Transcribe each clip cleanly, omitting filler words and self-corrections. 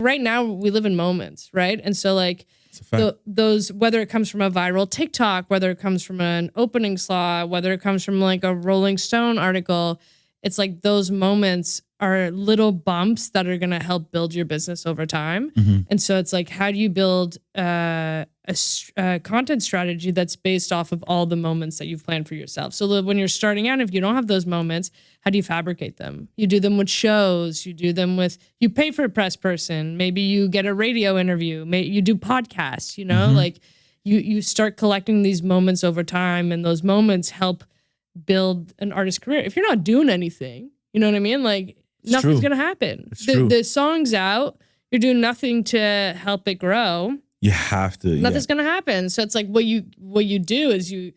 Right now we live in moments, right? And so like those, whether it comes from a viral TikTok, whether it comes from an opening slot, whether it comes from like a Rolling Stone article, it's like those moments are little bumps that are going to help build your business over time. And so it's like, how do you build a content strategy that's based off of all the moments that you've planned for yourself? So when you're starting out, if you don't have those moments, how do you fabricate them? You do them with shows, you do them with, you pay for a press person, maybe you get a radio interview, you do podcasts, you know, like you start collecting these moments over time, and those moments help build an artist's career. If you're not doing anything, you know what I mean? Like nothing's going to happen. The song's out. You're doing nothing to help it grow. You have to. Nothing's going to happen. So it's like what you do is you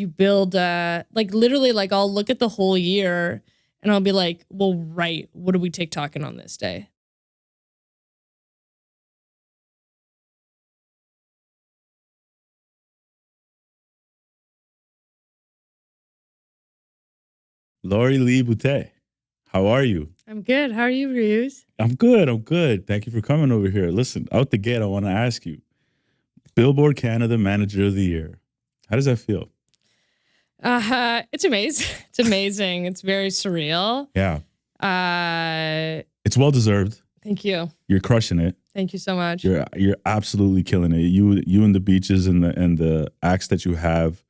build like literally like I'll look at the whole year and I'll be like, well, right, what are we TikToking on this day? Laurie Lee Boutet, how are you? I'm good. How are you, Ryuz? I'm good. Thank you for coming over here. Listen, out the gate, I want to ask you, Billboard Canada Manager of the Year. How does that feel? It's amazing. It's amazing. It's very surreal. Yeah. It's well deserved. Thank you. You're crushing it. Thank you so much. You're absolutely killing it. You and the beaches and the acts that you have.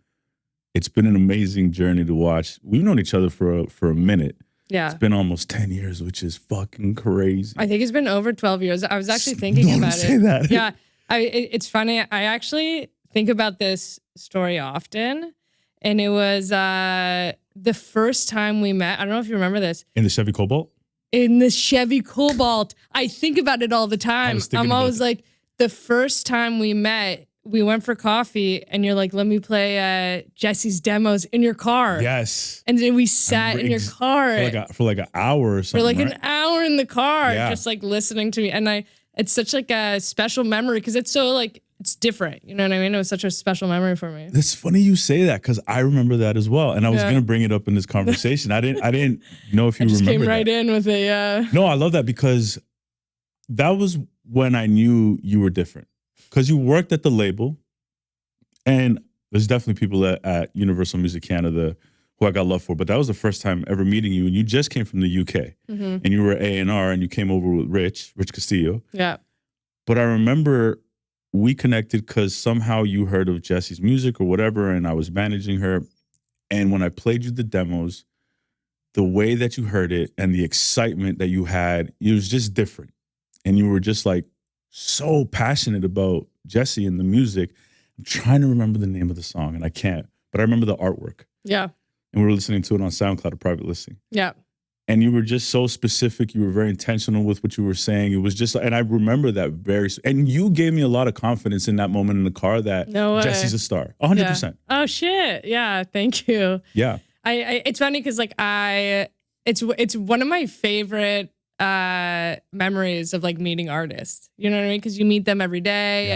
It's been an amazing journey to watch. We've known each other for a minute. Yeah. It's been almost 10 years, which is fucking crazy. I think it's been over 12 years. I was actually thinking about say it. That. Yeah. It's funny. I actually think about this story often. And it was the first time we met. I don't know if you remember this. In the Chevy Cobalt? In the Chevy Cobalt. I think about it all the time. I'm always like, the first time we met, we went for coffee and you're like, let me play Jesse's demos in your car. Yes. And then we sat in your car. For like an hour or something. For like right? an hour in the car, just like listening to me. And it's such like a special memory because it's so like, it's different. You know what I mean? It was such a special memory for me. It's funny you say that because I remember that as well. And I was going to bring it up in this conversation. I didn't know if you remember came right in with it, yeah. No, I love that because that was when I knew you were different. Because you worked at the label, and there's definitely people at Universal Music Canada who I got love for, but that was the first time ever meeting you, and you just came from the UK, and you were A&R, and you came over with Rich Castillo. Yeah. But I remember we connected because somehow you heard of Jesse's music or whatever, and I was managing her, and when I played you the demos, the way that you heard it and the excitement that you had, it was just different, and you were just like, so passionate about Jesse and the music. I'm trying to remember the name of the song and I can't, but I remember the artwork. Yeah. And we were listening to it on SoundCloud, a private listing. Yeah. And you were just so specific. You were very intentional with what you were saying. It was just, and I remember that and you gave me a lot of confidence in that moment in the car that Jesse's a star, 100%. Yeah. Oh shit. Yeah. Thank you. Yeah. It's funny because like it's one of my favorite memories of like meeting artists, you know what I mean? Because you meet them every day,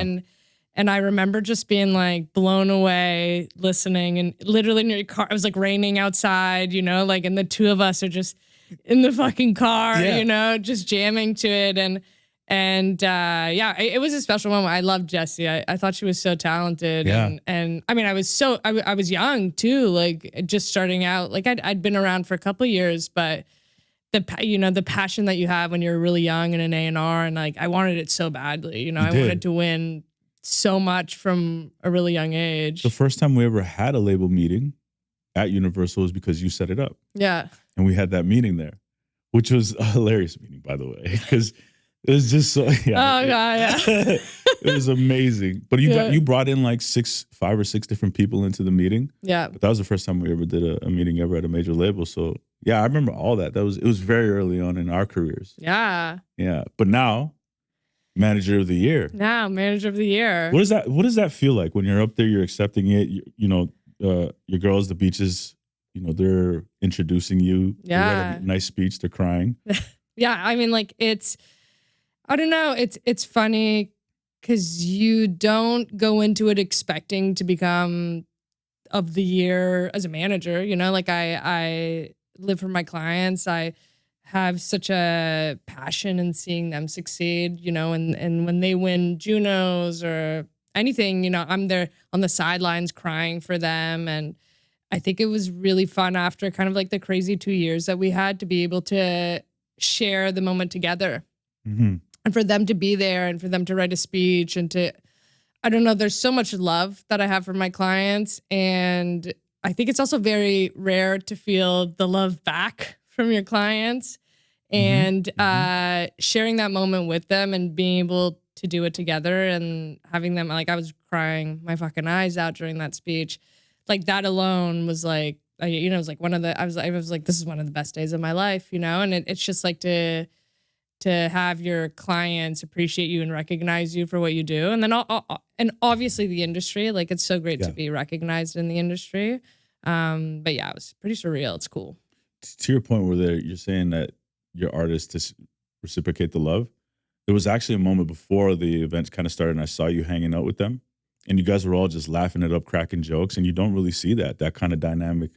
and I remember just being like blown away listening, and literally in your car, it was like raining outside, you know, like, and the two of us are just in the fucking car, you know, just jamming to it, and it was a special moment. I loved Jessie. I thought she was so talented, and I mean, I was young too, like just starting out. Like I'd been around for a couple of years, but the passion that you have when you're really young and an A&R, and like I wanted it so badly, you know, I wanted to win so much from a really young age. The first time we ever had a label meeting at Universal was because you set it up. Yeah. And we had that meeting there, which was a hilarious meeting, by the way, because it was just so, God, yeah. It was amazing. But you brought in like 5 or 6 different people into the meeting. Yeah. But that was the first time we ever did a meeting ever at a major label. So yeah, I remember all that. It was very early on in our careers. Yeah. Yeah. But now, Manager of the Year. Manager of the Year. What does that feel like when you're up there, you're accepting it, your girls, the beaches, you know, they're introducing you. Yeah. You got a nice speech, they're crying. Yeah. I mean, like I don't know. It's funny because you don't go into it expecting to become of the year as a manager, you know, like I live for my clients. I have such a passion in seeing them succeed, you know, and when they win Junos or anything, you know, I'm there on the sidelines crying for them. And I think it was really fun after kind of like the crazy 2 years that we had to be able to share the moment together and for them to be there and for them to write a speech and to, I don't know, there's so much love that I have for my clients. And I think it's also very rare to feel the love back from your clients and sharing that moment with them and being able to do it together and having them, like, I was crying my fucking eyes out during that speech. Like, that alone was like, you know, it was like one of the, I was like, this is one of the best days of my life, you know? And it's just like to have your clients appreciate you and recognize you for what you do. And then, and obviously the industry, like, it's so great to be recognized in the industry. But yeah, it was pretty surreal. It's cool. To your point where you're saying that your artists reciprocate the love, there was actually a moment before the event kind of started and I saw you hanging out with them and you guys were all just laughing it up, cracking jokes, and you don't really see that kind of dynamic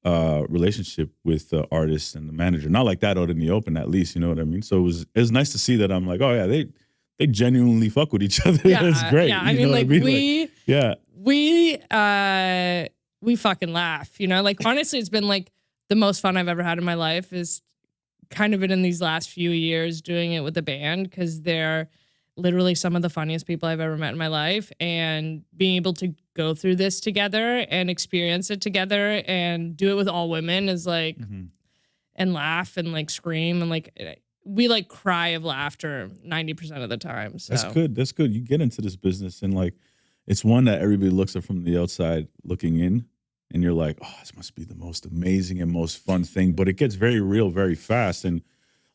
relationship with the artist and the manager. Not like that out in the open, at least, you know what I mean? So it was nice to see that. I'm like, oh yeah, they genuinely fuck with each other. Yeah, it's great. Yeah, I mean, like, we fucking laugh, you know? Like, honestly, it's been like the most fun I've ever had in my life is kind of been in these last few years doing it with the band because they're literally some of the funniest people I've ever met in my life, and being able to go through this together and experience it together and do it with all women is like, and laugh and like scream and like, we like cry of laughter 90% of the time. So that's good. That's good. You get into this business and like, it's one that everybody looks at from the outside looking in. And you're like, oh, this must be the most amazing and most fun thing. But it gets very real very fast and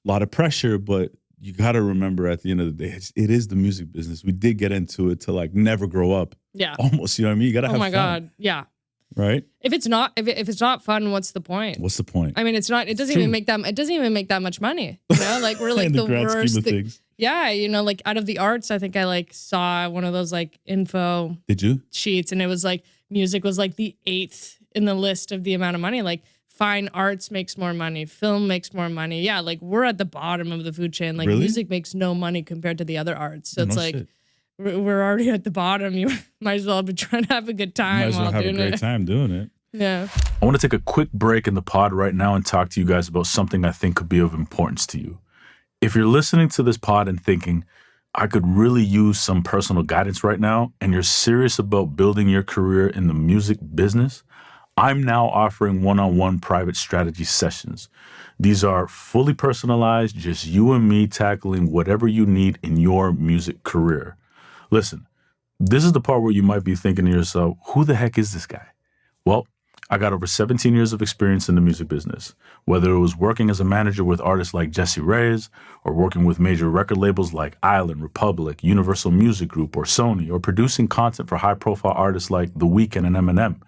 a lot of pressure. But you got to remember at the end of the day, it is the music business. We did get into it to like never grow up. Yeah. Almost, you know what I mean? You got to have fun. Oh my God. Yeah. Right? If it's not fun, what's the point? What's the point? I mean, it doesn't even make that much money. You know, like we're like in the grand worst scheme of things. Yeah, you know, like out of the arts, I think I like saw one of those like info sheets and it was like music was like the 8th in the list of the amount of money. Like fine arts makes more money, film makes more money. Yeah, like we're at the bottom of the food chain. Like music makes no money compared to the other arts. So it's like we're already at the bottom. You might as well be trying to have a good time. Might as well have a great time doing it. Yeah. I want to take a quick break in the pod right now and talk to you guys about something I think could be of importance to you. If you're listening to this pod and thinking, I could really use some personal guidance right now, and you're serious about building your career in the music business, I'm now offering one-on-one private strategy sessions. These are fully personalized, just you and me tackling whatever you need in your music career. Listen, this is the part where you might be thinking to yourself, who the heck is this guy? Well, I got over 17 years of experience in the music business, whether it was working as a manager with artists like Jessie Reyes, or working with major record labels like Island, Republic, Universal Music Group, or Sony, or producing content for high-profile artists like The Weeknd and Eminem,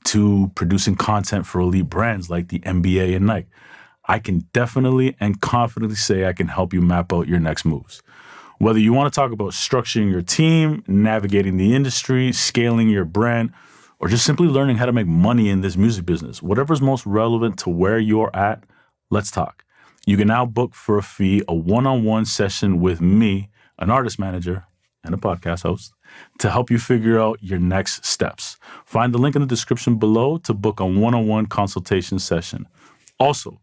to producing content for elite brands like the NBA and Nike. I can definitely and confidently say I can help you map out your next moves. Whether you want to talk about structuring your team, navigating the industry, scaling your brand, or just simply learning how to make money in this music business, whatever's most relevant to where you're at, let's talk. You can now book for a fee a one-on-one session with me, an artist manager and a podcast host, to help you figure out your next steps. Find the link in the description below to book a one-on-one consultation session. Also,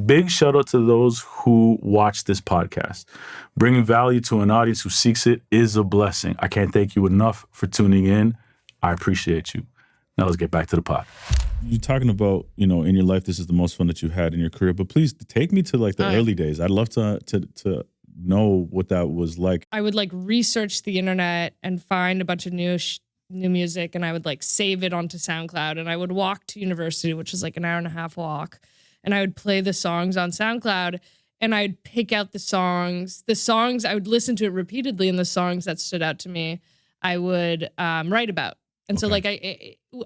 big shout out to those who watch this podcast. Bringing value to an audience who seeks it is a blessing. I can't thank you enough for tuning in. I appreciate you. Now let's get back to the pod. You're talking about, you know, in your life, this is the most fun that you've had in your career, but please take me to like the early days. I'd love to know what that was like. I would like research the internet and find a bunch of new music, and I would like save it onto SoundCloud, and I would walk to university, which is like an hour and a half walk, and I would play the songs on SoundCloud, and I'd pick out the songs. I would listen to it repeatedly, and the songs that stood out to me, I would write about. And so like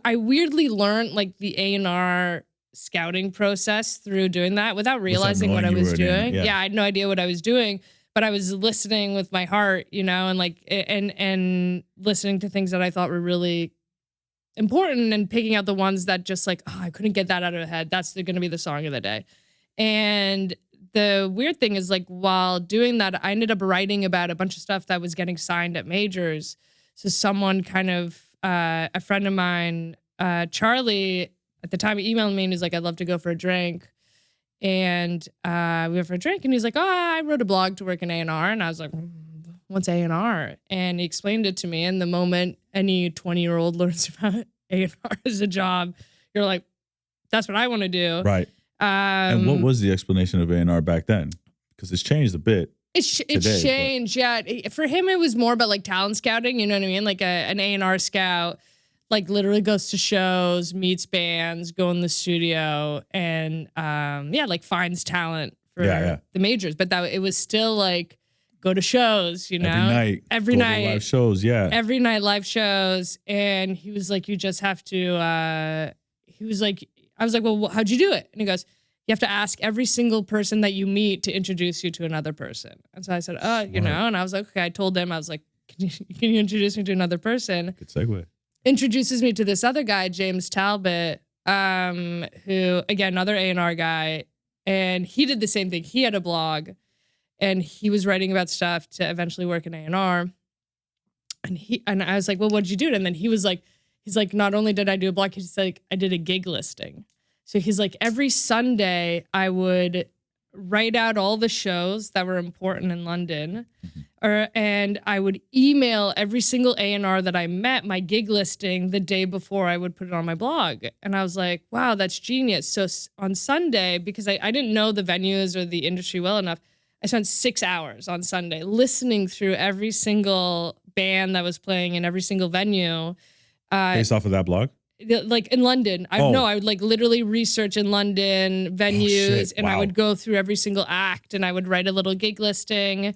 I weirdly learned like the A&R scouting process through doing that without realizing what I was doing. Yeah, I had no idea what I was doing, but I was listening with my heart, you know, and like and listening to things that I thought were really important and picking out the ones that just like, oh, I couldn't get that out of my head. That's going to be the song of the day. And the weird thing is like while doing that, I ended up writing about a bunch of stuff that was getting signed at majors. So someone kind of, a friend of mine, Charlie, at the time he emailed me and he's like, I'd love to go for a drink. And we went for a drink and he's like, oh, I wrote a blog to work in A&R. And I was like, what's A&R? And he explained it to me. And the moment any 20-year-old learns about A&R as a job, you're like, that's what I want to do. Right. And what was the explanation of A&R back then? Because it's changed a bit. It's changed, yeah. For him, it was more about like talent scouting, you know what I mean? Like an A&R scout, like literally goes to shows, meets bands, go in the studio, and like finds talent for the majors. But that it was still like go to shows, you know? Every night. Live shows, yeah. Every night live shows. And he was like, you just have to, he was like, I was like, well, how'd you do it? And he goes, you have to ask every single person that you meet to introduce you to another person. And so I said, you know, and I was like, okay, I told him, I was like, can you introduce me to another person? Good segue. Introduces me to this other guy, James Talbot, who, again, another A&R guy. And he did the same thing. He had a blog and he was writing about stuff to eventually work in A&R. And I was like, well, what'd you do? And then he's like, not only did I do a blog, he's like, I did a gig listing. So he's like, every Sunday I would write out all the shows that were important in London, and I would email every single A&R that I met my gig listing the day before I would put it on my blog. And I was like, wow, that's genius. So on Sunday, because I didn't know the venues or the industry well enough, I spent 6 hours on Sunday listening through every single band that was playing in every single venue. Based off of that blog? Like in London. I would like literally research in London venues and I would go through every single act and I would write a little gig listing,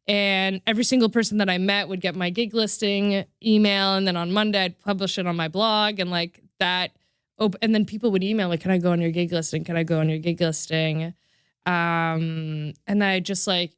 and every single person that I met would get my gig listing email, and then on Monday I'd publish it on my blog, and like that. And then people would email like, can I go on your gig listing? Can I go on your gig listing? And I just like,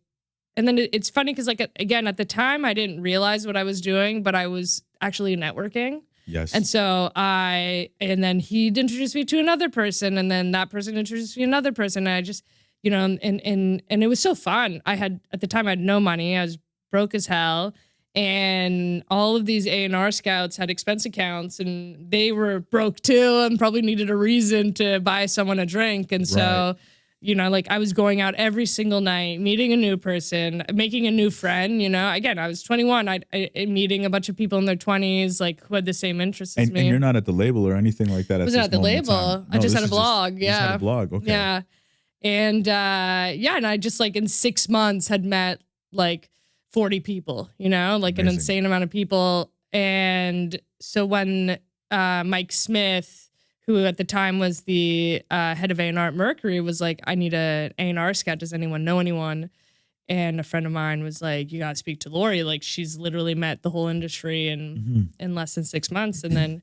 and then it's funny because like, again, at the time I didn't realize what I was doing, but I was actually networking. Yes. And so and then he'd introduce me to another person, and then that person introduced me to another person. And I just, you know, and it was so fun. At the time I had no money. I was broke as hell. And all of these A&R scouts had expense accounts and they were broke too and probably needed a reason to buy someone a drink. And so, you know, like I was going out every single night, meeting a new person, making a new friend, you know. Again, I was 21, I meeting a bunch of people in their 20s, like who had the same interests as me. And you're not at the label or anything like that. I wasn't at the label. I just had a blog. You just had a blog, okay. Yeah. And and I just like in 6 months had met like 40 people, you know, like an insane amount of people. And so when Mike Smith, who at the time was the head of A&R at Mercury, was like, I need an A&R scout. Does anyone know anyone? And a friend of mine was like, you got to speak to Laurie. Like she's literally met the whole industry in less than 6 months. And then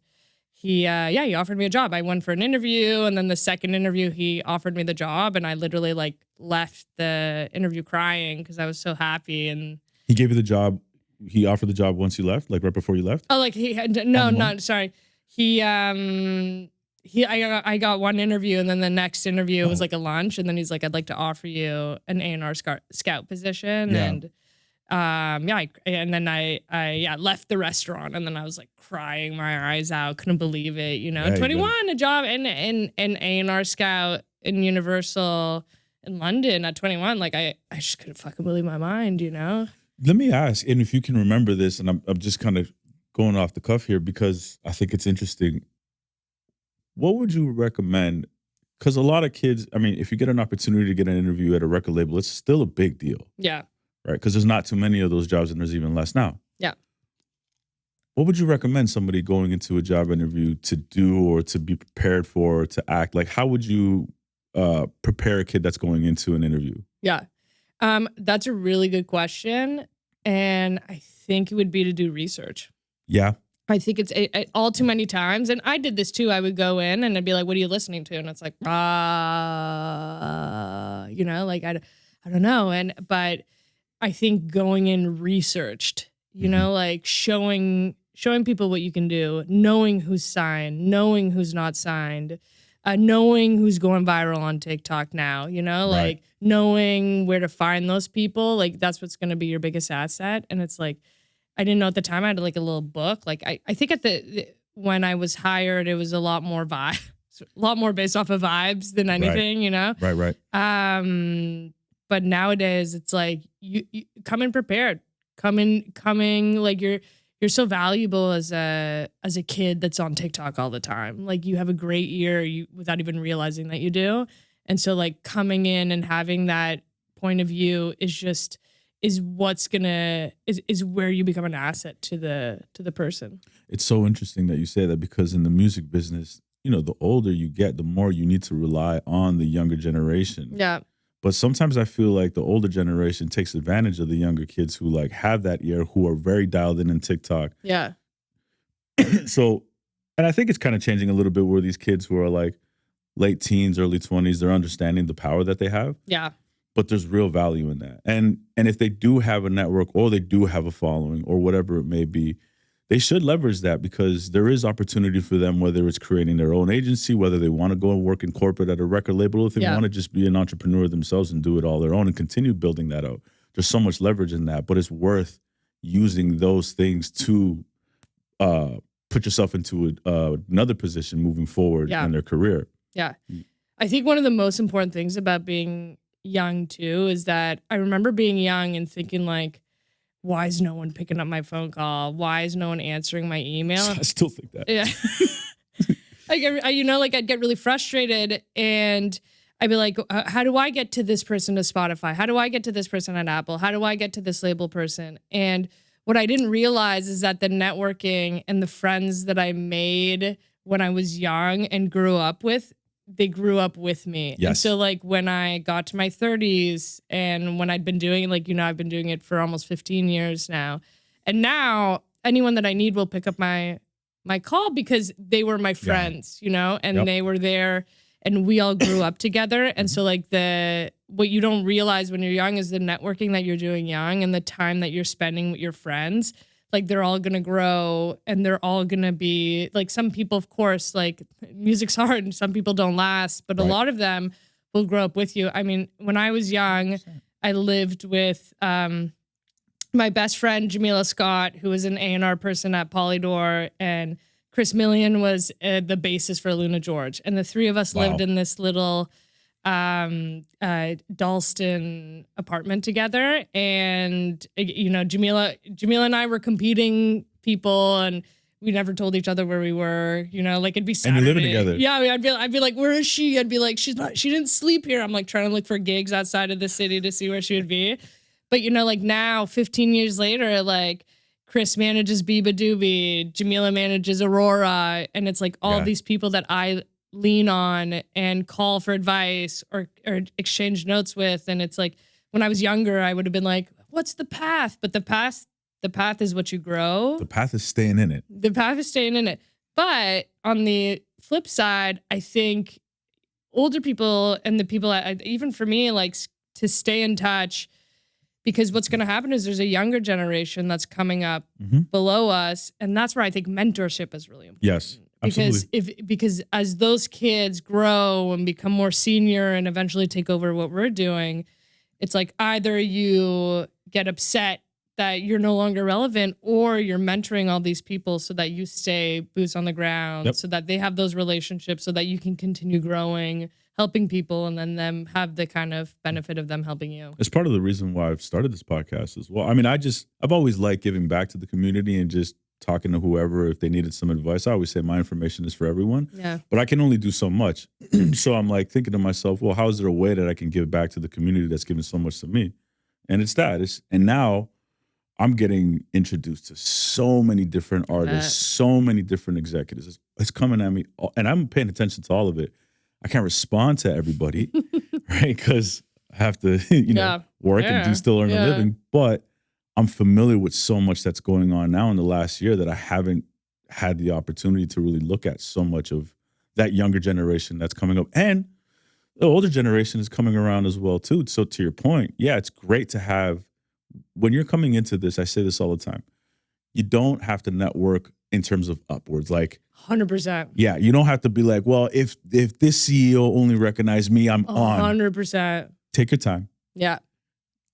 he offered me a job. I went for an interview, and then the second interview, he offered me the job, and I literally like left the interview crying because I was so happy. And he gave you the job. He offered the job once you left, like right before you left. Oh, like he had sorry. I got one interview, and then the next interview was like a lunch, and then he's like, I'd like to offer you an A&R scout position. And and then I left the restaurant, and then I was like crying my eyes out, couldn't believe it, you know. 21, a job in A&R scout in Universal in London at 21, like I just couldn't fucking believe my mind, you know. Let me ask, and if you can remember this, and I'm just kind of going off the cuff here because I think it's interesting. What would you recommend? Because a lot of kids, I mean, if you get an opportunity to get an interview at a record label, it's still a big deal. Yeah. Right? Because there's not too many of those jobs, and there's even less now. Yeah. What would you recommend somebody going into a job interview to do, or to be prepared for, or to act? Like, how would you prepare a kid that's going into an interview? Yeah. That's a really good question. And I think it would be to do research. Yeah. I think it's all too many times. And I did this too. I would go in and I'd be like, what are you listening to? And it's like, you know, like, I don't know. But I think going in researched, you know, like showing people what you can do, knowing who's signed, knowing who's not signed, knowing who's going viral on TikTok now, you know, like knowing where to find those people, like that's what's going to be your biggest asset. And it's like, I didn't know at the time. I had like a little book. Like I think when I was hired, it was a lot more a lot more based off of vibes than anything, you know? Right. But nowadays it's like you come in prepared, coming like you're so valuable as a kid that's on TikTok all the time. Like you have a great year without even realizing that you do. And so like coming in and having that point of view is where you become an asset to the person. It's so interesting that you say that, because in the music business, you know, the older you get, the more you need to rely on the younger generation. Yeah. But sometimes I feel like the older generation takes advantage of the younger kids who like have that ear, who are very dialed in TikTok. Yeah. So, and I think it's kind of changing a little bit where these kids who are like late teens, early 20s, they're understanding the power that they have. Yeah. But there's real value in that. And if they do have a network or they do have a following or whatever it may be, they should leverage that, because there is opportunity for them, whether it's creating their own agency, whether they want to go and work in corporate at a record label, or if they want to just be an entrepreneur themselves and do it all their own and continue building that out. There's so much leverage in that, but it's worth using those things to put yourself into another position moving forward in their career. Yeah. I think one of the most important things about being young too is that I remember being young and thinking like, why is no one picking up my phone call? Why is no one answering my email? I still think that. Yeah. I'd get really frustrated and I'd be like, how do I get to this person to Spotify? How do I get to this person at Apple? How do I get to this label person? And what I didn't realize is that the networking and the friends that I made when I was young and grew up with, they grew up with me. Yes. And so like when I got to my 30s and when I'd been doing like, you know, I've been doing it for almost 15 years now. And now anyone that I need will pick up my call because they were my friends, you know, and they were there and we all grew up together. And so like what you don't realize when you're young is the networking that you're doing young and the time that you're spending with your friends. Like they're all going to grow and they're all going to be like, some people, of course, like music's hard and some people don't last, but a lot of them will grow up with you. I mean, when I was young, I lived with my best friend, Jamila Scott, who was an A&R person at Polydor, and Chris Millian was the bassist for Luna George. And the three of us lived in this little Dalston apartment together, and you know, Jamila and I were competing people, and we never told each other where we were. You know, like it'd be Saturday. And you're living together. Yeah, I mean, I'd be like, where is she? I'd be like, she didn't sleep here. I'm like trying to look for gigs outside of the city to see where she would be. But you know, like now, 15 years later, like Chris manages Biba Doobie, Jamila manages Aurora, and it's like all these people that I lean on and call for advice or exchange notes with. And it's like when I was younger, I would have been like, what's the path? But the path is what you grow. The path is staying in it. The path is staying in it. But on the flip side, I think older people and the people, even for me, like to stay in touch, because what's going to happen is there's a younger generation that's coming up below us. And that's where I think mentorship is really important. Yes. Because as those kids grow and become more senior and eventually take over what we're doing, it's like either you get upset that you're no longer relevant or you're mentoring all these people so that you stay boots on the ground, so that they have those relationships so that you can continue growing, helping people, and then them have the kind of benefit of them helping you. It's part of the reason why I've started this podcast as well. I mean, I've always liked giving back to the community and just talking to whoever if they needed some advice. I always say my information is for everyone, but I can only do so much. So I'm like thinking to myself, well, how is there a way that I can give back to the community that's given so much to me? And it's that. And now I'm getting introduced to so many different artists, so many different executives. It's coming at me, and I'm paying attention to all of it. I can't respond to everybody, right? Because I have to, work and still earn a living. But I'm familiar with so much that's going on now in the last year that I haven't had the opportunity to really look at so much of that younger generation that's coming up. And the older generation is coming around as well, too. So to your point, it's great to have, when you're coming into this, I say this all the time, you don't have to network in terms of upwards. Like 100%. Yeah, you don't have to be like, well, if this CEO only recognized me, I'm on. 100%. Take your time. Yeah.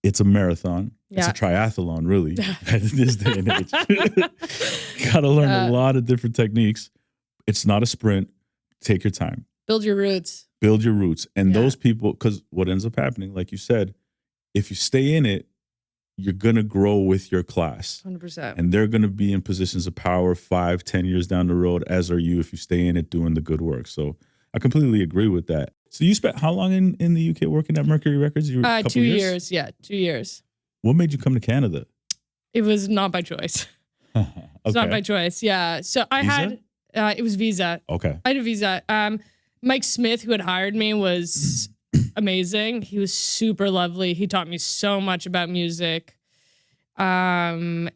It's a marathon. Yeah. It's a triathlon, really, at this day and age. Got to learn a lot of different techniques. It's not a sprint. Take your time. Build your roots. Build your roots. And those people, because what ends up happening, like you said, if you stay in it, you're going to grow with your class. 100%. And they're going to be in positions of power 5-10 years down the road, as are you if you stay in it doing the good work. So I completely agree with that. So you spent how long in the UK working at Mercury Records? You were 2 years. Yeah, 2 years. What made you come to Canada? It was not by choice. It's not by choice. Yeah. So I had, it was visa. Okay. I had a visa. Mike Smith, who had hired me, was amazing. He was super lovely. He taught me so much about music. And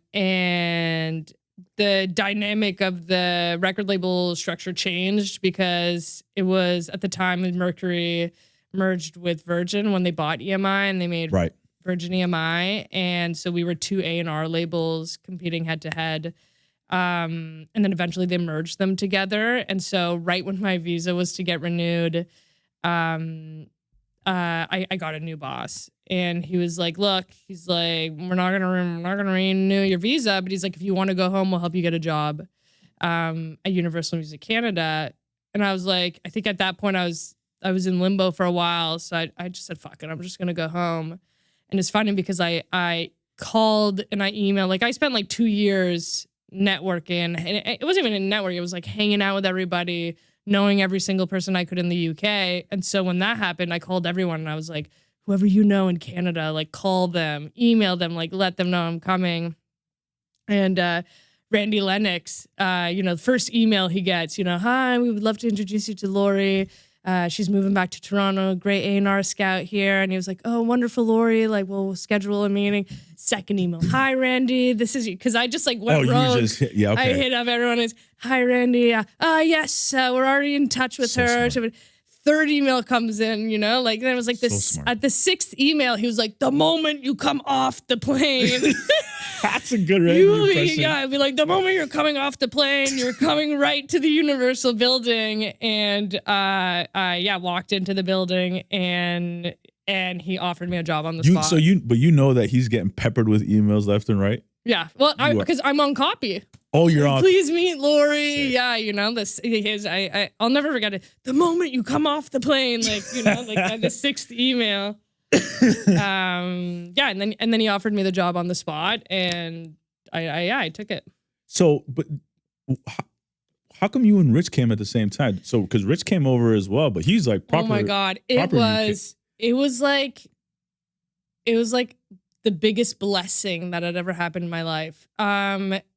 the dynamic of the record label structure changed because it was at the time when Mercury merged with Virgin when they bought EMI and they made Virgin EMI. And so we were 2 A&R labels competing head to head. And then eventually they merged them together. And so right when my visa was to get renewed, I got a new boss. And he was like, look, he's like, we're not gonna renew your visa, but he's like, if you want to go home, we'll help you get a job at Universal Music Canada. And I was like, I think at that point I was in limbo for a while. So I just said, fuck it, I'm just gonna go home. And it's funny because I called and I emailed, like I spent like 2 years networking, and it wasn't even a network, it was like hanging out with everybody, knowing every single person I could in the UK. And so when that happened, I called everyone and I was like, whoever you know in Canada, like call them, email them, like let them know I'm coming. And Randy Lennox, the first email he gets, hi, we would love to introduce you to Laurie. She's moving back to Toronto, great A&R scout here. And he was like, oh, wonderful, Laurie. Like, we'll schedule a meeting. Second email, hi, Randy. This is you. Because I just like went rogue. I hit up everyone. It's, hi, Randy. Yes, we're already in touch with her. Smart. Third email comes in, like then it was like this. At the 6th email, he was like, the moment you come off the plane. That's a good impression. Yeah, I'd be like, the moment you're coming off the plane, you're coming right to the Universal building. And walked into the building and he offered me a job on the spot. So you know that he's getting peppered with emails left and right? Yeah. Well, because I'm on copy. Oh, you're on. Please meet Laurie. Yeah, this I'll never forget it. The moment you come off the plane, like the 6th email. And then he offered me the job on the spot, and I took it. So, but how come you and Rich came at the same time? So, because Rich came over as well, but he's like proper. Oh my God, it was like the biggest blessing that had ever happened in my life.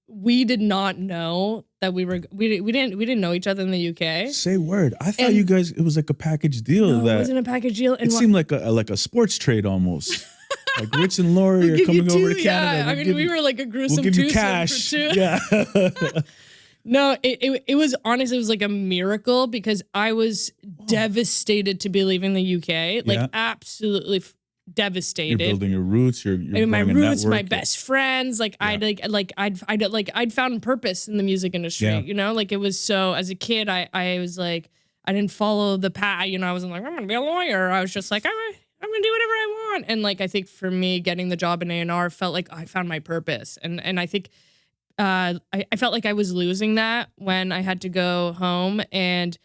We did not know that we didn't know each other in the UK. Say word. I thought you guys, it was like a package deal. No, it wasn't a package deal. It seemed like a sports trade almost. Like Rich and Laurie are coming over to Canada. Yeah, we were like a gruesome we'll give you twosome cash. For 2. Yeah. No, it was honestly, it was like a miracle because I was devastated to be leaving the UK. Like absolutely devastated. You're building your roots. You're my roots, my best friends. Like I'd found purpose in the music industry. Yeah. Like it was so. As a kid, I was like, I didn't follow the path. I wasn't like, I'm gonna be a lawyer. I was just like, I'm gonna do whatever I want. And like I think for me, getting the job in A&R felt like I found my purpose. And I think I felt like I was losing that when I had to go home. And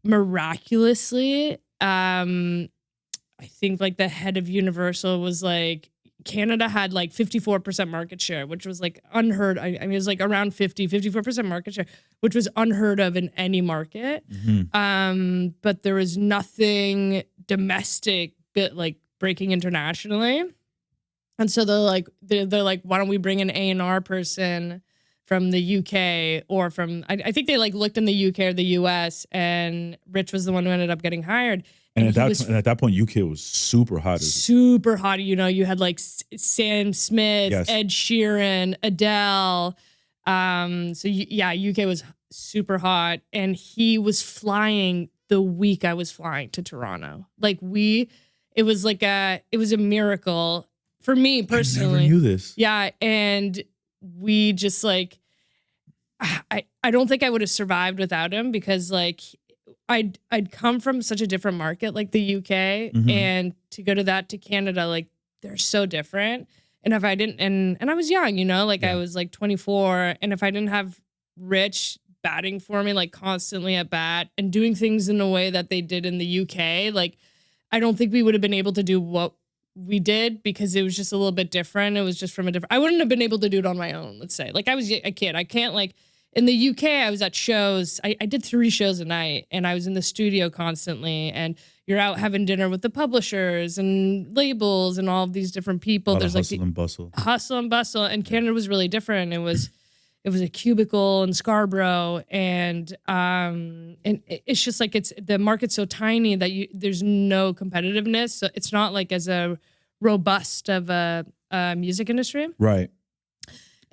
miraculously, I think like the head of Universal was like, Canada had like 54% market share, which was like unheard. I mean, it was like around 54% market share, which was unheard of in any market. Mm-hmm. But there was nothing domestic, but like breaking internationally. And so they're like, why don't we bring an A&R person from the UK or from, I think they like looked in the UK or the US, and Rich was the one who ended up getting hired. And at that point, UK was super hot. Super hot. You had like Sam Smith, Ed Sheeran, Adele. UK was super hot. And he was flying the week I was flying to Toronto. Like it was a miracle for me personally. I never knew this. Yeah. And we just like, I don't think I would have survived without him, because like I'd come from such a different market, like the UK, and to go to Canada, like they're so different. And if I didn't, and I was young, you know, like I was like 24, and if I didn't have Rich batting for me like constantly at bat and doing things in a way that they did in the UK, like I don't think we would have been able to do what we did, because it was just a little bit different. It was just from a different, I wouldn't have been able to do it on my own, let's say. Like I was a kid. I can't, like in the UK, I was at shows. I did 3 shows a night, and I was in the studio constantly, and you're out having dinner with the publishers and labels and all of these different people. There's like hustle and bustle. And Canada was really different. It was a cubicle in Scarborough, and it's just like the market's so tiny that there's no competitiveness. So it's not like as a robust of a music industry, right?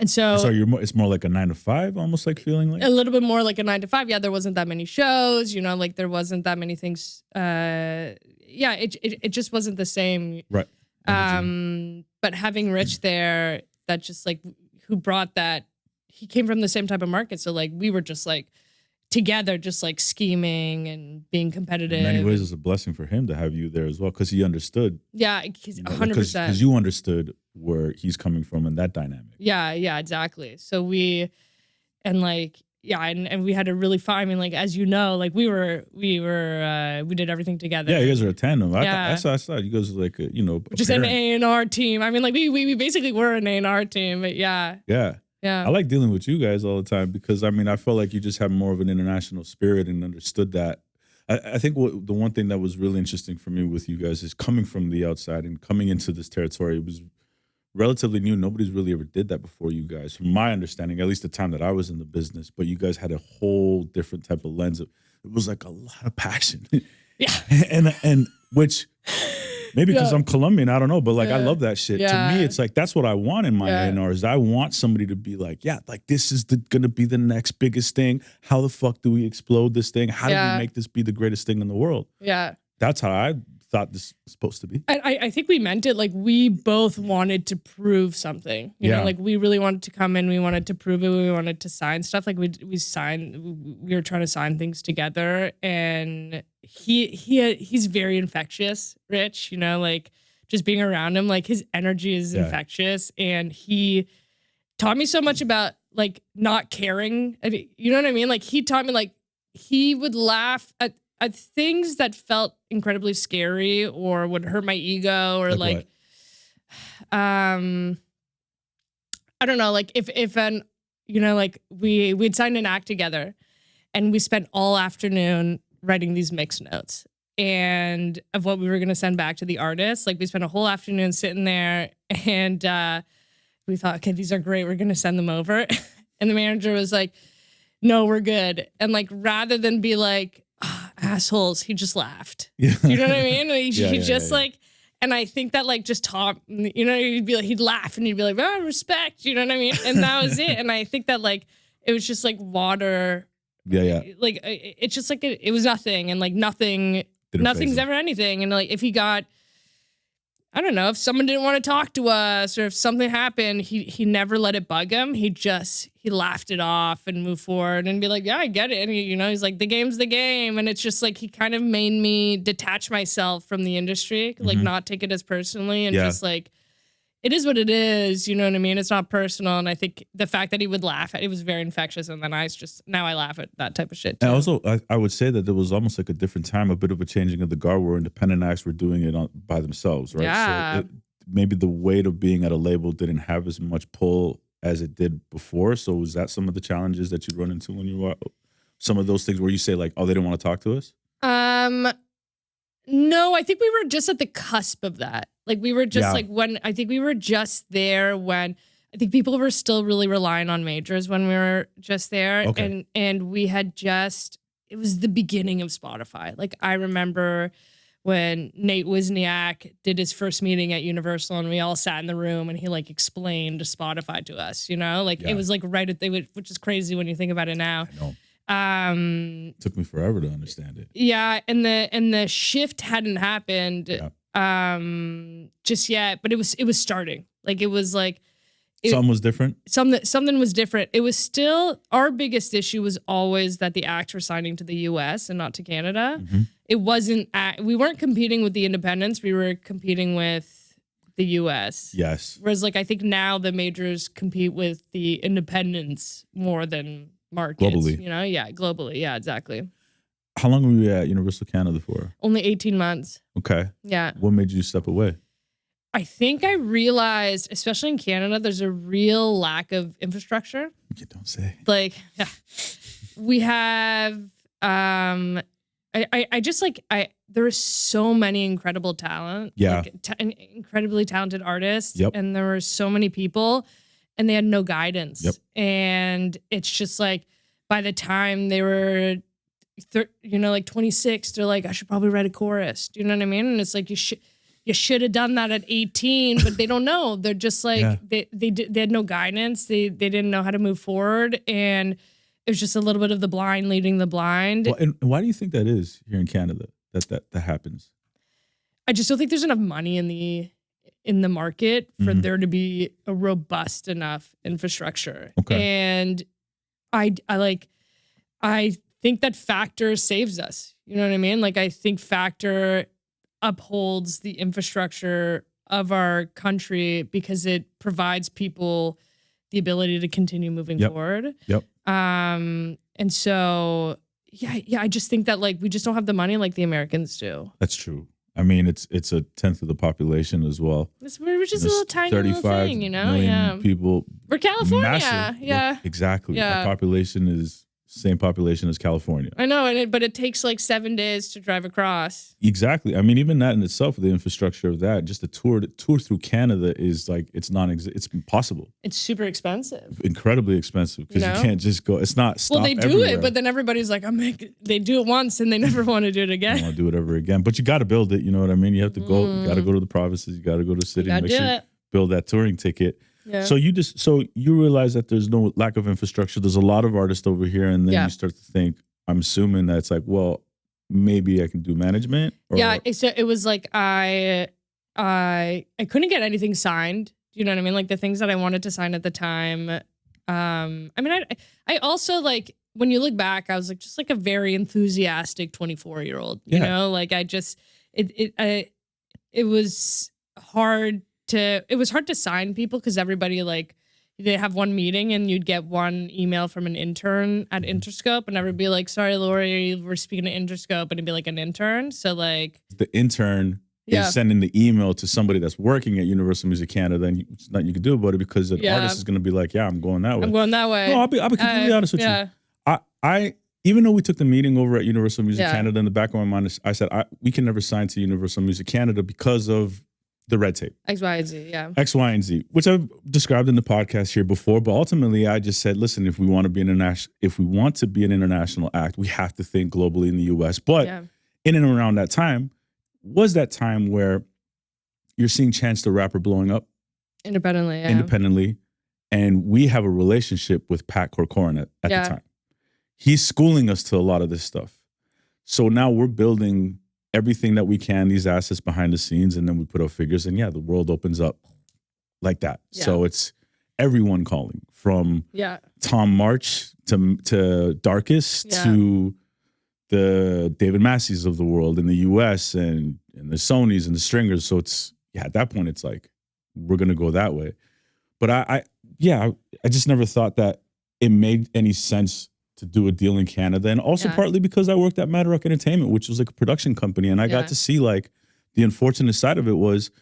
And so it's more like a 9 to 5, almost like feeling like a little bit more like a 9 to 5. Yeah, there wasn't that many shows, you know, like there wasn't that many things. It just wasn't the same, right? But having Rich there, that just like who brought that. He came from the same type of market. So like we were just like together, just like scheming and being competitive. In many ways, it's a blessing for him to have you there as well, because he understood. Yeah, he's 100%. Because you understood where he's coming from in that dynamic. Yeah, exactly. So we had a really fun, I mean, like, as you know, like we did everything together. Yeah, you guys are a tandem. I saw you guys were like, just an A&R team. I mean, like we basically were an A&R team, but yeah. Yeah. Yeah. I like dealing with you guys all the time, because I mean, I felt like you just have more of an international spirit and understood that. I think the one thing that was really interesting for me with you guys is coming from the outside and coming into this territory. It was relatively new. Nobody's really ever did that before you guys, from my understanding, at least the time that I was in the business. But you guys had a whole different type of lens. It was like a lot of passion. Yeah. and which maybe because I'm Colombian, I don't know, but like I love that shit. To me, it's like that's what I want in my A&R. Is I want somebody to be like, like this is gonna be the next biggest thing. How the fuck do we explode this thing? How do we make this be the greatest thing in the world? Yeah. That's how I thought this was supposed to be. I think we meant it. Like we both wanted to prove something. You know, like we really wanted to come in. We wanted to prove it. We wanted to sign stuff. Like we were trying to sign things together. And he's very infectious, Rich. You know, like just being around him, like his energy is infectious. And he taught me so much about like not caring. I mean, you know what I mean? Like he taught me, like he would laugh at things that felt incredibly scary or would hurt my ego, or like I don't know, like if like we'd signed an act together, and we spent all afternoon writing these mix notes and of what we were going to send back to the artist. Like we spent a whole afternoon sitting there, and we thought, okay, these are great, we're going to send them over. And the manager was like, no, we're good. And like rather than be like, assholes, he just laughed. Yeah. You know what I mean? He just like, and I think that like just taught, you know, he'd laugh and he'd be like, oh, respect, you know what I mean? And that was it. And I think that like it was just like water. Yeah. Like it's just like it was nothing, and like nothing's ever anything. And like if he got, I don't know, if someone didn't want to talk to us or if something happened, he never let it bug him. He laughed it off and moved forward and be like, yeah, I get it. And he's like, the game's the game. And it's just like, he kind of made me detach myself from the industry, like not take it as personally, and just like, it is what it is. You know what I mean? It's not personal. And I think the fact that he would laugh, it was very infectious. And then now I laugh at that type of shit too. And also, I would say that there was almost like a different time, a bit of a changing of the guard where independent acts were doing it by themselves, right? Yeah. So maybe the weight of being at a label didn't have as much pull as it did before. So was that some of the challenges that you'd run into when you were some of those things where you say like, oh, they didn't want to talk to us? No, I think we were just at the cusp of that. Like we were just I think we were just there when I think people were still really relying on majors when we were just there. Okay. And we had it was the beginning of Spotify. Like I remember when Nate Wozniak did his first meeting at Universal, and we all sat in the room and he like explained Spotify to us, you know, like it was like right at which is crazy when you think about it now. I know. Took me forever to understand it. Yeah, and the shift hadn't happened just yet, but it was starting. Like it was like Something was different? Something was different. It was still, our biggest issue was always that the acts were signing to the US and not to Canada. Mm-hmm. It wasn't, we weren't competing with the independents. We were competing with the US. Yes. Whereas like, I think now the majors compete with the independents more than markets. Globally. You know? Yeah, globally. Yeah, exactly. How long were you at Universal Canada for? Only 18 months. Okay. Yeah. What made you step away? I think I realized, especially in Canada, there's a real lack of infrastructure. You don't say. Like, yeah, we have, I just like, there is so many incredible talent. Yeah. Like, incredibly talented artists. Yep. And there were so many people and they had no guidance. Yep. And it's just like, by the time they were, like 26, they're like, I should probably write a chorus. Do you know what I mean? And it's like, you should have done that at 18, but they don't know. They're just like, they had no guidance. They didn't know how to move forward. And it was just a little bit of the blind leading the blind. Well, and why do you think that is here in Canada, that happens? I just don't think there's enough money in the market for there to be a robust enough infrastructure. Okay. And I think that Factor saves us. You know what I mean? Like, I think Factor upholds the infrastructure of our country because it provides people the ability to continue moving forward. Yep. And so, I just think that like we just don't have the money like the Americans do. That's true. I mean, it's a tenth of the population as well. We're just a little tiny little thing, you know? Yeah. People. We're California. Massive. Yeah. Exactly. Yeah. Our population is same population as California. I know, but it takes like 7 days to drive across. Exactly. I mean, even that in itself, the infrastructure of that, just the tour through Canada is like, it's impossible. It's super expensive. Incredibly expensive because you can't just go. It's not stop. Well, they do it, but then everybody's like, they do it once and they never want to do it again. They want to do it ever again. But you got to build it. You know what I mean? You have to go. You got to go to the provinces. You got to go to the city. Make sure you build that touring ticket. Yeah. So you realize that there's no lack of infrastructure. There's a lot of artists over here, and then you start to think. I'm assuming that it's like, well, maybe I can do management. Yeah, so it was like I couldn't get anything signed. You know what I mean? Like the things that I wanted to sign at the time. I mean, I also like when you look back, I was like just like a very enthusiastic 24-year-old. You know, like I just it was hard to sign people because everybody like they have one meeting and you'd get one email from an intern at Interscope and everybody be like, sorry, Laurie, we're speaking to Interscope, and it'd be like an intern. So like the intern is sending the email to somebody that's working at Universal Music Canada, and it's nothing you can do about it because the artist is going to be like, yeah, I'm going that way. I'm going that way. No, I'll be completely honest with you. I even though we took the meeting over at Universal Music Canada, in the back of my mind, I said, we can never sign to Universal Music Canada because of the red tape. X, Y, and Z, yeah. X, Y, and Z, which I've described in the podcast here before. But ultimately, I just said, listen, if we want to be an international act, we have to think globally in the US. But in and around that time was that time where you're seeing Chance the Rapper blowing up independently. And we have a relationship with Pat Corcoran at the time. He's schooling us to a lot of this stuff. So now we're building everything that we can, these assets behind the scenes, and then we put our figures, and the world opens up like that. Yeah. So it's everyone calling, from Tom March to Darkest to the David Masseys of the world in the US and the Sonys and the Stringers. So it's at that point it's like we're gonna go that way. But I just never thought that it made any sense to do a deal in Canada, and also partly because I worked at Mad Rock Entertainment, which was like a production company, and I got to see like the unfortunate side of it was,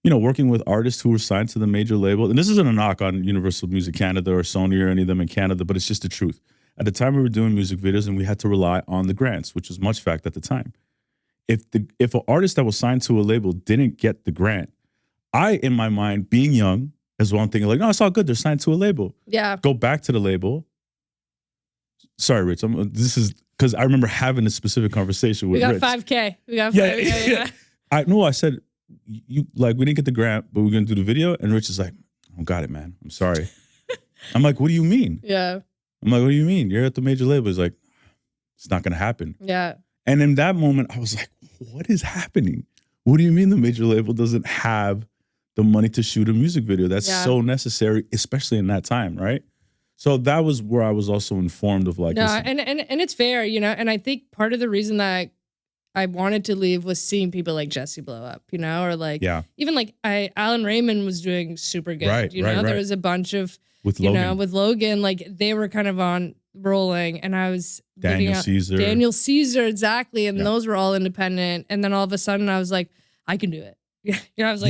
working with artists who were signed to the major label. And this isn't a knock on Universal Music Canada or Sony or any of them in Canada, but it's just the truth. At the time we were doing music videos and we had to rely on the grants, which was much fact at the time. If an artist that was signed to a label didn't get the grant, I, in my mind, being young as well, I'm thinking like, no, it's all good. They're signed to a label. Yeah. Go back to the label. Sorry, Rich. This is because I remember having a specific conversation with Rich. We got 5K. We got 5K. Yeah. I said, we didn't get the grant, but we're going to do the video. And Rich is like, I got it, man. I'm sorry. I'm like, what do you mean? Yeah. I'm like, what do you mean? You're at the major label. He's like, it's not going to happen. Yeah. And in that moment, I was like, what is happening? What do you mean the major label doesn't have the money to shoot a music video. That's Yeah. so necessary, especially in that time, right? So that was where I was also informed of like, No, listen, and it's fair, you know, and I think part of the reason that I wanted to leave was seeing people like Jesse blow up, you know, or like yeah, even like Alan Raymond was doing super good. Right, You right, know, there right. was a bunch of, with you Logan, know, with Logan, like they were kind of on rolling, and I was Daniel giving out- Caesar. Daniel Caesar, exactly. And Yeah. those were all independent. And then all of a sudden I was like, I can do it. You know, I was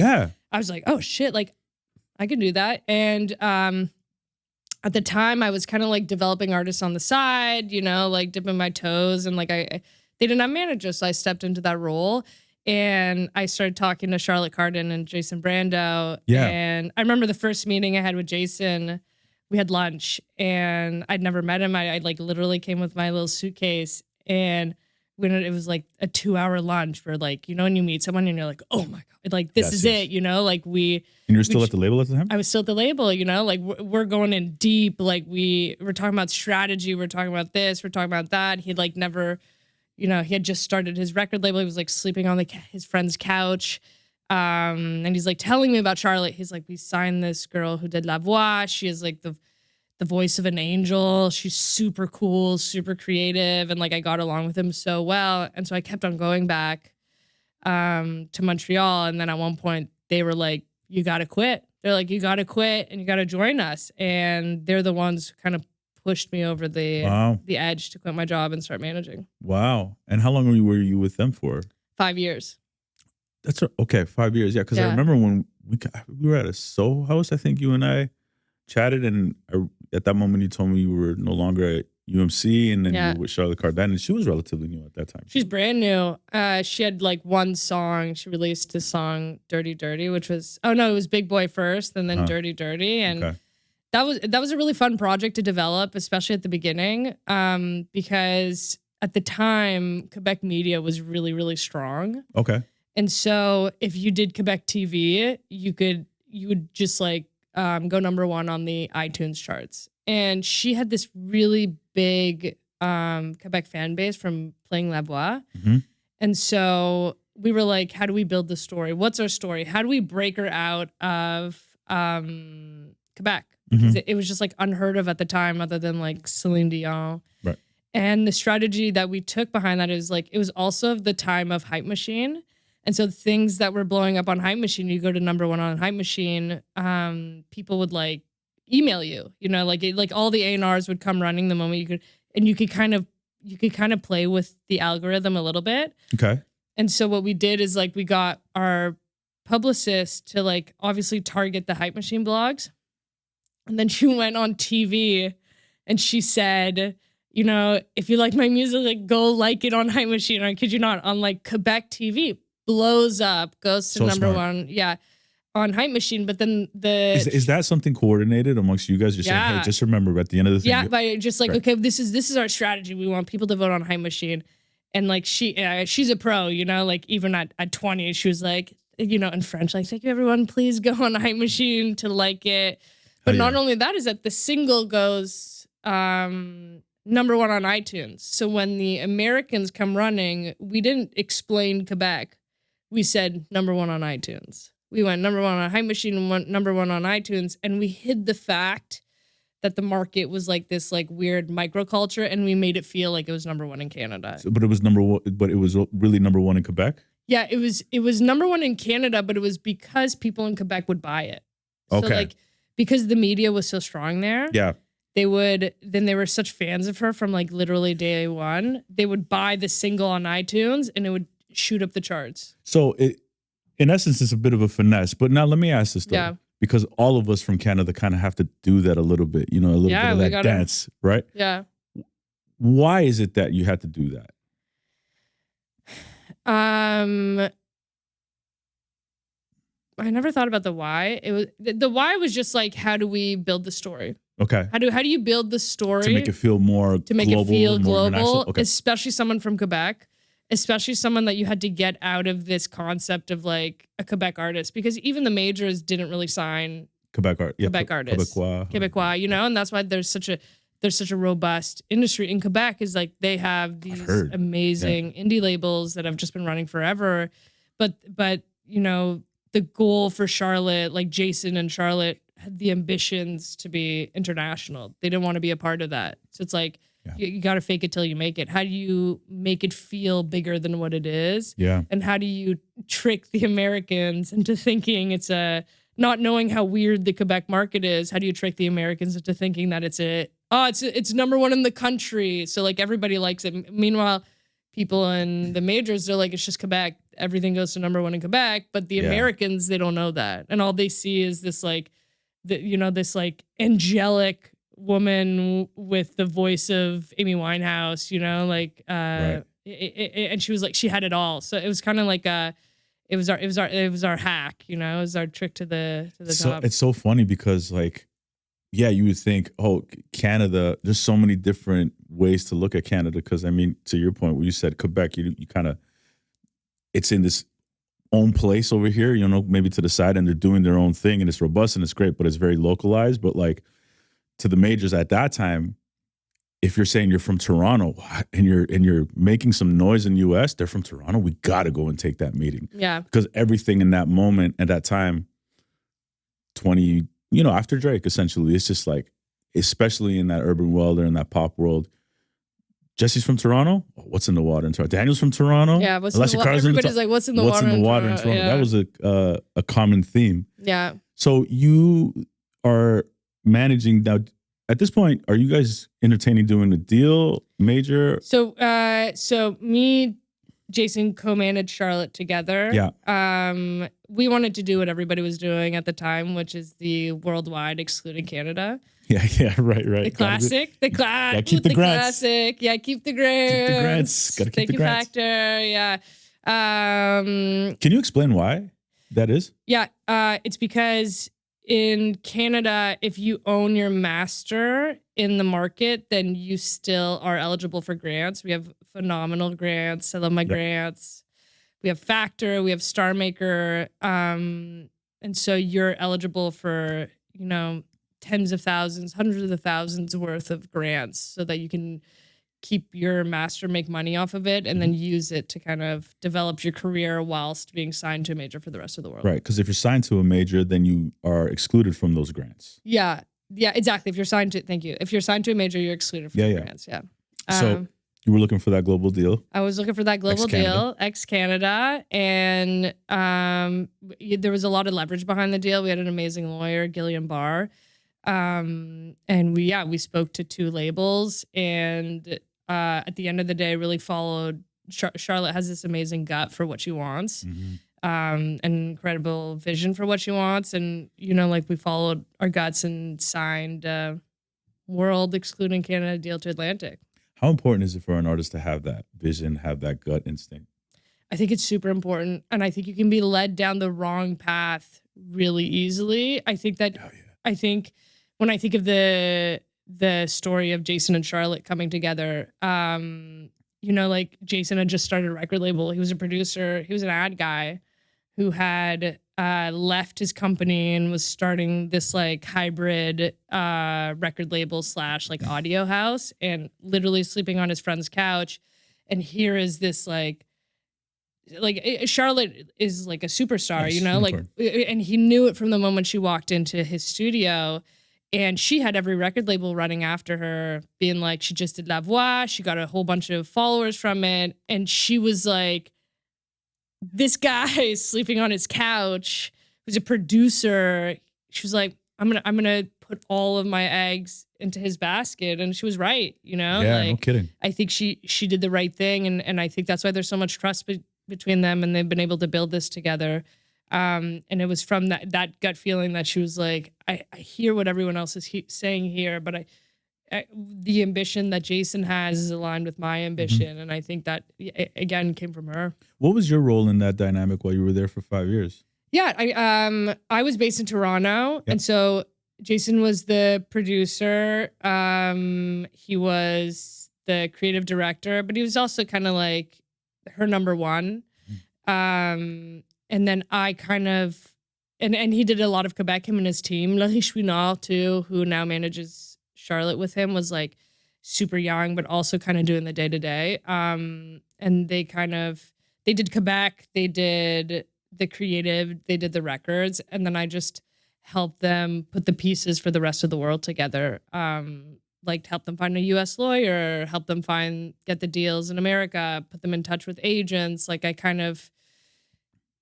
like, oh shit, like I can do that. And at the time I was kind of like developing artists on the side, you know, like dipping my toes, and like they didn't have managers, so I stepped into that role. And I started talking to Charlotte Cardin and Jason Brando. Yeah. And I remember the first meeting I had with Jason, we had lunch, and I'd never met him. I like literally came with my little suitcase, and when it was like a 2-hour lunch where like, you know, when you meet someone and you're like, oh my God, like this Yes, is yes. it, you know, like and you're still at the label at the time? I was still at the label, you know, like we're going in deep. Like we're talking about strategy. We're talking about this. We're talking about that. He'd like never, you know, he had just started his record label. He was like sleeping on his friend's couch. And he's like telling me about Charlotte. He's like, we signed this girl who did La Voix. She is like the voice of an angel. She's super cool, super creative. And like, I got along with him so well. And so I kept on going back to Montreal. And then at one point they were like, you got to quit. They're like, you got to quit and you got to join us. And they're the ones who kind of pushed me over the edge to quit my job and start managing. Wow. And how long were you with them for? 5 years. That's okay. 5 years. Yeah. Because I remember when we were at a Soho House, I think you and I chatted, and at that moment you told me you were no longer at UMC, and then you were with Charlotte Cardin, and she was relatively new at that time. She's brand new. She had like one song. She released the song Dirty Dirty, which was, it was Big Boy first and then Dirty Dirty. And that was a really fun project to develop, especially at the beginning, because at the time, Quebec media was really, really strong. Okay. And so if you did Quebec TV, you would just like go number one on the iTunes charts. And she had this really big Quebec fan base from playing La Voix. Mm-hmm. And so we were like, how do we build the story? What's our story? How do we break her out of Quebec? Because it was just like unheard of at the time, other than like Celine Dion. Right. And the strategy that we took behind that is like, it was also the time of Hype Machine. And so things that were blowing up on Hype Machine, you go to number one on Hype Machine, people would like email you, you know, like all the A&Rs would come running the moment you could kind of play with the algorithm a little bit. Okay. And so what we did is like, we got our publicist to like obviously target the Hype Machine blogs. And then she went on TV and she said, you know, if you like my music, like go like it on Hype Machine. I kid you not, on like Quebec TV. Blows up, goes to So number smart. one, on Hype Machine. But then is that something coordinated amongst you guys? You're saying, hey, just remember at the end of the thing. Yeah, but just like, okay, this is our strategy. We want people to vote on Hype Machine. And like she's a pro, you know, like even at 20, she was like, you know, in French, like, thank you everyone, please go on Hype Machine to like it. But not only that, is that the single goes number one on iTunes. So when the Americans come running, we didn't explain Quebec. We said number one on iTunes. We went number one on Hype Machine and went number one on iTunes. And we hid the fact that the market was like this like weird microculture, and we made it feel like it was number one in Canada. But it was number one, but it was really number one in Quebec? Yeah, it was number one in Canada, but it was because people in Quebec would buy it. So like, because the media was so strong there. Yeah. They were such fans of her from like literally day one. They would buy the single on iTunes and it would shoot up the charts. So in essence, it's a bit of a finesse. But now let me ask this though, because all of us from Canada kind of have to do that a little bit, you know, a little bit of that dance, right? Yeah. Why is it that you had to do that? I never thought about the why. It was the why was just like, how do we build the story? Okay. How do you build the story to make it feel more to make global, it feel more global, okay. Especially someone from Quebec, especially someone that you had to get out of this concept of like a Quebec artist, because even the majors didn't really sign Quebec artists, Quebecois, you know, and that's why there's such a robust industry in Quebec. Is like they have these amazing indie labels that have just been running forever, but you know, the goal for Charlotte, like Jason and Charlotte had the ambitions to be international. They didn't want to be a part of that. So it's like, you got to fake it till you make it. How do you make it feel bigger than what it is? Yeah. And how do you trick the Americans into thinking it's not knowing how weird the Quebec market is? How do you trick the Americans into thinking that it's number one in the country? So like everybody likes it. Meanwhile, people in the majors, they're like, it's just Quebec. Everything goes to number one in Quebec. But the Americans, they don't know that. And all they see is this like, this like angelic woman with the voice of Amy Winehouse, like, right. And she was like, she had it all. So it was kind of like it was our hack, it was our trick to the top. It's so funny because like, yeah, you would think, oh, Canada, there's so many different ways to look at Canada. Because I mean, to your point, where you said Quebec, you kind of, it's in this own place over here, maybe to the side, and they're doing their own thing, and it's robust and it's great, but it's very localized. But like to the majors at that time, if you're saying you're from Toronto and you're making some noise in the US, they're from Toronto, we got to go and take that meeting. Yeah. Because everything in that moment, at that time, after Drake, essentially, it's just like, especially in that urban world or in that pop world, Jesse's from Toronto? What's in the water in Toronto? Daniel's from Toronto? Yeah, what's in the water? Everybody's like, what's in the water in Toronto? Yeah. That was a common theme. Yeah. So you are managing now. At this point, are you guys entertaining doing a deal, major? So me, Jason co-managed Charlotte together. Yeah. We wanted to do what everybody was doing at the time, which is the worldwide excluding Canada. Yeah, right. The classic, gotta keep the grants. Classic. Yeah, keep the grants. Gotta keep the grants. Factor. Yeah. Can you explain why that is? Yeah. It's because in Canada, if you own your master in the market, then you still are eligible for grants. We have phenomenal grants. I love my grants. We have Factor, we have Star Maker. And so you're eligible for, tens of thousands, hundreds of thousands worth of grants so that you can keep your master, make money off of it, and then use it to kind of develop your career whilst being signed to a major for the rest of the world. Right, because if you're signed to a major, then you are excluded from those grants. Yeah, exactly. If you're signed to a major, you're excluded from the grants. Yeah. So you were looking for that global deal. I was looking for that global deal, ex-Canada, and there was a lot of leverage behind the deal. We had an amazing lawyer, Gillian Barr, and we spoke to two labels, and at the end of the day, really followed. Charlotte has this amazing gut for what she wants, an incredible vision for what she wants, and we followed our guts and signed world excluding Canada deal to Atlantic. How important is it for an artist to have that vision, have that gut instinct? I think it's super important, and I think you can be led down the wrong path really easily. I think that when I think of the story of Jason and Charlotte coming together, like Jason had just started a record label. He was a producer. He was an ad guy who had left his company and was starting this like hybrid record label / like audio house, and literally sleeping on his friend's couch. And here is this like Charlotte is like a superstar, and he knew it from the moment she walked into his studio. And she had every record label running after her, being like, she just did La Voix. She got a whole bunch of followers from it. And she was like, this guy is sleeping on his couch, who's a producer. She was like, I'm gonna put all of my eggs into his basket. And she was right, Yeah, no kidding. I think she did the right thing. And I think that's why there's so much trust between them, and they've been able to build this together. And it was from that gut feeling that she was like, I hear what everyone else is saying here, but the ambition that Jason has is aligned with my ambition. And I think that, again, came from her. What was your role in that dynamic while you were there for 5 years? Yeah, I was based in Toronto. And so Jason was the producer. He was the creative director, but he was also kind of like her number one. And then I kind of, and he did a lot of Quebec, him and his team. Laurie Chouinard too, who now manages Charlotte with him, was like super young, but also kind of doing the day-to-day. And they did Quebec, they did the creative, they did the records, and then I just helped them put the pieces for the rest of the world together. Like help them find a US lawyer, help them get the deals in America, put them in touch with agents. Like I kind of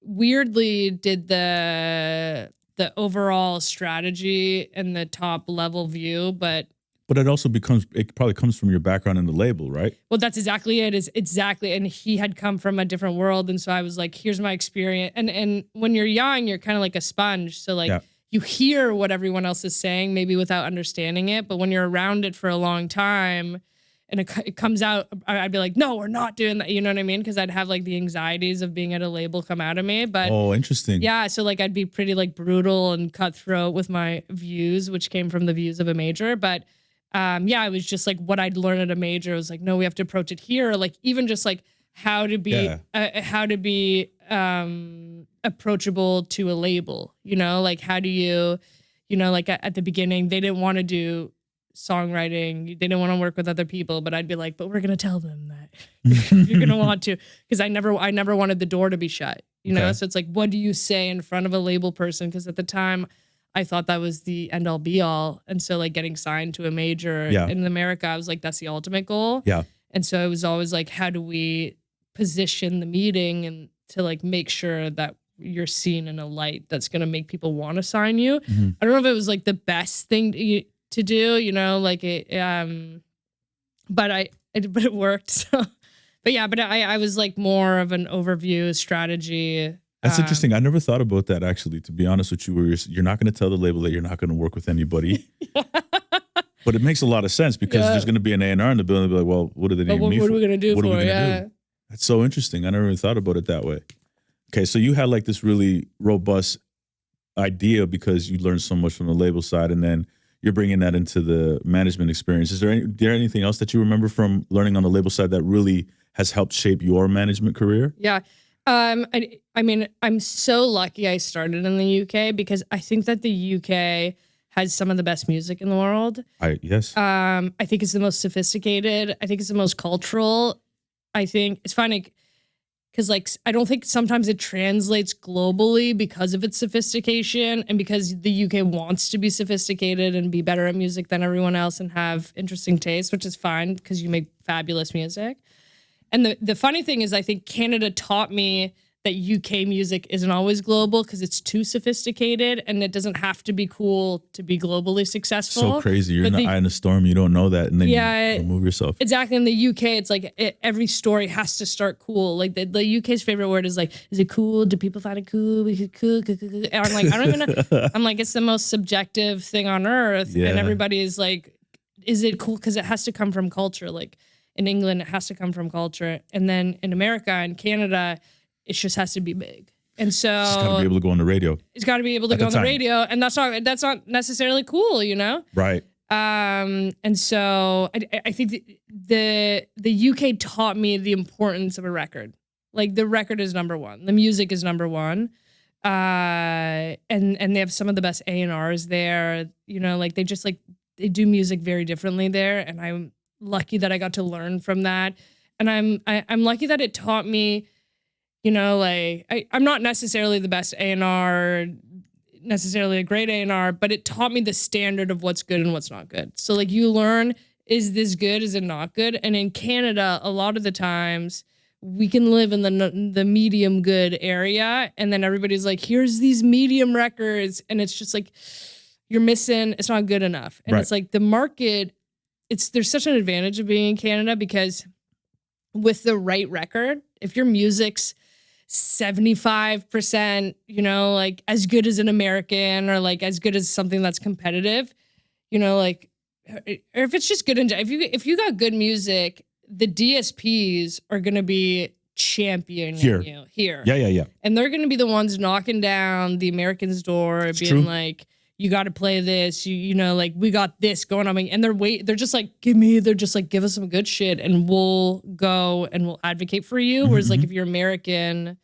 weirdly did the overall strategy and the top level view, but it probably comes from your background in the label, right? Well, that's exactly it. Is exactly. And he had come from a different world. And so I was like, here's my experience. And when you're young, you're kind of like a sponge. So like you hear what everyone else is saying, maybe without understanding it. But when you're around it for a long time and it comes out, I'd be like, no, we're not doing that. You know what I mean? Because I'd have like the anxieties of being at a label come out of me. But interesting. Yeah. So like I'd be pretty like brutal and cutthroat with my views, which came from the views of a major. But it was just like what I'd learned at a major. It was like, no, we have to approach it here. Or like even just like how to be approachable to a label, like how do you, like at the beginning, they didn't want to do songwriting. They didn't want to work with other people, but I'd be like, but we're going to tell them that you're going to want to, because I never wanted the door to be shut, know? So it's like, what do you say in front of a label person? Because at the time I thought that was the end all be all. And so like getting signed to a major in America, I was like, that's the ultimate goal. Yeah. And so it was always like, how do we position the meeting and to like make sure that you're seen in a light that's going to make people want to sign you. Mm-hmm. I don't know if it was like the best thing to do, like it, but it worked. So, but I was like more of an overview strategy. That's interesting. I never thought about that, actually, to be honest with you, where you're not going to tell the label that you're not going to work with anybody. But it makes a lot of sense because there's going to be an A&R in the building and be like, well, what do they need me for? What are we going to do what for? Are we gonna do? That's so interesting. I never even thought about it that way. Okay, so you had like this really robust idea because you learned so much from the label side, and then you're bringing that into the management experience. Is there anything else that you remember from learning on the label side that really has helped shape your management career? Yeah. I mean, I'm so lucky I started in the UK because I think that the UK has some of the best music in the world. Yes. I think it's the most sophisticated. I think it's the most cultural. I think it's funny because like I don't think sometimes it translates globally because of its sophistication and because the UK wants to be sophisticated and be better at music than everyone else and have interesting tastes, which is fine because you make fabulous music. And the funny thing is I think Canada taught me that UK music isn't always global because it's too sophisticated and it doesn't have to be cool to be globally successful. So crazy. You're in the eye in a storm. You don't know that. And then you remove yourself. Exactly. In the UK, it's like every story has to start cool. Like the UK's favorite word is like, is it cool? Do people find it cool? Is it cool? And I'm like, I don't even know. I'm like, it's the most subjective thing on earth. Yeah. And everybody is like, is it cool? Because it has to come from culture. Like in England, it has to come from culture. And then in America and Canada, it just has to be big. And so it's got to be able to go on the radio. It's got to be able to go on the radio. And that's not necessarily cool, Right. And so I think the UK taught me the importance of a record. Like the record is number one. The music is number one. And they have some of the best A&Rs there. Like they do music very differently there. And I'm lucky that I got to learn from that. And I'm lucky that it taught me, like I'm not necessarily the best A&R, necessarily a great A&R, but it taught me the standard of what's good and what's not good. So like you learn, is this good? Is it not good? And in Canada, a lot of the times we can live in the medium good area. And then everybody's like, here's these medium records. And it's just like, you're missing, it's not good enough. And It's like the market, there's such an advantage of being in Canada because with the right record, if your music's 75%, like as good as an American or like as good as something that's competitive, like, or if it's just good. If you got good music, the DSPs are going to be championing you here. Yeah. And they're going to be the ones knocking down the American's door, being like, you got to play this, like we got this going on. And they're just like, give us some good shit and we'll go and we'll advocate for you. Mm-hmm. Whereas like if you're American,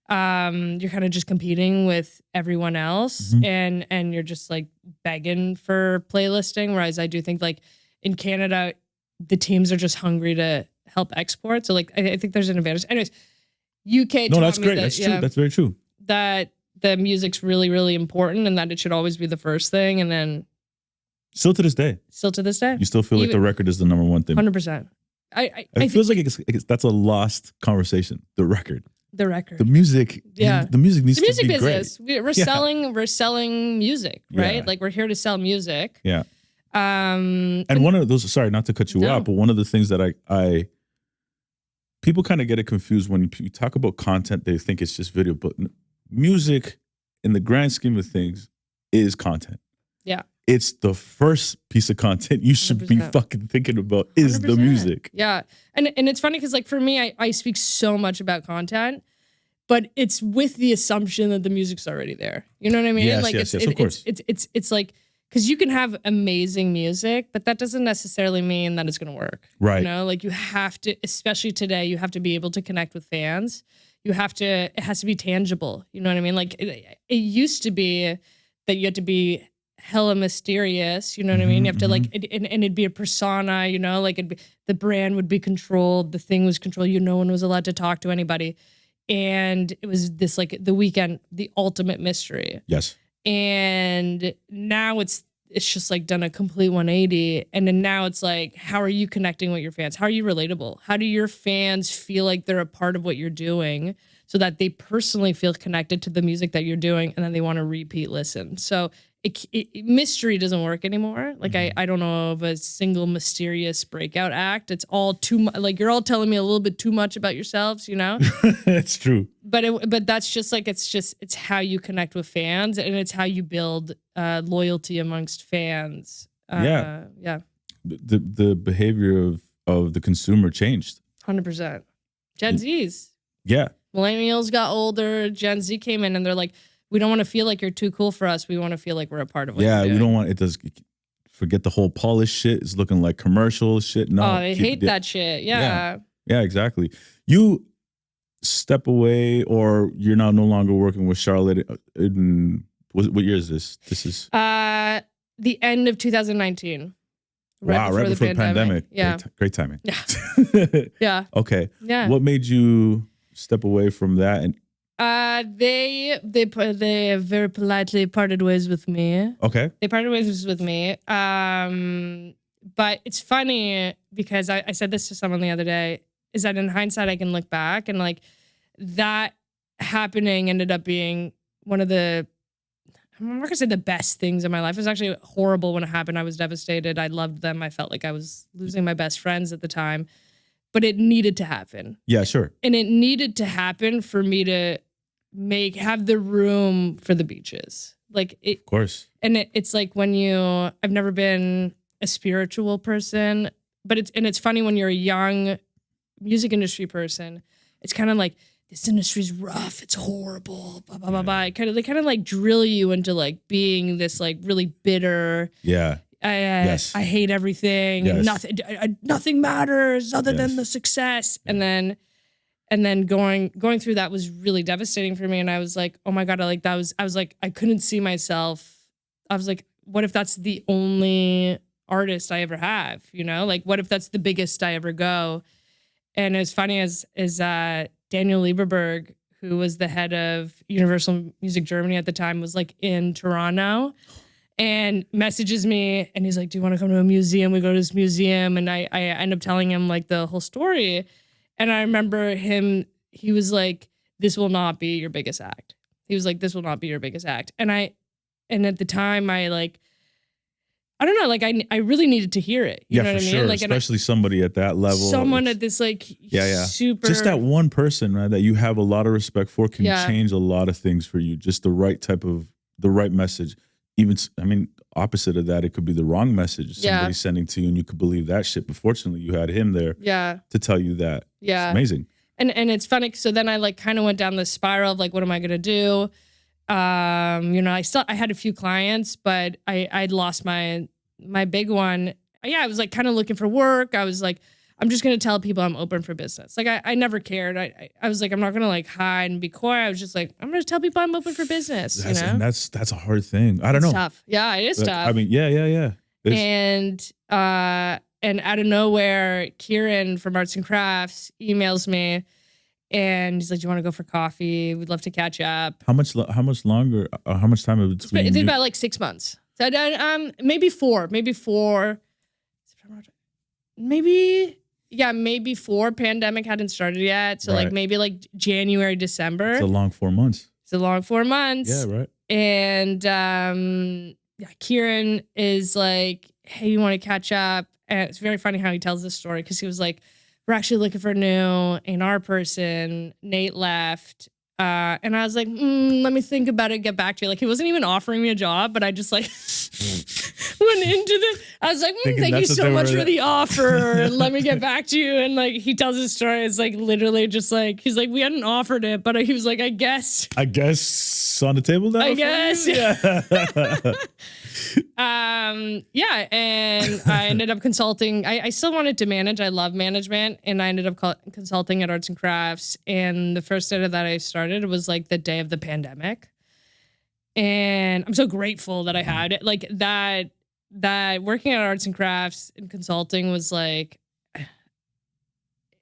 you're kind of just competing with everyone else and you're just like begging for playlisting. Whereas I do think like in Canada, the teams are just hungry to help export. So like, I think there's an advantage. Anyways, UK. No, that's great. That's true. That's very true. that the music's really, really important and that it should always be the first thing. And then still to this day, you still feel like the record is the number one thing. 100%. It feels like that's a lost conversation. The record, the music. Yeah. The music needs to be business. great. We're selling music, right? Yeah. Like we're here to sell music. Yeah. And one of those, sorry, not to cut you off, but one of the things that I people kind of get it confused when you talk about content, they think it's just video, but music in the grand scheme of things is content. Yeah. It's the first piece of content you should 100%. be fucking thinking about is 100%. the music. Yeah. And it's funny because like for me, I speak so much about content, but it's with the assumption that the music's already there. You know what I mean? Yes, like yes, of course. It's like, because you can have amazing music, but that doesn't necessarily mean that it's going to work. Right. You know, like you have to, especially today, you have to be able to connect with fans. It has to be tangible. You know what I mean? Like it used to be that you had to be hella mysterious. You know what I mean? You have to like, and it'd be a persona, you know, like the brand would be controlled. The thing was controlled. No one was allowed to talk to anybody. And it was this like the weekend, the ultimate mystery. Yes. And now it's just like done a complete 180. And then now it's like, how are you connecting with your fans? How are you relatable? How do your fans feel like they're a part of what you're doing so that they personally feel connected to the music that you're doing and then they want to repeat listen? So mystery doesn't work anymore. Like I don't know of a single mysterious breakout act. It's all too much. Like you're all telling me a little bit too much about yourselves, you know? It's true. But that's just like, it's how you connect with fans and it's how you build loyalty amongst fans. Yeah. The behavior of the consumer changed. 100%. Gen Zs. Yeah. Millennials got older. Gen Z came in and they're like, we don't want to feel like you're too cool for us. We want to feel like we're a part of what you're doing. We don't want it. Does forget the whole polished shit. It's looking like commercial shit. No, I hate that shit. Yeah, exactly. You step away, or you're now no longer working with Charlotte. What year is this? This is the end of 2019. Right before the pandemic. Yeah, great timing. Yeah, yeah. Okay. Yeah. What made you step away from that? And they very politely parted ways with me. Okay. They parted ways with me. But it's funny because I said this to someone the other day, is that in hindsight, I can look back and like that happening ended up being one of the, I'm not gonna say the best things in my life. It was actually horrible when it happened. I was devastated. I loved them. I felt like I was losing my best friends at the time, but it needed to happen. Yeah, sure. And it needed to happen for me to have the room for the beaches. Like it, of course. And it's like when I've never been a spiritual person, but it's funny when you're a young music industry person, it's kind of like, this industry's rough, it's horrible, blah, blah, blah, blah. They kind of like drill you into like being this like really bitter. Yeah. Yes. I hate everything. Yes. Nothing matters other than the success. And then going through that was really devastating for me. And I was like, oh my God, I was like, I couldn't see myself. I was like, what if that's the only artist I ever have? You know, like what if that's the biggest I ever go? And as funny as Daniel Lieberberg, who was the head of Universal Music Germany at the time, was like in Toronto and messages me and he's like, do you want to come to a museum? We go to this museum. And I end up telling him like the whole story. And I remember he was like, this will not be your biggest act. He was like, this will not be your biggest act. And at the time I don't know, like I really needed to hear it. You know what I mean? Sure. Like, especially somebody at that level. Someone at this like super. Just that one person, right, that you have a lot of respect for can change a lot of things for you. Just the right message. Even, I mean, opposite of that, it could be the wrong message somebody's sending to you and you could believe that shit. But fortunately, you had him there to tell you that. Yeah. It's amazing. And it's funny. So then I like kind of went down this spiral of like, what am I going to do? I had a few clients, but I'd lost my big one. Yeah, I was like kind of looking for work. I was like, I'm just gonna tell people I'm open for business. Like I never cared. I was like, I'm not gonna like hide and be coy. I was just like, I'm gonna tell people I'm open for business. And that's a hard thing. I don't know. Tough. Yeah, it is tough. I mean, yeah. And out of nowhere, Kieran from Arts and Crafts emails me And he's like, do you want to go for coffee? We'd love to catch up. How much longer, how much time in between? It's about like 6 months. So maybe four, maybe 4. Maybe 4. Pandemic hadn't started yet. So like maybe like January, December. It's a long 4 months. It's a long 4 months. Yeah, right. And Kieran is like, hey, you want to catch up? And it's very funny how he tells this story because he was like, we're actually looking for a new A&R person. Nate left. And I was like, let me think about it, get back to you. Like, he wasn't even offering me a job, but I just like went into I was like, thank you so much for the offer. Let me get back to you. And like, he tells his story. It's like literally just like, he's like, we hadn't offered it, but he was like, I guess on the table now. I guess. Yeah. And I ended up consulting. I still wanted to manage. I love management, and I ended up consulting at Arts and Crafts. And the first day that I started was like the day of the pandemic, and I'm so grateful that I had it. Like that working at Arts and Crafts and consulting was like,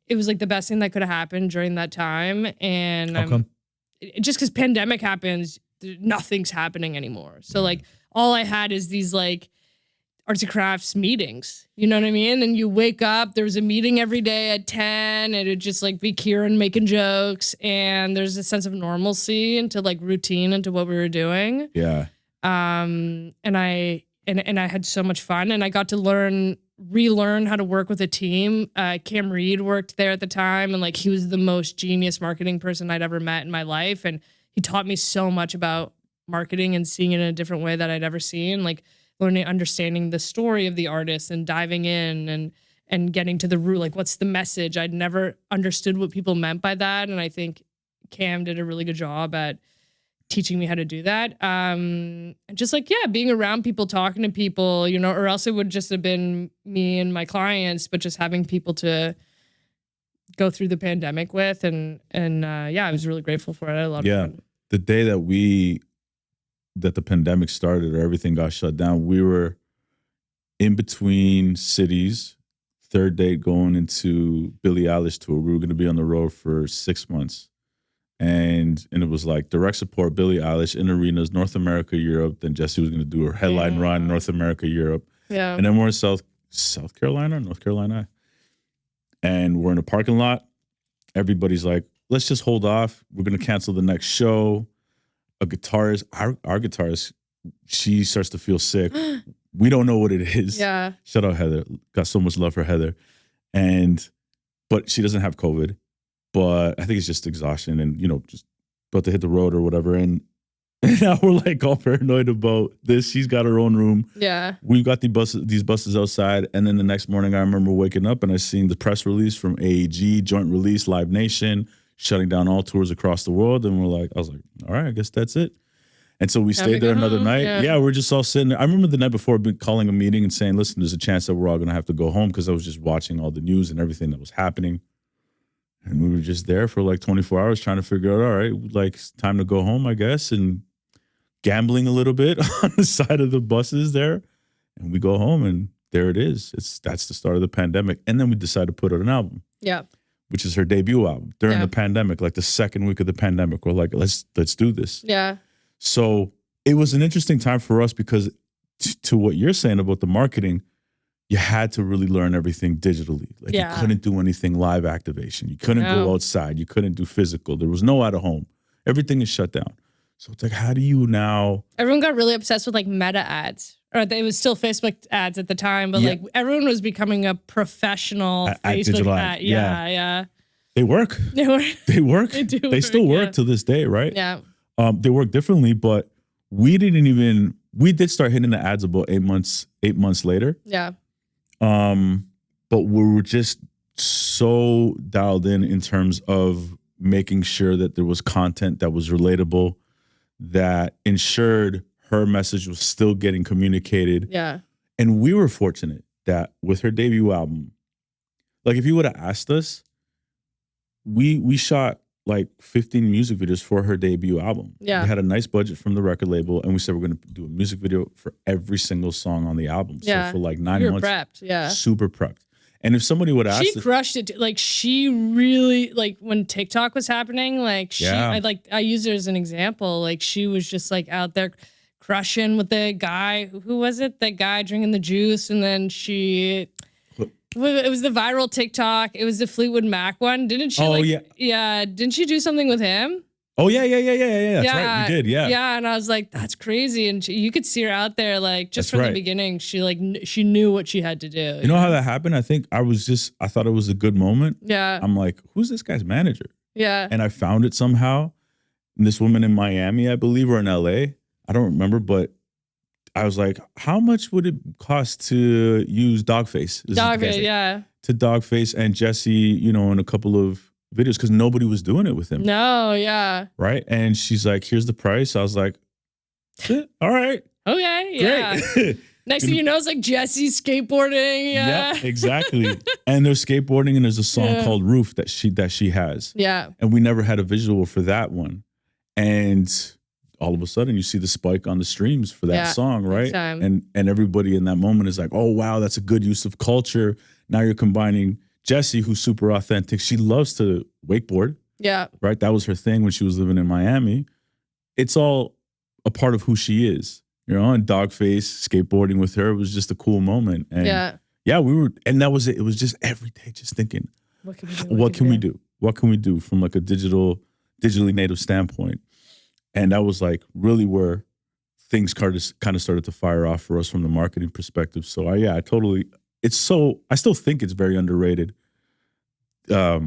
it was like the best thing that could have happened during that time. And how come? Just because pandemic happens, nothing's happening anymore. So like, all I had is these like Arts and Crafts meetings, you know what I mean? And you wake up, there's a meeting every day at 10, and it'd just like be Kieran making jokes, and there's a sense of normalcy into like routine into what we were doing. Yeah. And I had so much fun, and I got to relearn how to work with a team. Cam Reed worked there at the time, and like he was the most genius marketing person I'd ever met in my life, and he taught me so much about marketing and seeing it in a different way that I'd ever seen, like understanding the story of the artist and diving in and getting to the root, like what's the message. I'd never understood what people meant by that, and I think Cam did a really good job at teaching me how to do that. And just like, being around people, talking to people, you know, or else it would just have been me and my clients, but just having people to go through the pandemic with, and I was really grateful for it. I had a lot of fun. The day that the pandemic started or everything got shut down, we were in between cities, third date going into Billie Eilish tour. We were going to be on the road for 6 months. And it was like direct support, Billie Eilish in arenas, North America, Europe. Then Jessie was going to do her headline run, North America, Europe. Yeah. And then we're in South Carolina, North Carolina. And we're in a parking lot. Everybody's like, let's just hold off. We're going to cancel the next show. A guitarist, our guitarist, she starts to feel sick. We don't know what it is. Yeah. Shout out Heather. Got so much love for Heather. But she doesn't have COVID. But I think it's just exhaustion and, you know, just about to hit the road or whatever. And now we're like all paranoid about this. She's got her own room. Yeah. We've got these buses outside. And then the next morning I remember waking up and I seen the press release from AEG, joint release, Live Nation, shutting down all tours across the world. And I was like, all right, I guess that's it. And so we stayed there another night. Yeah, we're just all sitting there. I remember the night before calling a meeting and saying, listen, there's a chance that we're all going to have to go home, because I was just watching all the news and everything that was happening. And we were just there for like 24 hours trying to figure out, all right, like it's time to go home, I guess, and gambling a little bit on the side of the buses there. And we go home and there it is. That's the start of the pandemic. And then we decided to put out an album. Yeah. Which is her debut album during the pandemic, like the second week of the pandemic. We're like, let's do this. Yeah. So it was an interesting time for us because to what you're saying about the marketing, you had to really learn everything digitally. Like you couldn't do anything live activation. You couldn't go outside. You couldn't do physical. There was no out of home. Everything is shut down. So it's like, how do you now? Everyone got really obsessed with like meta ads. Or it was still Facebook ads at the time, but like everyone was becoming a professional Facebook ad. Yeah. They work. They work. They do. They still work to this day, right? Yeah. They work differently, but we did start hitting the ads about 8 months later. Yeah. But we were just so dialed in terms of making sure that there was content that was relatable, that ensured her message was still getting communicated. Yeah. And we were fortunate that with her debut album, like if you would have asked us, we shot like 15 music videos for her debut album. Yeah. We had a nice budget from the record label, and we said we're going to do a music video for every single song on the album. Yeah. So for like 9 months, prepped. Yeah. Super prepped. And if somebody would ask, she crushed it. Like she really, like when TikTok was happening, like I used her as an example. Like she was just like out there crushing with the guy. Who was it? That guy drinking the juice, and then it was the viral TikTok. It was the Fleetwood Mac one. Didn't she? Oh, yeah. Didn't she do something with him? Oh yeah. That's right. You did, yeah. Yeah, and I was like, that's crazy. And you could see her out there, like just from the beginning. She knew what she had to do. You know how that happened? I think I thought it was a good moment. Yeah. I'm like, who's this guy's manager? Yeah. And I found it somehow. And this woman in Miami, I believe, or in LA. I don't remember, but I was like, how much would it cost to use Dogface? Dogface, yeah. To Dogface and Jesse, in a couple of videos, because nobody was doing it with him. No, yeah. Right? And she's like, here's the price. I was like, all right. Okay, yeah. Great. Next thing you know, it's like Jesse skateboarding. Yeah, exactly. And there's skateboarding, and there's a song called Roof that she has. Yeah. And we never had a visual for that one. And all of a sudden you see the spike on the streams for that song, right? And everybody in that moment is like, oh wow, that's a good use of culture. Now you're combining Jessie, who's super authentic. She loves to wakeboard. Yeah. Right? That was her thing when she was living in Miami. It's all a part of who she is. And Dogface, skateboarding with her was just a cool moment. And we were, and that was it. It was just every day just thinking, what can we do? What can we do from like a digitally native standpoint? And that was like really where things kind of started to fire off for us from the marketing perspective. So I still think it's very underrated how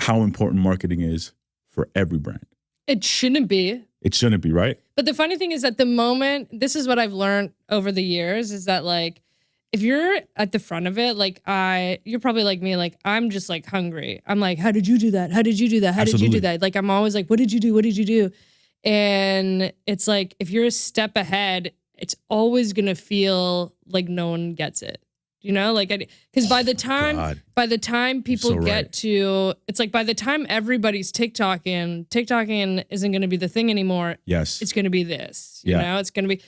important marketing is for every brand. It shouldn't be. It shouldn't be, right? But the funny thing is at the moment, this is what I've learned over the years, is that like, if you're at the front of it, like you're probably like me, like I'm just like hungry. I'm like, how did you do that? How did you do that? How did you do that? Like I'm always like, what did you do? What did you do? And it's like, if you're a step ahead, it's always going to feel like no one gets it. Like, because by the time people get to, it's like by the time everybody's TikToking isn't going to be the thing anymore. Yes. It's going to be this, it's going to be,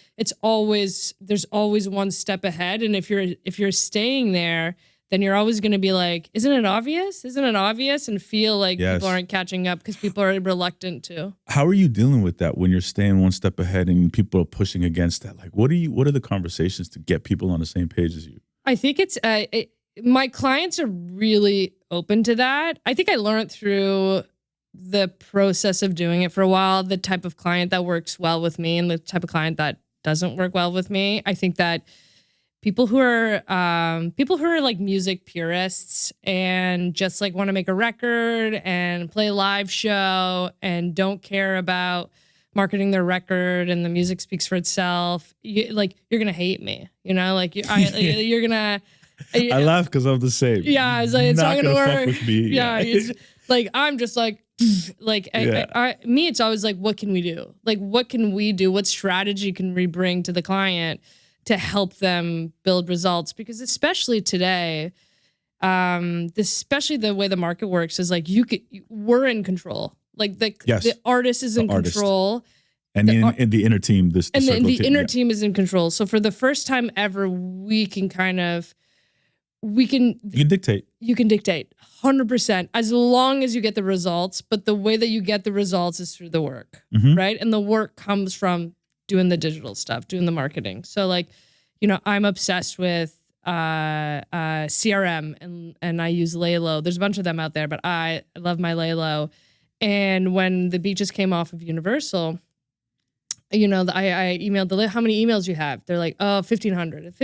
there's always one step ahead. And if you're staying there, then you're always going to be like, isn't it obvious? Isn't it obvious? And feel like people aren't catching up because people are reluctant to. How are you dealing with that when you're staying one step ahead and people are pushing against that? Like, what are the conversations to get people on the same page as you? I think it's my clients are really open to that. I think I learned through the process of doing it for a while, the type of client that works well with me and the type of client that doesn't work well with me. I think that people who are like music purists and just like want to make a record and play a live show and don't care about marketing their record and the music speaks for itself, you're gonna hate me, you're gonna. I laugh because I'm the same. Yeah, it's not gonna work. Fuck with me. Yeah, it's like I'm just like me. It's always like, what can we do? Like, what can we do? What strategy can we bring to the client to help them build results? Because especially today, especially the way the market works is like we're in control. Like the artist is in control. And in the inner team, the inner team is in control. So for the first time ever, you can dictate. You can dictate 100% as long as you get the results. But the way that you get the results is through the work, right? And the work comes from doing the digital stuff, doing the marketing. So like, I'm obsessed with CRM and I use Laylo. There's a bunch of them out there, but I love my Laylo. And when the Beaches came off of Universal, I emailed how many emails you have? They're like, 1,500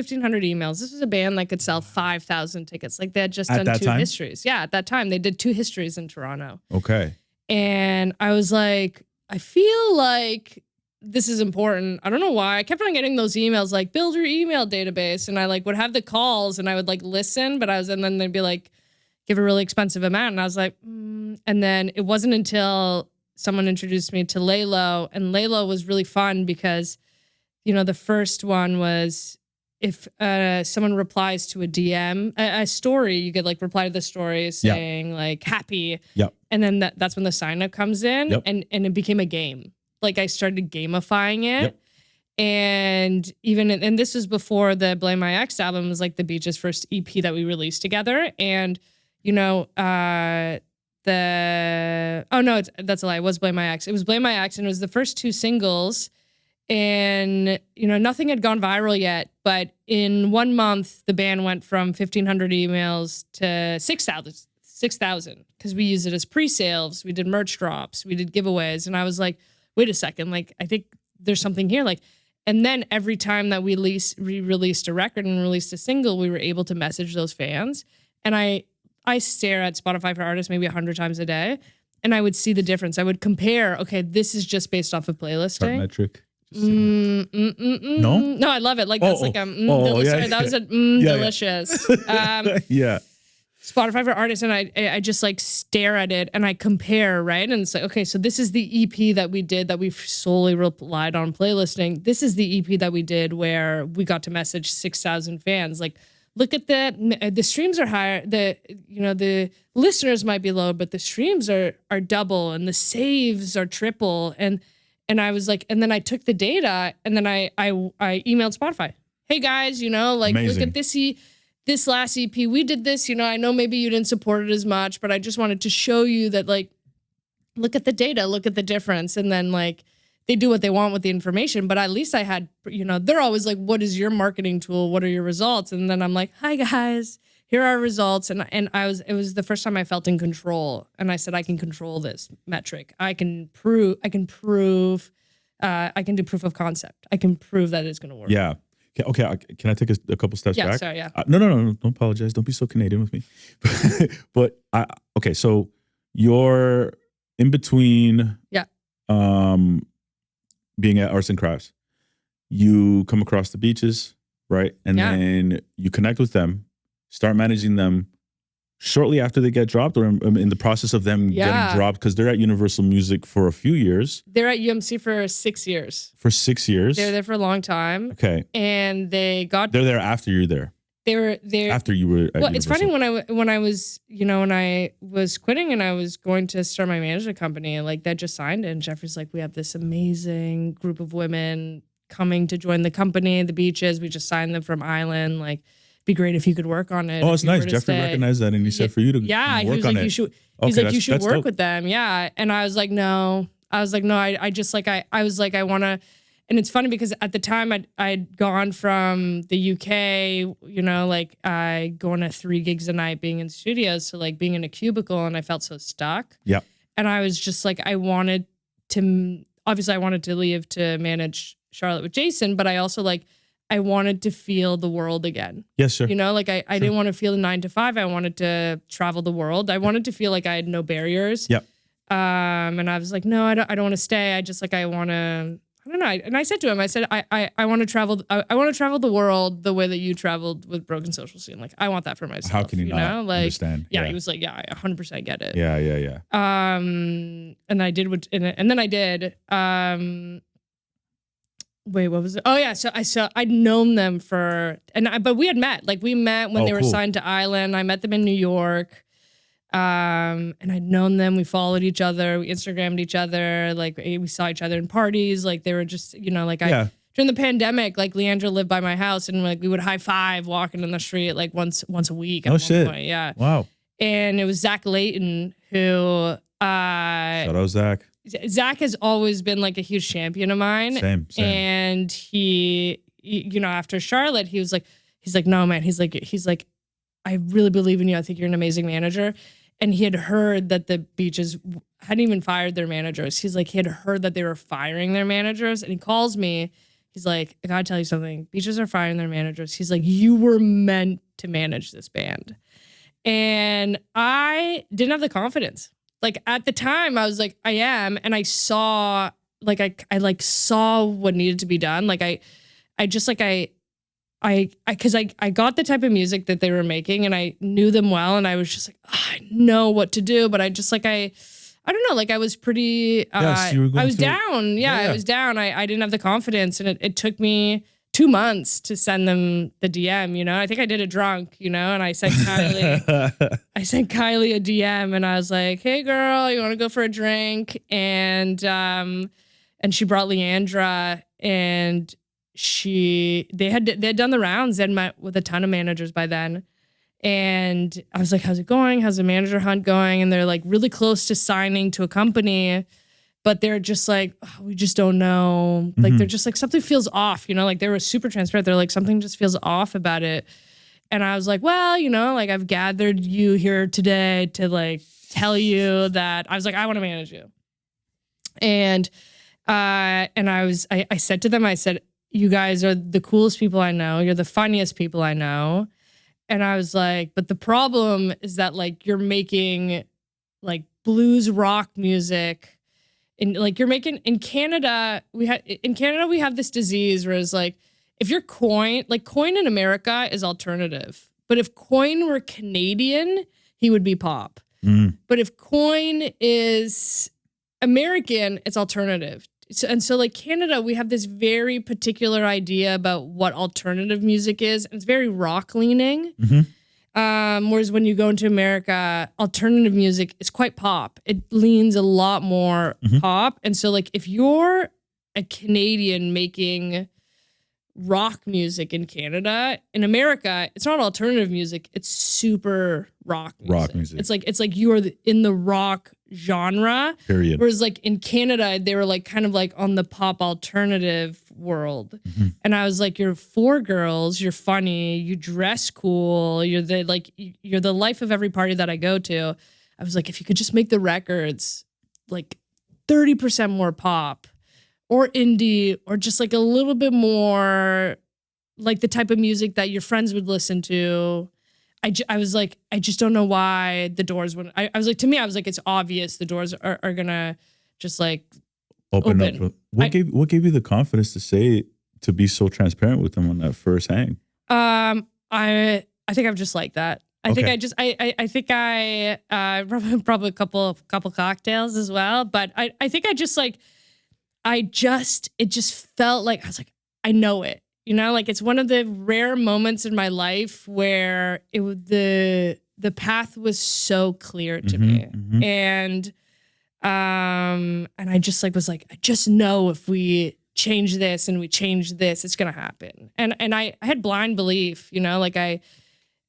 emails. This was a band that could sell 5,000 tickets. Like they had just done two histories. Yeah, at that time they did 2 histories in Toronto. Okay. And I was like, I feel like this is important. I don't know why. I kept on getting those emails like, build your email database. And I like would have the calls and I would like listen, and then they'd be like, give a really expensive amount. And I was like, And then it wasn't until someone introduced me to Laylo, and Laylo was really fun because, the first one was if someone replies to a DM, a story, you could like reply to the story saying like happy. Yep. And then that's when the sign up comes in and it became a game. Like I started gamifying it. And this was before the Blame My Ex album was like the Beach's first EP that we released together. And, you know, that's a lie. It was Blame My Ex. It was Blame My Ex, and it was the first 2 singles. And, you know, nothing had gone viral yet, but in 1 month, the band went from 1,500 emails to 6,000 because we used it as pre-sales. We did merch drops. We did giveaways. And I was like, wait a second, like, I think there's something here. Like, and then every time that we released a record and released a single, we were able to message those fans. And I stare at Spotify for Artists maybe 100 times a day, and I would see the difference. I would compare, okay, this is just based off of playlisting. Metric. No, I love it. Like, that's delicious. Yeah. That was delicious. Yeah. Spotify for Artists, and I just like stare at it and I compare, right? And it's like, okay, so this is the EP that we did that we solely relied on playlisting. This is the EP that we did where we got to message 6,000 fans. Like, look at that. The streams are higher. The listeners might be low, but the streams are double and the saves are triple. And I was like, and then I took the data and then I emailed Spotify. Hey guys, you know, like, amazing. Look at this last EP, we did this, you know, I know maybe you didn't support it as much, but I just wanted to show you that, like, look at the data, look at the difference. And then, like, they do what they want with the information, but at least I had, you know, they're always like, what is your marketing tool? What are your results? And then I'm like, hi guys, here are our results. And it was the first time I felt in control. And I said, I can control this metric. I can do proof of concept. I can prove that it's going to work. Yeah. Okay, can I take a couple steps back? Sorry, yeah. No, don't apologize. Don't be so Canadian with me. But okay, so you're in between being at Arts and Crafts. You come across the Beaches, right? And then you connect with them, start managing them shortly after they get dropped, or in the process of them getting dropped, because they're at Universal Music for a few years. They're at UMC for 6 years. For 6 years? They're there for a long time. Okay. And they're there after you're there. They were there after you were at Well, Universal. It's funny when I was, you know, when I was quitting and I was going to start my management company, like, that just signed it, and Jeffrey's like, we have this amazing group of women coming to join the company, the Beaches. We just signed them from Island, like, be great if you could work on it. Oh, it's nice. Jeffrey recognized that, and he said for you to work on it. You should work with them. Yeah. And I was like, no. I was like, I want to. And it's funny because at the time I'd gone from the UK, you know, like, going to 3 gigs a night, being in studios, to like being in a cubicle, and I felt so stuck. Yeah. And I was just like, I wanted to leave to manage Charlotte with Jason, but I also, like, I wanted to feel the world again. Yes, sir. You know, like, I didn't want to feel the 9 to 5. I wanted to travel the world. I wanted to feel like I had no barriers. Yep. And I was like, no, I don't want to stay. I just, like, I want to, I don't know. And I said to him, I said, I want to travel. I want to travel the world the way that you traveled with Broken Social Scene. Like, I want that for myself. How can you not understand? Yeah, he was like, yeah, I 100% get it. Yeah. And I did and then I did. Wait, what was it? Oh yeah, so I'd known them but we had met. Like, we met when they were signed to Island. I met them in New York. And I'd known them. We followed each other. We Instagrammed each other. Like, we saw each other in parties. Like, they were just, you know, like, during the pandemic, like, Leandra lived by my house, and, like, we would high five walking in the street, like, once a week. Oh shit! Point. Yeah. Wow. And it was Zach Layton who. Shout out Zach. Zach has always been, like, a huge champion of mine. Same. And he, you know, after Charlotte, he's like, no, man. He's like, I really believe in you. I think you're an amazing manager. And he had heard that the Beaches hadn't even fired their managers. He's like, he had heard that they were firing their managers. And he calls me. He's like, I gotta tell you something. Beaches are firing their managers. He's like, you were meant to manage this band. And I didn't have the confidence. Like, at the time, I was like, I am. And I saw, like, I saw what needed to be done. Like, because I got the type of music that they were making, and I knew them well, and I was just like, I know what to do, but I just, like, I don't know, like, I was pretty, I was down. Yeah, I was down. I didn't have the confidence, and it took me 2 months to send them the DM, you know? I think I did it drunk, you know? And I sent Kylie a DM, and I was like, hey girl, you want to go for a drink? And she brought Leandra, and they had done the rounds. They had met with a ton of managers by then. And I was like, how's it going? How's the manager hunt going? And they're like really close to signing to a company, but they're just like, oh, we just don't know. Like, they're just like, something feels off, like they were super transparent. They're like, something just feels off about it. And I was like, well, like I've gathered you here today to like tell you that I was like, I want to manage you. And I said to them, I said, you guys are the coolest people I know. You're the funniest people I know. And I was like, but the problem is that like you're making like blues rock music, and like you're making in Canada. We have this disease where it's like if you're coin in America is alternative, but if Coin were Canadian, he would be pop. But if Coin is American, it's alternative. So like Canada, we have this very particular idea about what alternative music is. And it's very rock leaning. Whereas when you go into America, alternative music is quite pop. It leans a lot more pop. And so like if you're a Canadian making rock music in Canada, in America, it's not alternative music. It's super rock music. Rock music. It's like you are in the rock genre. Period. Whereas like in Canada, they were like kind of like on the pop alternative world. And I was like, you're four girls, you're funny, you dress cool, you're the life of every party that I go to. I was like, if you could just make the records like 30% more pop or indie or just like a little bit more like the type of music that your friends would listen to. I was like, I just don't know why the doors wouldn't. I was like, to me, I was like, it's obvious the doors are gonna just like open. Up. What gave you the confidence to be so transparent with them on that first hang? I think I'm just like that. I think I probably a couple cocktails as well, but I think I just like it just felt like I was like, I know it. Like it's one of the rare moments in my life where the path was so clear to me. And I just like was like, I just know if we change this and we change this, it's gonna happen. And I had blind belief, like I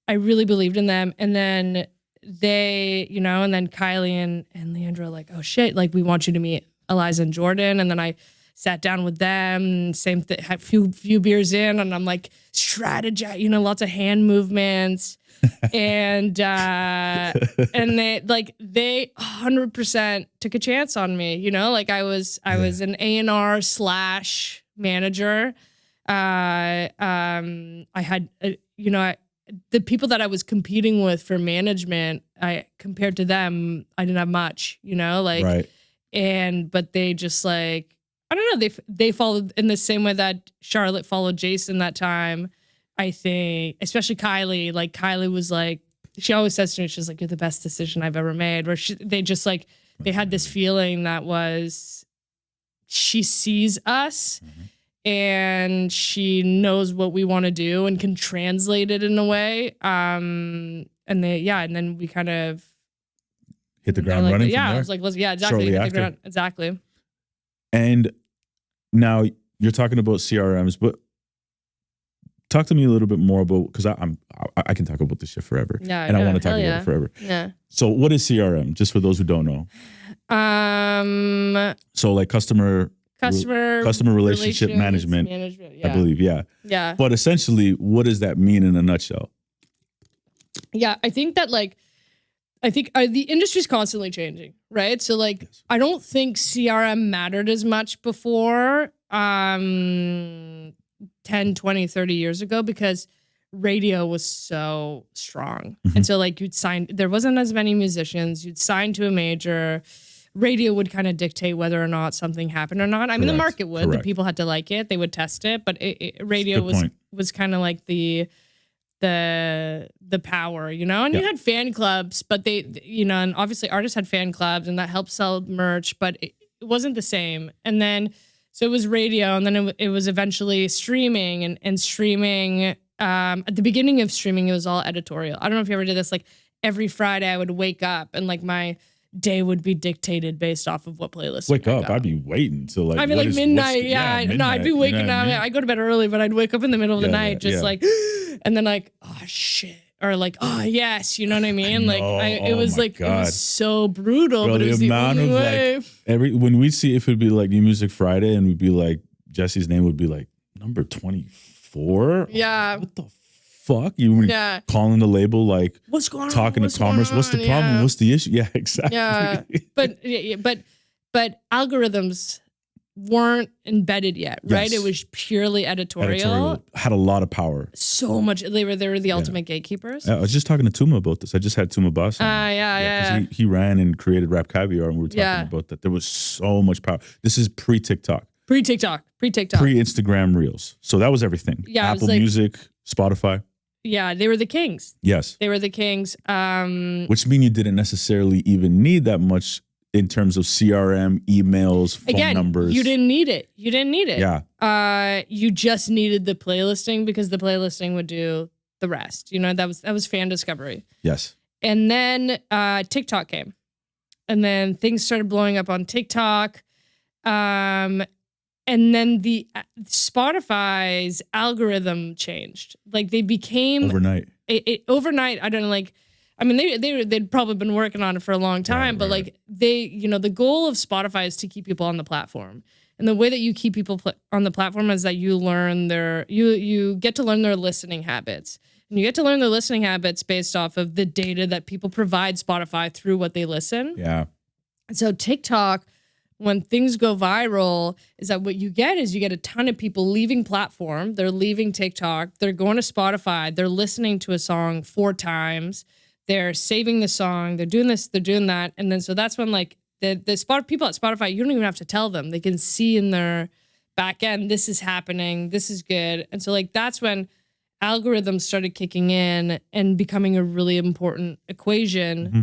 really believed in them. And then they, and then Kylie and Leandra like, oh shit, like we want you to meet Eliza and Jordan. And then I sat down with them, same thing, had few beers in, and I'm like strategize, lots of hand movements, and they 100% took a chance on me, like I was an A&R / manager. I had, the people that I was competing with for management, compared to them, I didn't have much, Right. but they just like, I don't know. They followed in the same way that Charlotte followed Jason that time. I think, especially Kylie. Like Kylie was like, she always says to me, she's like, "You're the best decision I've ever made." Where they just like they had this feeling that was, she sees us and she knows what we want to do and can translate it in a way. And then we kind of hit the ground running. Yeah, from there. I was like, exactly. Hit the ground, exactly. And now you're talking about CRMs, but talk to me a little bit more about, because I can talk about this shit forever. Yeah, and I want to talk about it forever. Yeah. So what is CRM? Just for those who don't know. So like customer relationship management. Yeah. I believe. Yeah. Yeah. But essentially, what does that mean in a nutshell? Yeah, I think that the industry's constantly changing, right? So like, yes. I don't think CRM mattered as much before 10, 20, 30 years ago because radio was so strong. And so like there wasn't as many musicians, you'd sign to a major, radio would kind of dictate whether or not something happened or not. I mean, the market would, the people had to like it, they would test it, but radio was kind of like the power, and you had fan clubs, but they, and obviously artists had fan clubs and that helped sell merch, but it wasn't the same. And then, so it was radio, and then it was eventually streaming and streaming. At the beginning of streaming, it was all editorial. I don't know if you ever did this, like every Friday I would wake up and like my day would be dictated based off of what playlist. Wake up. I'd be waiting till like, I'd be like midnight. No, I'd be waking up. I mean? I go to bed early, but I'd wake up in the middle of the night, just like, and then like, oh shit. Or like, oh yes, you know what I mean? Like it was so brutal, bro, but it was the only way. Like when we see if it'd be like New Music Friday and we'd be like, Jesse's name would be like number 24. Yeah. What the fuck? You were calling the label like, what's going on? Talking to commerce. What's the problem? What's the issue? Yeah, exactly. Yeah, but algorithms weren't embedded yet, right? It was purely editorial. Had a lot of power. So much. They were the ultimate gatekeepers. I was just talking to Tuma about this. I just had Tuma Boss. He ran and created Rap Caviar, and we were talking about that. There was so much power. This is pre-TikTok. Pre-Instagram Reels. So that was everything. Yeah, Apple Music, Spotify. Yeah, they were the kings. Yes. They were the kings. Which means you didn't necessarily even need that much in terms of CRM, emails, phone numbers. You didn't need it. Yeah. You just needed the playlisting because the playlisting would do the rest. You know, that was fan discovery. Yes. And then TikTok came. And then things started blowing up on TikTok. And then the Spotify's algorithm changed. Like they became overnight. Overnight. I don't know, like, I mean, they'd probably been working on it for a long time, but like the goal of Spotify is to keep people on the platform. And the way that you keep people on the platform is that you learn you get to learn their listening habits. And you get to learn their listening habits based off of the data that people provide Spotify through what they listen. Yeah. And so TikTok, when things go viral, is that what you get is you get a ton of people leaving platform. They're leaving TikTok. They're going to Spotify. They're listening to a song 4 times. They're saving the song. They're doing this. They're doing that. And then so that's when like the people at Spotify, you don't even have to tell them. They can see in their back end, this is happening. This is good. And so like that's when algorithms started kicking in and becoming a really important equation. Mm-hmm.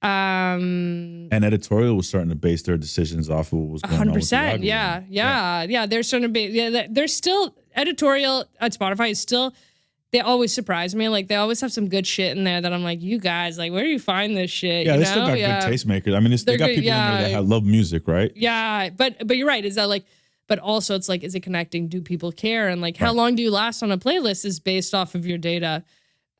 And Editorial was starting to base their decisions off of what was going 100%, on with the algorithm. Yeah. They're starting to be, they're still, Editorial at Spotify is still, they always surprise me. Like they always have some good shit in there that I'm like, you guys, like, where do you find this shit? Yeah, they still got good tastemakers. I mean, they got people in there that love music, right? Yeah, but you're right. Is that like, but also it's like, is it connecting? Do people care? And like, how long do you last on a playlist is based off of your data.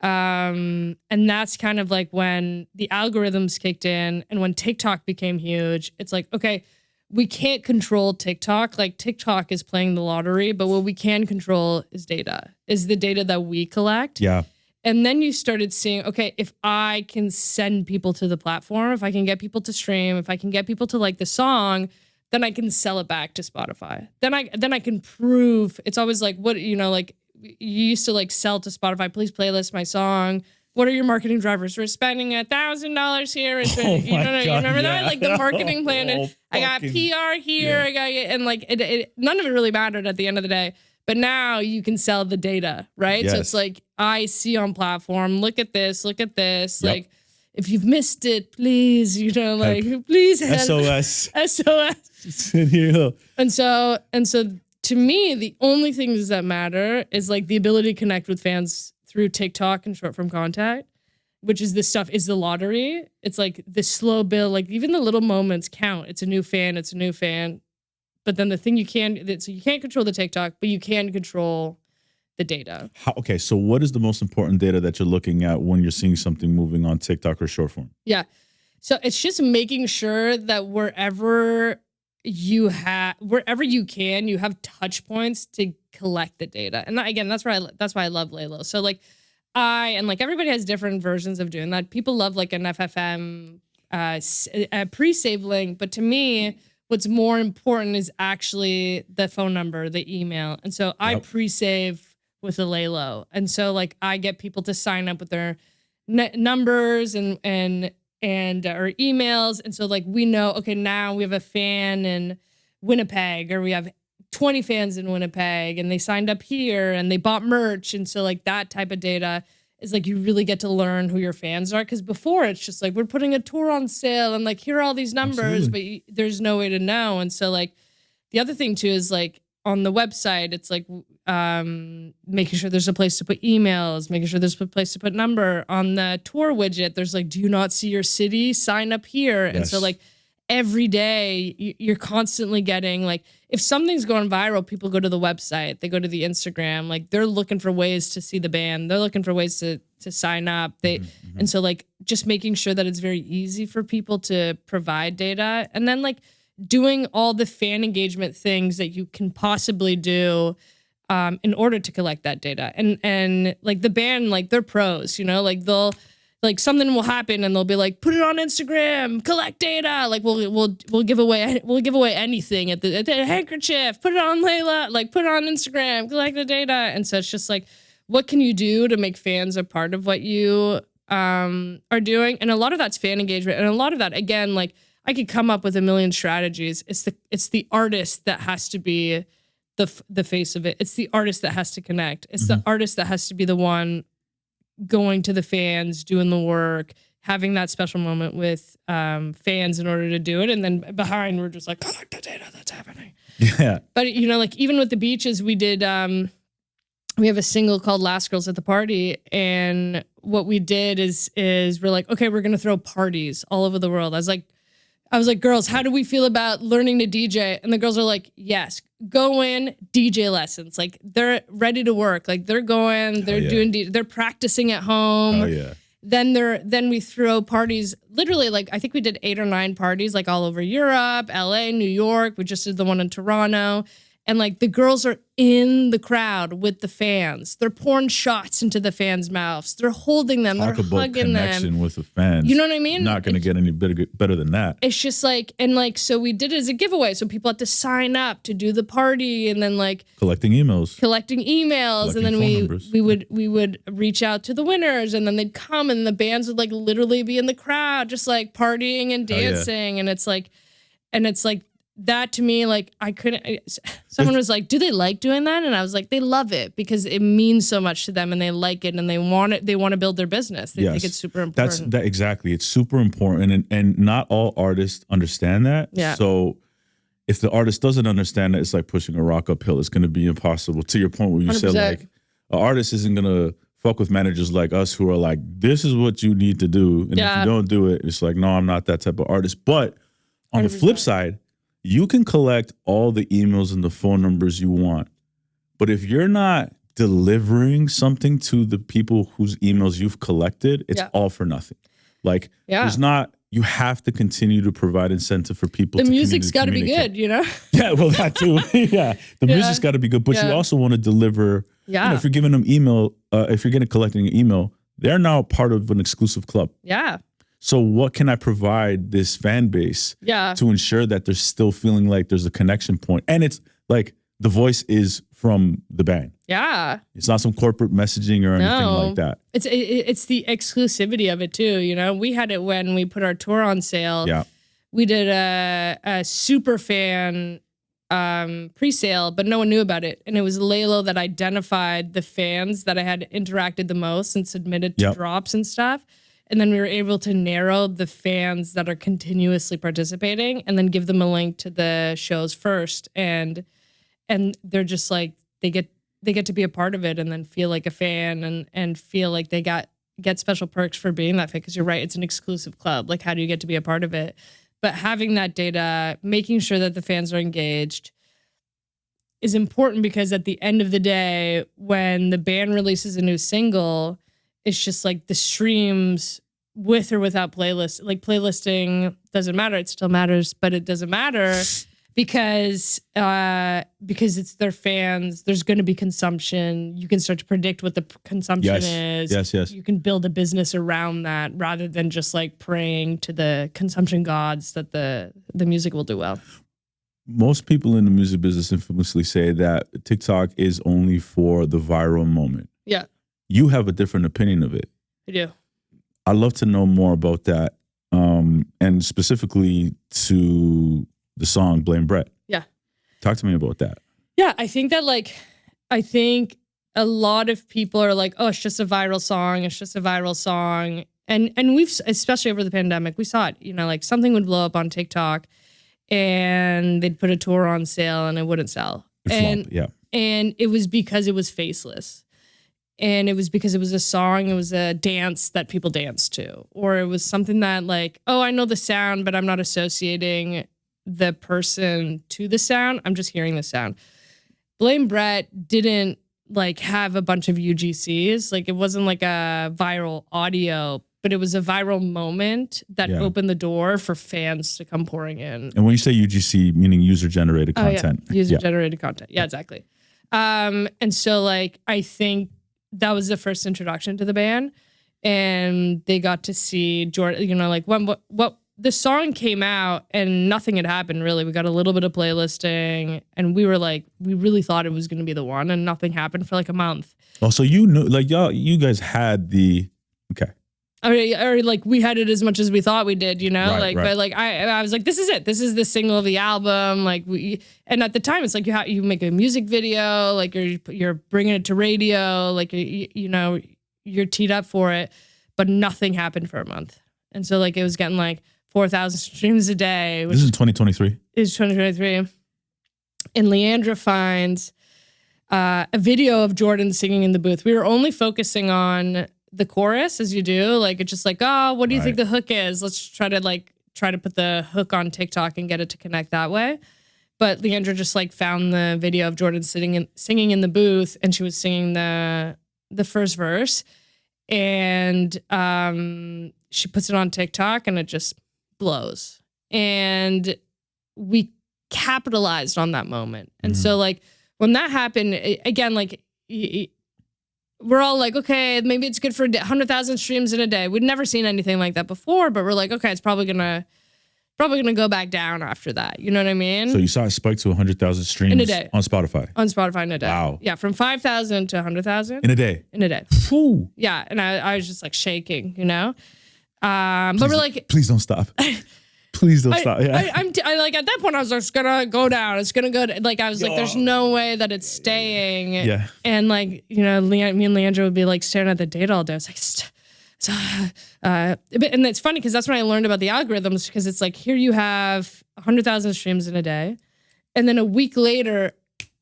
And that's kind of like when the algorithms kicked in and when TikTok became huge. It's like, okay, we can't control TikTok. Like TikTok is playing the lottery, but what we can control is data, is the data that we collect. Yeah. And then you started seeing, okay, if I can send people to the platform, if I can get people to stream, if I can get people to like the song, then I can sell it back to Spotify. Then I can prove. It's always like, what, you know, like you used to like sell to Spotify, please playlist my song. What are your marketing drivers? We're spending $1,000 here. You remember that? Like the marketing plan. I got PR here. I got, and like none of it really mattered at the end of the day. But now you can sell the data, right? Yes. So it's like, I see on platform, look at this. Yep. Like, if you've missed it, please, you know, like, help. Please help. SOS. And so to me, the only things that matter is like the ability to connect with fans through TikTok and short form content, which is this stuff is the lottery. It's like the slow build, like even the little moments count. It's a new fan. But then the thing you can't control the TikTok, but you can control the data. Okay, so what is the most important data that you're looking at when you're seeing something moving on TikTok or short form? Yeah. So it's just making sure that wherever you can, you have touch points to collect the data. And again, that's why I love Laylo. So like everybody has different versions of doing that. People love like an FFM pre-save link, but to me, what's more important is actually the phone number, the email. And so I pre-save with a Laylo. And so like I get people to sign up with their numbers and or emails. And so like we know, okay, now we have a fan in Winnipeg, or we have 20 fans in Winnipeg, and they signed up here and they bought merch. And so like that type of data is like, you really get to learn who your fans are. Cause before it's just like, we're putting a tour on sale and like, here are all these numbers, but there's no way to know. And so like the other thing too is like on the website, it's like making sure there's a place to put emails, making sure there's a place to put number. On the tour widget, there's like, do you not see your city? Sign up here. Yes. And so like every day you're constantly getting like, if something's going viral, people go to the website, they go to the Instagram, like they're looking for ways to see the band. They're looking for ways to sign up. And so like just making sure that it's very easy for people to provide data, and then like doing all the fan engagement things that you can possibly do in order to collect that data. And like the band, like they're pros, you know, like they'll, like something will happen and they'll be like, put it on Instagram, collect data. Like we'll give away anything at the handkerchief, put it on Layla, like put it on Instagram, collect the data. And so it's just like, what can you do to make fans a part of what you are doing? And a lot of that's fan engagement. And a lot of that, again, like I could come up with a million strategies. It's the artist that has to be the face of it. It's the artist that has to connect. It's the artist that has to be the one going to the fans, doing the work, having that special moment with fans in order to do it. And then behind, we're just like, collect the data that's happening. Yeah. But, you know, like even with the beaches, we did, we have a single called Last Girls at the Party. And what we did is we're like, okay, we're going to throw parties all over the world. I was like, girls, how do we feel about learning to DJ? And the girls are like, yes, go in, DJ lessons. Like they're ready to work. Like they're going, they're they're practicing at home. Oh yeah. Then we throw parties, literally like, I think we did 8 or 9 parties, like all over Europe, LA, New York. We just did the one in Toronto. And like the girls are in the crowd with the fans. They're pouring shots into the fans' mouths. They're holding them. They're hugging connection with the fans. You know what I mean? Not going to get any better than that. It's just like, and like, so we did it as a giveaway. So people had to sign up to do the party, and then like collecting emails, and then we would reach out to the winners, and then they'd come, and the bands would like literally be in the crowd, just like partying and dancing, and it's like that to me, like I couldn't. Someone was like, "Do they like doing that?" And I was like, "They love it because it means so much to them, and they like it, and they want it. They want to build their business. They think it's super important." That's exactly. It's super important, and not all artists understand that. Yeah. So if the artist doesn't understand that, it's like pushing a rock uphill. It's going to be impossible. To your point, where you 100%. Said like an artist isn't going to fuck with managers like us who are like, "This is what you need to do," and if you don't do it, it's like, "No, I'm not that type of artist." But on 100%. The flip side, you can collect all the emails and the phone numbers you want. But if you're not delivering something to the people whose emails you've collected, it's all for nothing. Like, there's not, you have to continue to provide incentive for people. The music's got to be good, you know? Yeah, well, that too. Yeah. The music's got to be good, but you also want to deliver. Yeah. You know, if you're giving them email, if you're collecting an email, they're now part of an exclusive club. Yeah. So what can I provide this fan base to ensure that they're still feeling like there's a connection point? And it's like the voice is from the band. Yeah. It's not some corporate messaging or anything like that. It's the exclusivity of it too. You know, we had it when we put our tour on sale. Yeah. We did a super fan pre-sale, but no one knew about it. And it was Laylo that identified the fans that I had interacted the most and submitted to drops and stuff. And then we were able to narrow the fans that are continuously participating and then give them a link to the shows first. And they're just like, they get to be a part of it and then feel like a fan and feel like they get special perks for being that fan. Because you're right, it's an exclusive club. Like, how do you get to be a part of it? But having that data, making sure that the fans are engaged is important, because at the end of the day, when the band releases a new single, it's just like the streams with or without playlist. Like playlisting doesn't matter. It still matters, but it doesn't matter because it's their fans. There's going to be consumption. You can start to predict what the consumption is. Yes. You can build a business around that rather than just like praying to the consumption gods that the music will do well. Most people in the music business infamously say that TikTok is only for the viral moment. Yeah. You have a different opinion of it. I do. I'd love to know more about that, and specifically to the song Blame Brett. Yeah. Talk to me about that. Yeah, I think a lot of people are like, oh, it's just a viral song. It's just a viral song. And we've, especially over the pandemic, we saw it, you know, like something would blow up on TikTok and they'd put a tour on sale and it wouldn't sell. And it was because it was faceless. And it was because it was a song, it was a dance that people danced to. Or it was something that like, oh, I know the sound, but I'm not associating the person to the sound. I'm just hearing the sound. Blame Brett didn't like have a bunch of UGCs. Like it wasn't like a viral audio, but it was a viral moment that opened the door for fans to come pouring in. And when you say UGC, meaning user-generated content. User-generated content. Yeah, exactly. And so like, I think that was the first introduction to the band, and they got to see Jordan, you know, like when what the song came out and nothing had happened really. We got a little bit of playlisting and we were like, we really thought it was going to be the one, and nothing happened for like a month. Oh, so you knew, like you guys had the, okay. Or like we had it as much as we thought we did, you know, right. But like I was like, this is it. This is the single of the album. Like and at the time it's like you make a music video, like you're bringing it to radio, like you know, you're teed up for it, but nothing happened for a month. And so like it was getting like 4,000 streams a day. This is 2023. It's 2023. And Leandra finds a video of Jordan singing in the booth. We were only focusing on the chorus, as you do, like it's just like, oh, what do you think the hook is? Let's try to put the hook on TikTok and get it to connect that way. But Leandra just like found the video of Jordan singing in the booth, and she was singing the first verse, and she puts it on TikTok, and it just blows. And we capitalized on that moment. And so like when that happened, again, like we're all like, okay, maybe it's good for 100,000 streams in a day. We'd never seen anything like that before, but we're like, okay, it's probably gonna go back down after that. You know what I mean? So you saw it spike to 100,000 streams in a day on Spotify. On Spotify in a day. Wow. Yeah, from 5,000 to 100,000 in a day. In a day. Whew. Yeah, and I was just like shaking, you know. But we're like, please don't stop. Please don't stop. Yeah. I like at that point I was like, it's gonna go down. It's gonna go. Like I was like, there's no way that it's staying. Yeah. And like, you know, me and Leandra would be like staring at the data all day. I was like, and it's funny because that's when I learned about the algorithms, because it's like here you have 100,000 streams in a day, and then a week later,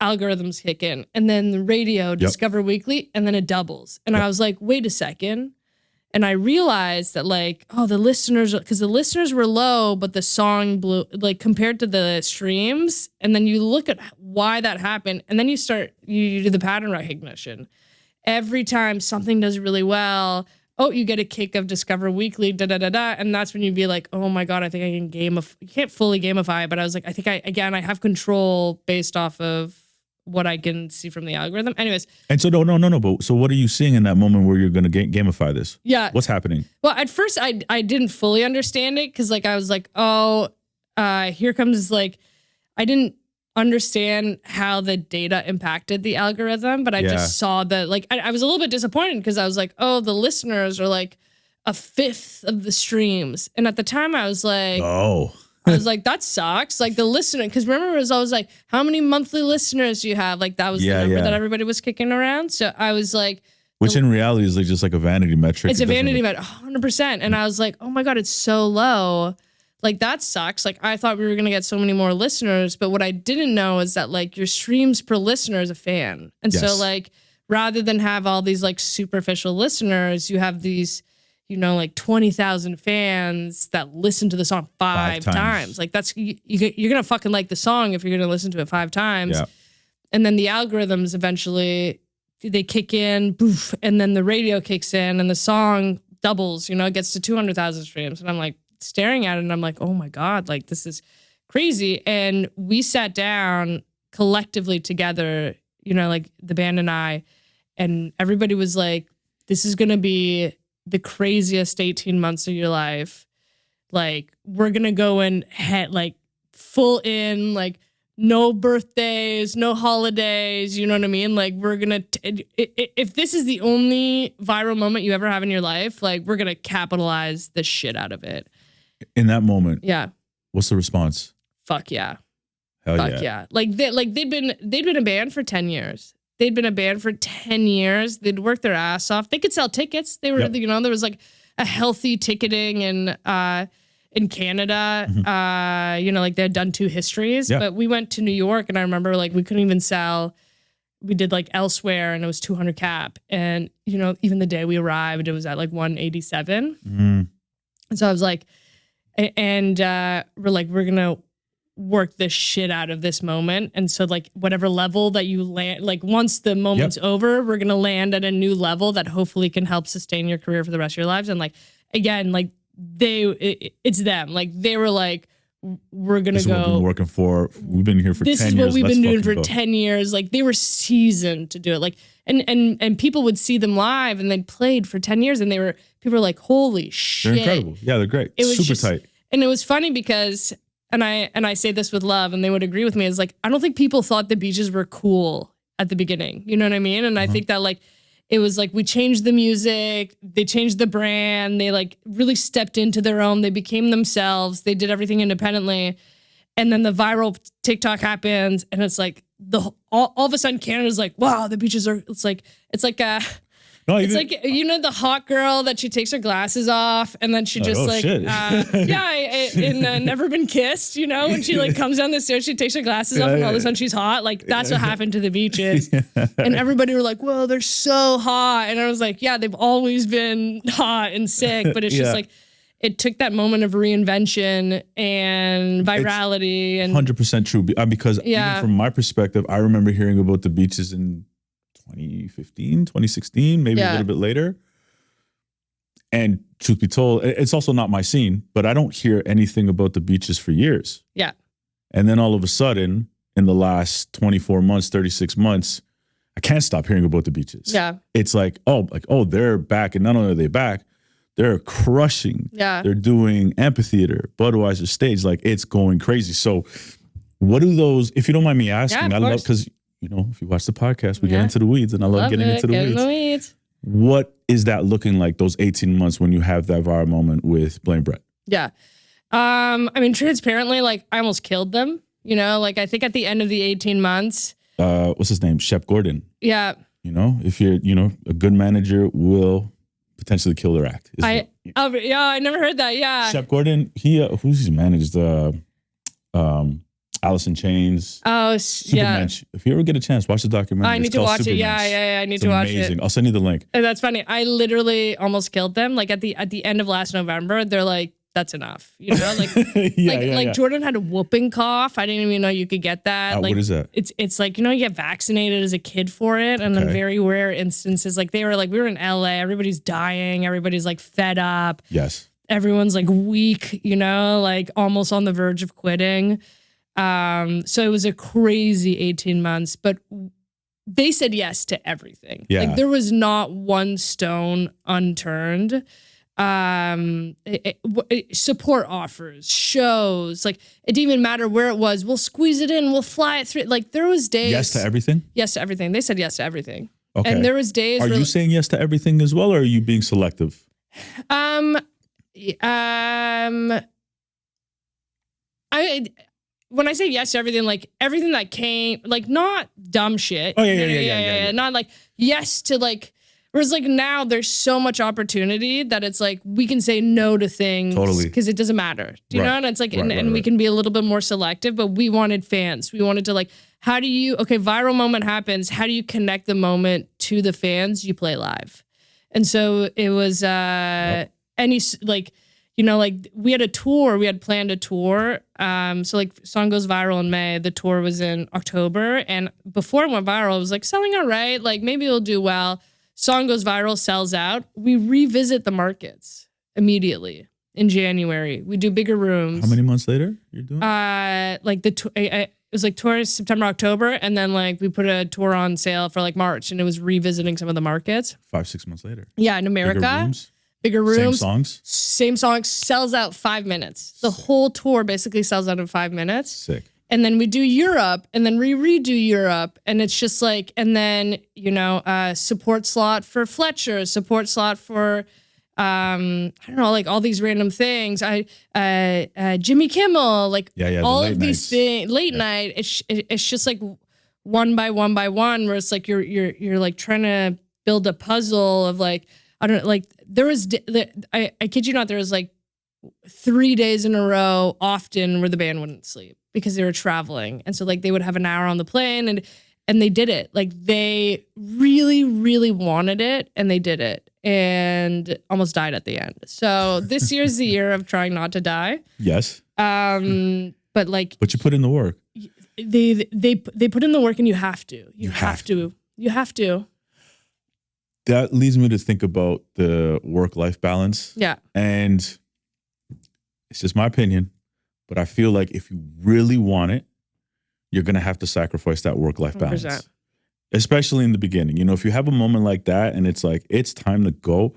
algorithms kick in, and then the radio Discover Weekly, and then it doubles. And I was like, wait a second. And I realized that like, oh, because the listeners were low, but the song blew, like compared to the streams. And then you look at why that happened, and then you do the pattern recognition. Every time something does really well, you get a kick of Discover Weekly, and that's when you'd be like, oh my God, I think I can gamify. You can't fully gamify, but I was like, I think I have control based off of what I can see from the algorithm. Anyways. And so no. But so what are you seeing in that moment where you're going to gamify this? Yeah. What's happening? Well, at first I didn't fully understand it, because like I was like, here comes like, I didn't understand how the data impacted the algorithm, but I just saw that like, I was a little bit disappointed, because I was like, oh, the listeners are like 1/5 of the streams. And at the time I was like, I was like, that sucks. Like the listener, because remember it was always like, how many monthly listeners do you have? Like that was the number that everybody was kicking around. So I was like, which in reality is like just like a vanity metric. It's a vanity metric, 100%. And I was like, oh my God, it's so low. Like that sucks. Like I thought we were gonna get so many more listeners, but what I didn't know is that like your streams per listener is a fan. And so like rather than have all these like superficial listeners, you have these, you know, like 20,000 fans that listen to the song five times. Like that's, you're going to fucking like the song if you're going to listen to it 5 times. Yeah. And then the algorithms eventually, they kick in, boof, and then the radio kicks in and the song doubles, you know, it gets to 200,000 streams. And I'm like staring at it and I'm like, oh my God, like this is crazy. And we sat down collectively together, you know, like the band and I, and everybody was like, this is going to be the craziest 18 months of your life. Like we're gonna go in like full in, like no birthdays, no holidays, you know what I mean? Like we're gonna if this is the only viral moment you ever have in your life, like we're gonna capitalize the shit out of it. In that moment, what's the response? Fuck yeah. Hell Fuck yeah. Like they'd been a band for 10 years. They'd been a band for 10 years. They'd worked their ass off. They could sell tickets. They were, you know, there was like a healthy ticketing and in Canada. You know, like they had done 2 histories, but we went to New York, and I remember like we couldn't even sell. We did like elsewhere, and it was 200 cap. And, you know, even the day we arrived, it was at like 187. And so I was like, and we're like, we're going to work the shit out of this moment. And so like whatever level that you land, like once the moment's over, we're going to land at a new level that hopefully can help sustain your career for the rest of your lives. And like, again, like it's them. Like they were like, we're going to go. What we've been working for. We've been here for 10 years. This is what we've been doing for 10 years. Like they were seasoned to do it. Like, and people would see them live, and they'd played for 10 years, and people were like, holy shit. They're incredible. Yeah, they're great. It was super tight. And it was funny because, and I say this with love, and they would agree with me, is like, I don't think people thought the Beaches were cool at the beginning. You know what I mean? And I think that like, it was like, we changed the music, they changed the brand, they like really stepped into their own, they became themselves, they did everything independently. And then the viral TikTok happens, and it's like all of a sudden Canada's like, wow, the Beaches are, it's like like, you know, the hot girl that she takes her glasses off, and then she just in Never Been Kissed, you know, when she like comes down the stairs, she takes her glasses off, and all of a sudden she's hot. Like that's what happened to the Beaches. And everybody were like, whoa, they're so hot. And I was like, yeah, they've always been hot and sick, but it's just like, it took that moment of reinvention and virality. It's 100% true. Because even from my perspective, I remember hearing about the Beaches in 2015, 2016, maybe a little bit later. And truth be told, it's also not my scene, but I don't hear anything about the Beaches for years. Yeah. And then all of a sudden, in the last 24 months, 36 months, I can't stop hearing about the Beaches. Yeah. It's like, oh, they're back. And not only are they back, they're crushing. Yeah. They're doing amphitheater, Budweiser stage. Like, it's going crazy. So what do those, if you don't mind me asking, I love, because you know, if you watch the podcast, we get into the weeds, and I love getting into the weeds. What is that looking like, those 18 months when you have that viral moment with Blame Brett? Yeah. I mean, transparently, like, I almost killed them. You know, like, I think at the end of the 18 months. What's his name? Shep Gordon. Yeah. You know, if you're, you know, a good manager will potentially kill their act. I never heard that. Yeah. Shep Gordon, who's he managed? Alice in Chains. Oh, Supermensch. If you ever get a chance, watch the documentary. I need to watch it. Yeah, I need to watch it. I'll send you the link. And that's funny. I literally almost killed them. Like at the end of last November, they're like, that's enough. You know, like Jordan had a whooping cough. I didn't even know you could get that. Like, what is that? It's like, you know, you get vaccinated as a kid for it, and then very rare instances, like we were in LA, everybody's dying, everybody's like fed up. Yes. Everyone's like weak, you know, like almost on the verge of quitting. So it was a crazy 18 months, but they said yes to everything. Yeah. Like there was not one stone unturned. Support offers, shows, like it didn't even matter where it was. We'll squeeze it in. We'll fly it through. Like there was days. Yes to everything? Yes to everything. They said yes to everything. Okay. And there was days. Are you saying yes to everything as well, or are you being selective? When I say yes to everything, like everything that came, like not dumb shit. Oh yeah. Not like yes to like. Whereas like now there's so much opportunity that it's like we can say no to things because it doesn't matter. Do you know? And it's like, and we can be a little bit more selective, but we wanted fans. We wanted to like, viral moment happens. How do you connect the moment to the fans? You play live. And so it was, we had a tour, we had planned a tour. So like song goes viral in May, the tour was in October. And before it went viral, it was like selling all right. Like maybe it'll do well. Song goes viral, sells out. We revisit the markets immediately in January. We do bigger rooms. How many months later you're doing? It was like tours September, October, and then like we put a tour on sale for like March, and it was revisiting some of the markets. 5-6 months later. Yeah, in America. Bigger rooms. Same songs. Sells out 5 minutes. The whole tour basically sells out in 5 minutes. Sick. And then we do Europe, and then we redo Europe, and it's just like, and then, you know, support slot for Fletcher, support slot for, I don't know, like all these random things. Jimmy Kimmel, like all of these things, late night. It's just like one by one, where it's like you're like trying to build a puzzle of like, I don't know, like there was, I kid you not, there was like 3 days in a row, often where the band wouldn't sleep because they were traveling. And so like they would have an hour on the plane and they did it. Like they really, really wanted it and they did it and almost died at the end. So this year's the year of trying not to die. Yes. But you put in the work. They put in the work and you have to. You have to. That leads me to think about the work-life balance. Yeah. And it's just my opinion, but I feel like if you really want it, you're going to have to sacrifice that work-life balance. 100%. Especially in the beginning. You know, if you have a moment like that and it's like, it's time to go,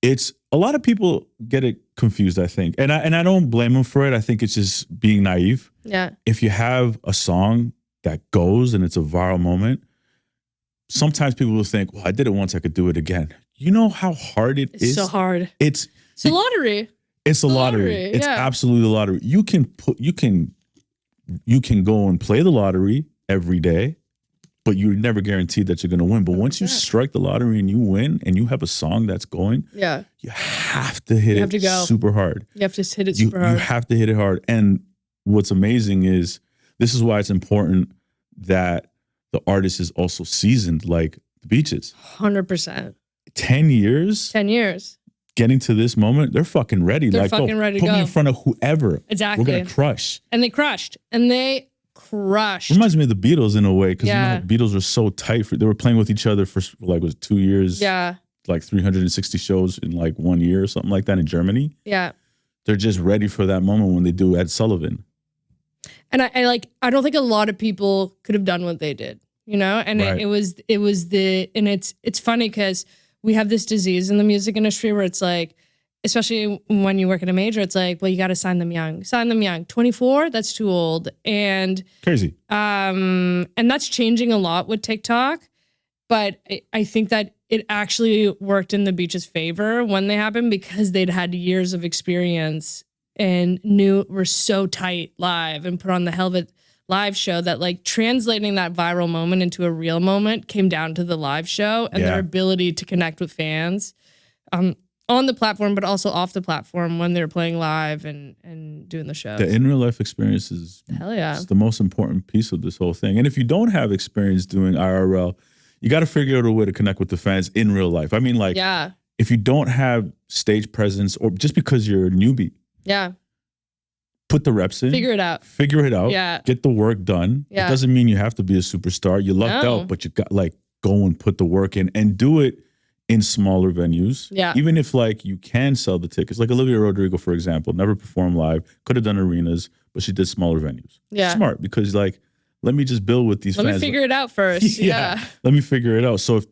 it's a lot of people get it confused, I think. And I don't blame them for it. I think it's just being naive. Yeah. If you have a song that goes and it's a viral moment, sometimes people will think, well, I did it once, I could do it again. You know how hard it is? It's so hard. It's a lottery. It's a lottery. It's absolutely a lottery. You can go and play the lottery every day, but you're never guaranteed that you're going to win. But once you strike the lottery and you win and you have a song that's going, you have to hit it super hard. You have to hit it super hard. You have to hit it hard. And what's amazing is this is why it's important that the artist is also seasoned like the Beaches. 100%. 10 years? 10 years. Getting to this moment, they're fucking ready. They're fucking ready to go. Put me in front of whoever. Exactly. We're going to crush. And they crushed. Reminds me of the Beatles in a way, because you know, the Beatles were so tight. They were playing with each other for like, was it 2 years? Yeah. Like 360 shows in like 1 year or something like that in Germany. Yeah. They're just ready for that moment when they do Ed Sullivan. And I don't think a lot of people could have done what they did, you know? And right. it's funny because we have this disease in the music industry where it's like, especially when you work at a major, it's like, well, you got to sign them young. 24, that's too old. And crazy. And that's changing a lot with TikTok. But I think that it actually worked in the Beaches' favor when they happened because they'd had years of experience and were so tight live and put on the hell of a live show that like translating that viral moment into a real moment came down to the live show and their ability to connect with fans on the platform, but also off the platform when they're playing live and doing the show. The in real life experience is the most important piece of this whole thing. And if you don't have experience doing IRL, you got to figure out a way to connect with the fans in real life. I mean, like, if you don't have stage presence or just because you're a newbie, put the reps in. Figure it out. Yeah. Get the work done. Yeah. It doesn't mean you have to be a superstar. You lucked out, but you got like go and put the work in and do it in smaller venues. Yeah. Even if like you can sell the tickets. Like Olivia Rodrigo, for example, never performed live, could have done arenas, but she did smaller venues. Yeah. Smart, because like, let me just build with these fans. Let me figure it out first. Yeah. Let me figure it out. So if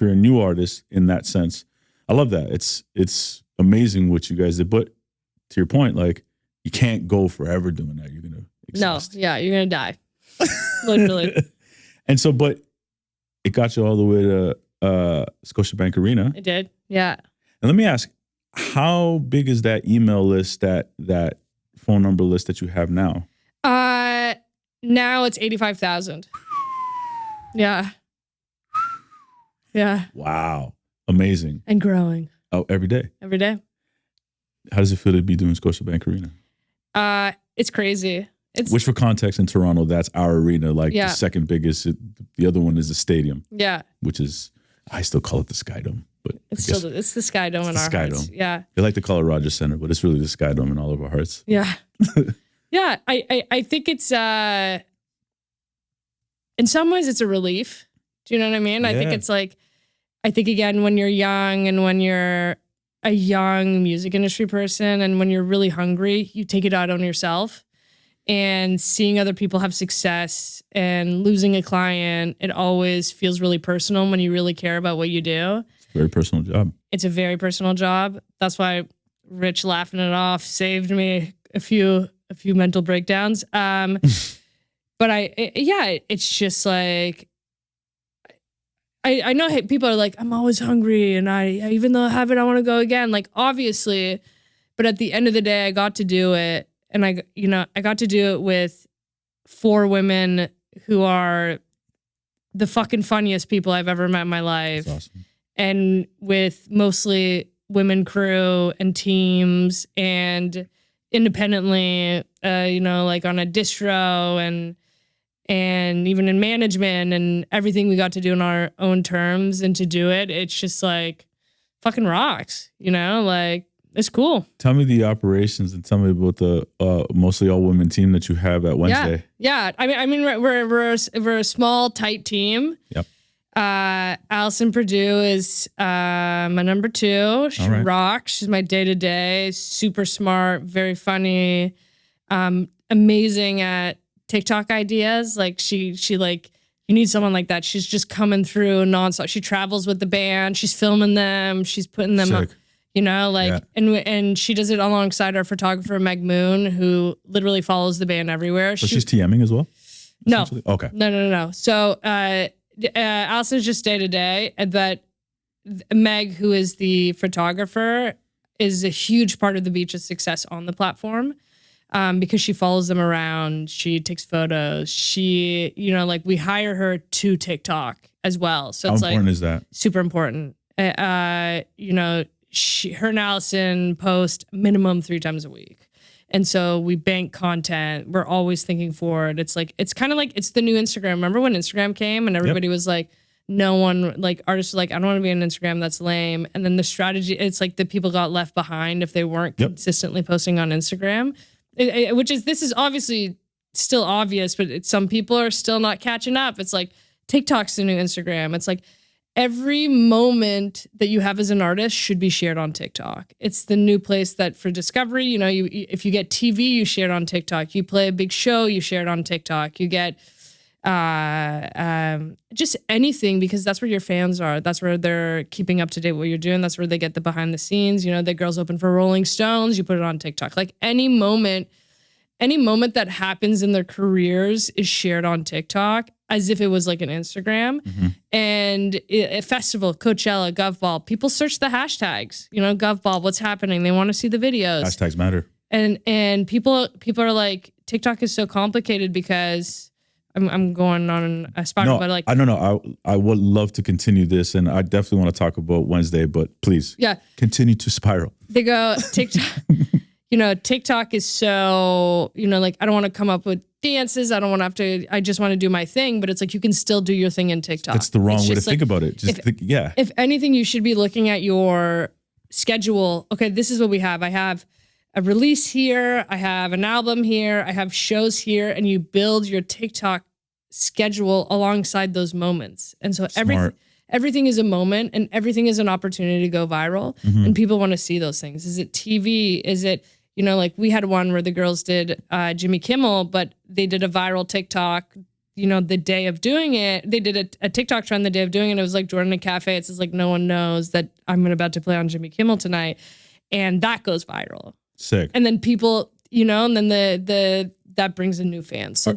you're a new artist in that sense, I love that. It's amazing what you guys did. But to your point, like, you can't go forever doing that. You're gonna exhaust. No, you're gonna die. Literally. And so, but it got you all the way to Scotiabank Arena. It did. Yeah. And let me ask, how big is that email list, that phone number list that you have now? Now it's 85,000. Yeah. Yeah. Wow. Amazing. And growing. Oh, every day. Every day. How does it feel to be doing Scotiabank Arena? It's crazy. Which, for context, in Toronto, that's our arena. Like the second biggest. The other one is the stadium. Yeah. Which is, I still call it the Sky Dome, but it's the Sky Dome in our hearts. Yeah. They like to call it Rogers Center, but it's really the Sky Dome in all of our hearts. Yeah. Yeah. I think it's in some ways it's a relief. Do you know what I mean? Yeah. I think it's like, again, when you're young and when you're a young music industry person and when you're really hungry, you take it out on yourself. And seeing other people have success and losing a client, it always feels really personal when you really care about what you do. It's a very personal job. It's a very personal job. That's why Rich laughing it off saved me a few mental breakdowns. But it's just like, I know people are like, I'm always hungry, and I even though I have it, I want to go again. Like, obviously, but at the end of the day, I got to do it, and I got to do it with 4 women who are the fucking funniest people I've ever met in my life. That's awesome. And with mostly women crew and teams and independently, like on a distro and even in management and everything we got to do on our own terms and to do it, it's just like fucking rocks, like it's cool. Tell me the operations and tell me about the mostly all women team that you have at Wednesday. Yeah. I mean, we're a small, tight team. Yep. Allison Purdue is my number 2. She rocks. She's my day-to-day. Super smart, very funny, amazing at TikTok ideas. Like she like, you need someone like that. She's just coming through nonstop. She travels with the band. She's filming them. She's putting them up, and she does it alongside our photographer, Meg Moon, who literally follows the band everywhere. So she's TMing as well? No. Okay. No. So, Allison's just day to day, but Meg, who is the photographer, is a huge part of the Beach's success on the platform, because she follows them around. She takes photos. She, we hire her to TikTok as well. So how it's important is that? Super important. Her and Allison post minimum 3 times a week. And so we bank content. We're always thinking forward. It's kind of like, it's the new Instagram. Remember when Instagram came and everybody was like, no one, like artists were like, I don't want to be on Instagram. That's lame. And then the strategy, it's like the people got left behind if they weren't consistently posting on Instagram, this is obviously still obvious, but some people are still not catching up. It's like TikTok's the new Instagram. It's like, every moment that you have as an artist should be shared on TikTok. It's the new place that for discovery, if you get TV, you share it on TikTok. You play a big show, you share it on TikTok. You get just anything, because that's where your fans are. That's where they're keeping up to date with what you're doing. That's where they get the behind the scenes. The girls open for Rolling Stones, you put it on TikTok. Like any moment that happens in their careers is shared on TikTok as if it was like an Instagram. Mm-hmm. And a festival, Coachella, GovBall, people search the hashtags, GovBall, what's happening? They want to see the videos. Hashtags matter. And people are like, TikTok is so complicated because I'm going on a spot, but like, I would love to continue this, and I definitely want to talk about Wednesday, but please, continue to spiral. They go TikTok. TikTok is so, like, I don't want to come up with dances. I don't want to have to, I just want to do my thing, but it's like, you can still do your thing in TikTok. That's the wrong way to think about it. If anything, you should be looking at your schedule. Okay, this is what we have. I have a release here. I have an album here. I have shows here. And you build your TikTok schedule alongside those moments. And so everything is a moment and everything is an opportunity to go viral. Mm-hmm. And people want to see those things. Is it TV? Is it, like we had one where the girls did Jimmy Kimmel, but they did a viral TikTok, the day of doing it. They did a TikTok trend the day of doing it. It was like Jordan in a cafe. It says like, no one knows that I'm about to play on Jimmy Kimmel tonight. And that goes viral. Sick. And then people, and then that brings in new fans. So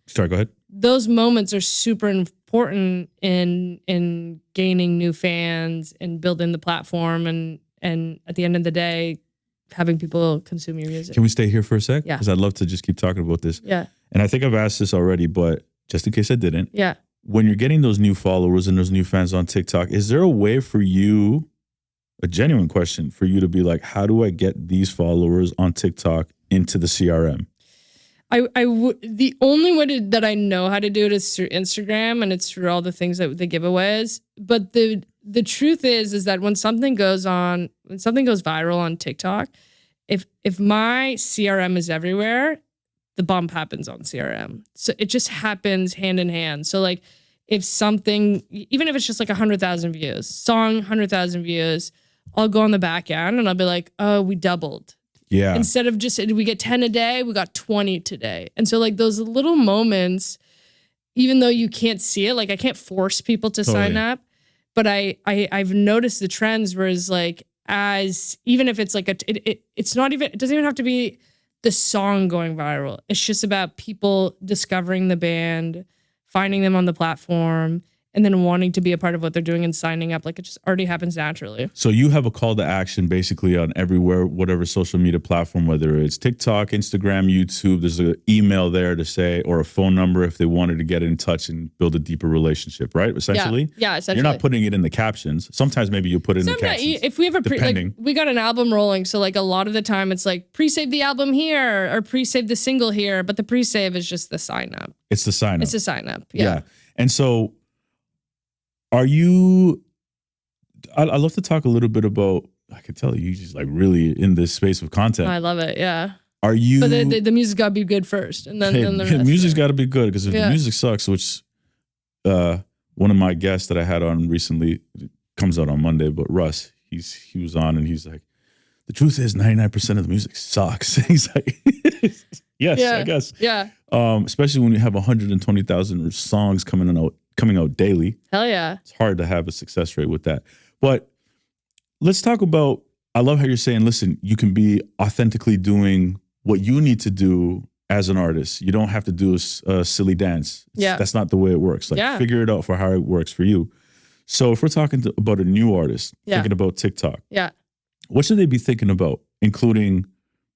sorry, go ahead. Those moments are super important in gaining new fans and building the platform and at the end of the day, having people consume your music. Can we stay here for a sec? Yeah. Because I'd love to just keep talking about this. Yeah. And I think I've asked this already, but just in case I didn't. Yeah. When you're getting those new followers and those new fans on TikTok, is there a way for you, a genuine question, for you to be like, how do I get these followers on TikTok into the CRM? The only way that I know how to do it is through Instagram, and it's through all the things that the giveaways. But the truth is that when something goes viral on TikTok, if my CRM is everywhere, the bump happens on CRM. So it just happens hand in hand. So like if something, even if it's just like 100,000 views, song 100,000 views, I'll go on the back end and I'll be like, oh, we doubled. Yeah. Instead of just, we get 10 a day, we got 20 today. And so like those little moments, even though you can't see it, like I can't force people to sign up, but I've noticed the trends where it's like, even if it's like it's not even, it doesn't even have to be the song going viral. It's just about people discovering the band, finding them on the platform, and then wanting to be a part of what they're doing and signing up. Like it just already happens naturally. So you have a call to action basically on everywhere, whatever social media platform, whether it's TikTok, Instagram, YouTube, there's an email there to say, or a phone number if they wanted to get in touch and build a deeper relationship, right? Essentially. Yeah, essentially. You're not putting it in the captions. Sometimes maybe you put it in the captions. If we have a we got an album rolling. So like a lot of the time it's like pre-save the album here or pre-save the single here. But the pre-save is just the sign up. It's the sign up. It's a sign up. Yeah. And so are you, I'd love to talk a little bit about, I could tell you just like really in this space of content. I love it. Yeah. Are you? But the music's got to be good first. And then the rest. Music's got to be good because if the music sucks, which one of my guests that I had on recently, it comes out on Monday, but Russ, he was on and he's like, the truth is 99% of the music sucks. He's like, yes, I guess. Yeah. Especially when you have 120,000 songs coming out daily. Hell yeah. It's hard to have a success rate with that. But let's talk about, I love how you're saying, listen, you can be authentically doing what you need to do as an artist. You don't have to do a silly dance. That's not the way it works. Like figure it out for how it works for you. So if we're talking about a new artist, thinking about TikTok, what should they be thinking about? Including,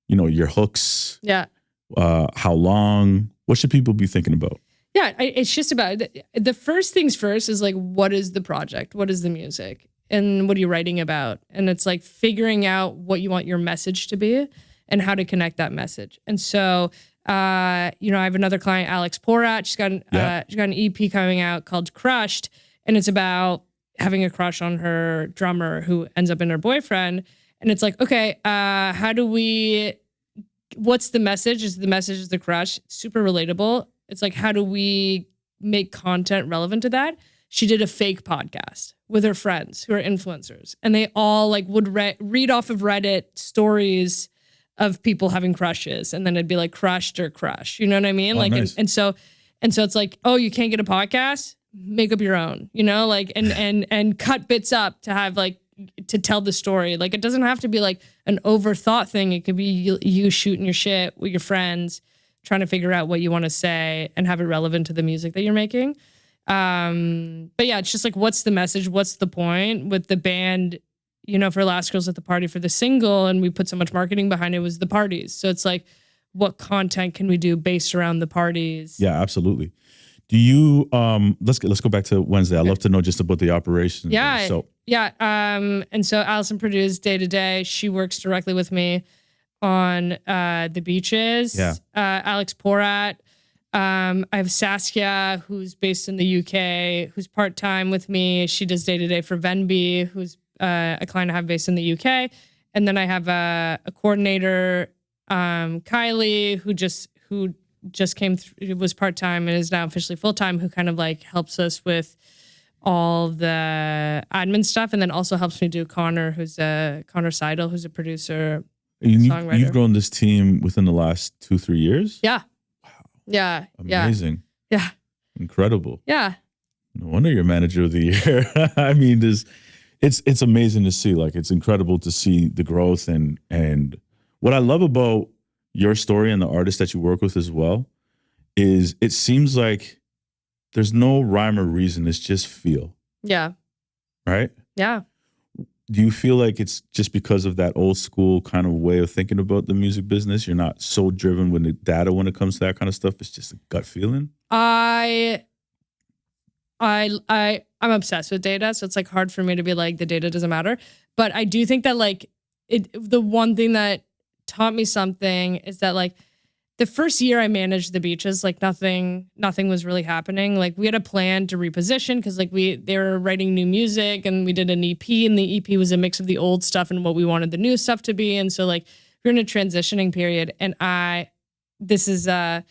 your hooks, how long, what should people be thinking about? Yeah, it's just about the first things first is like, what is the project? What is the music? And what are you writing about? And it's like figuring out what you want your message to be and how to connect that message. And so, I have another client, Alex Porat. She's got an EP coming out called Crushed. And it's about having a crush on her drummer who ends up in her boyfriend. And it's like, okay, what's the message? Is the message is the crush? It's super relatable. It's like, how do we make content relevant to that? She did a fake podcast with her friends who are influencers. And they all like would read off of Reddit stories of people having crushes. And then it'd be like crushed or crush. You know what I mean? Oh, like, nice. and so it's like, oh, you can't get a podcast? Make up your own, like, and cut bits up to have like, to tell the story. Like, it doesn't have to be like an overthought thing. It could be you shooting your shit with your friends, trying to figure out what you want to say and have it relevant to the music that you're making. But yeah, it's just like, what's the message? What's the point with the band? For Last Girls at the Party for the single, and we put so much marketing behind it, was the parties. So it's like, what content can we do based around the parties? Yeah, absolutely. Do you let's go back to Wednesday. I'd love to know just about the operations. And so Allison Purdue's day to day. She works directly with me on the beaches. Alex Porat. I have Saskia, who's based in the UK, who's part-time with me. She does day to day for Venby, who's a client I have based in the UK. And then I have a coordinator, Kylie, who just came through, was part-time and is now officially full-time, who kind of like helps us with all the admin stuff, and then also helps me do Connor Seidel, who's a producer, songwriter. You've grown this team within the last 2-3 years? Yeah. Wow. Yeah. Amazing. Yeah. Incredible. Yeah. No wonder you're manager of the year. I mean, it's amazing to see. Like, it's incredible to see the growth, and what I love about your story and the artists that you work with as well is it seems like there's no rhyme or reason. It's just feel. Yeah. Right? Yeah. Do you feel like it's just because of that old school kind of way of thinking about the music business? You're not so driven with the data when it comes to that kind of stuff. It's just a gut feeling. I'm obsessed with data, so it's like hard for me to be like the data doesn't matter. But I do think that like the one thing that taught me something is that like the first year I managed the beaches, like nothing was really happening. Like we had a plan to reposition because like they were writing new music, and we did an EP, and the EP was a mix of the old stuff and what we wanted the new stuff to be. And so like we're in a transitioning period, and this is a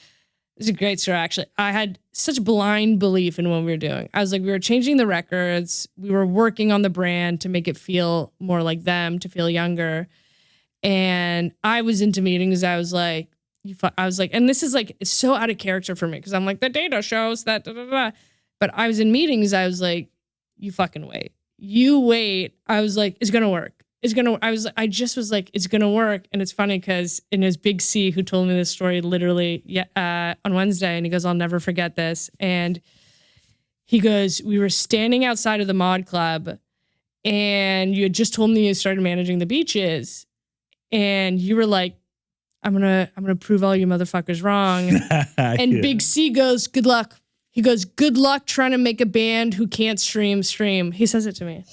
great story actually. I had such blind belief in what we were doing. I was like, we were changing the records, we were working on the brand to make it feel more like them, to feel younger. And I was into meetings. I was like, and this is like, it's so out of character for me because I'm like, the data shows that, But I was in meetings. I was like, you fucking wait. You wait. I was like, it's going to work. I just was like, it's going to work. And it's funny because it was Big C who told me this story literally on Wednesday. And he goes, I'll never forget this. And he goes, we were standing outside of the mod club and you had just told me you started managing the beaches. And you were like, I'm gonna prove all you motherfuckers wrong. And Big C goes, good luck. He goes, good luck trying to make a band who can't stream. He says it to me.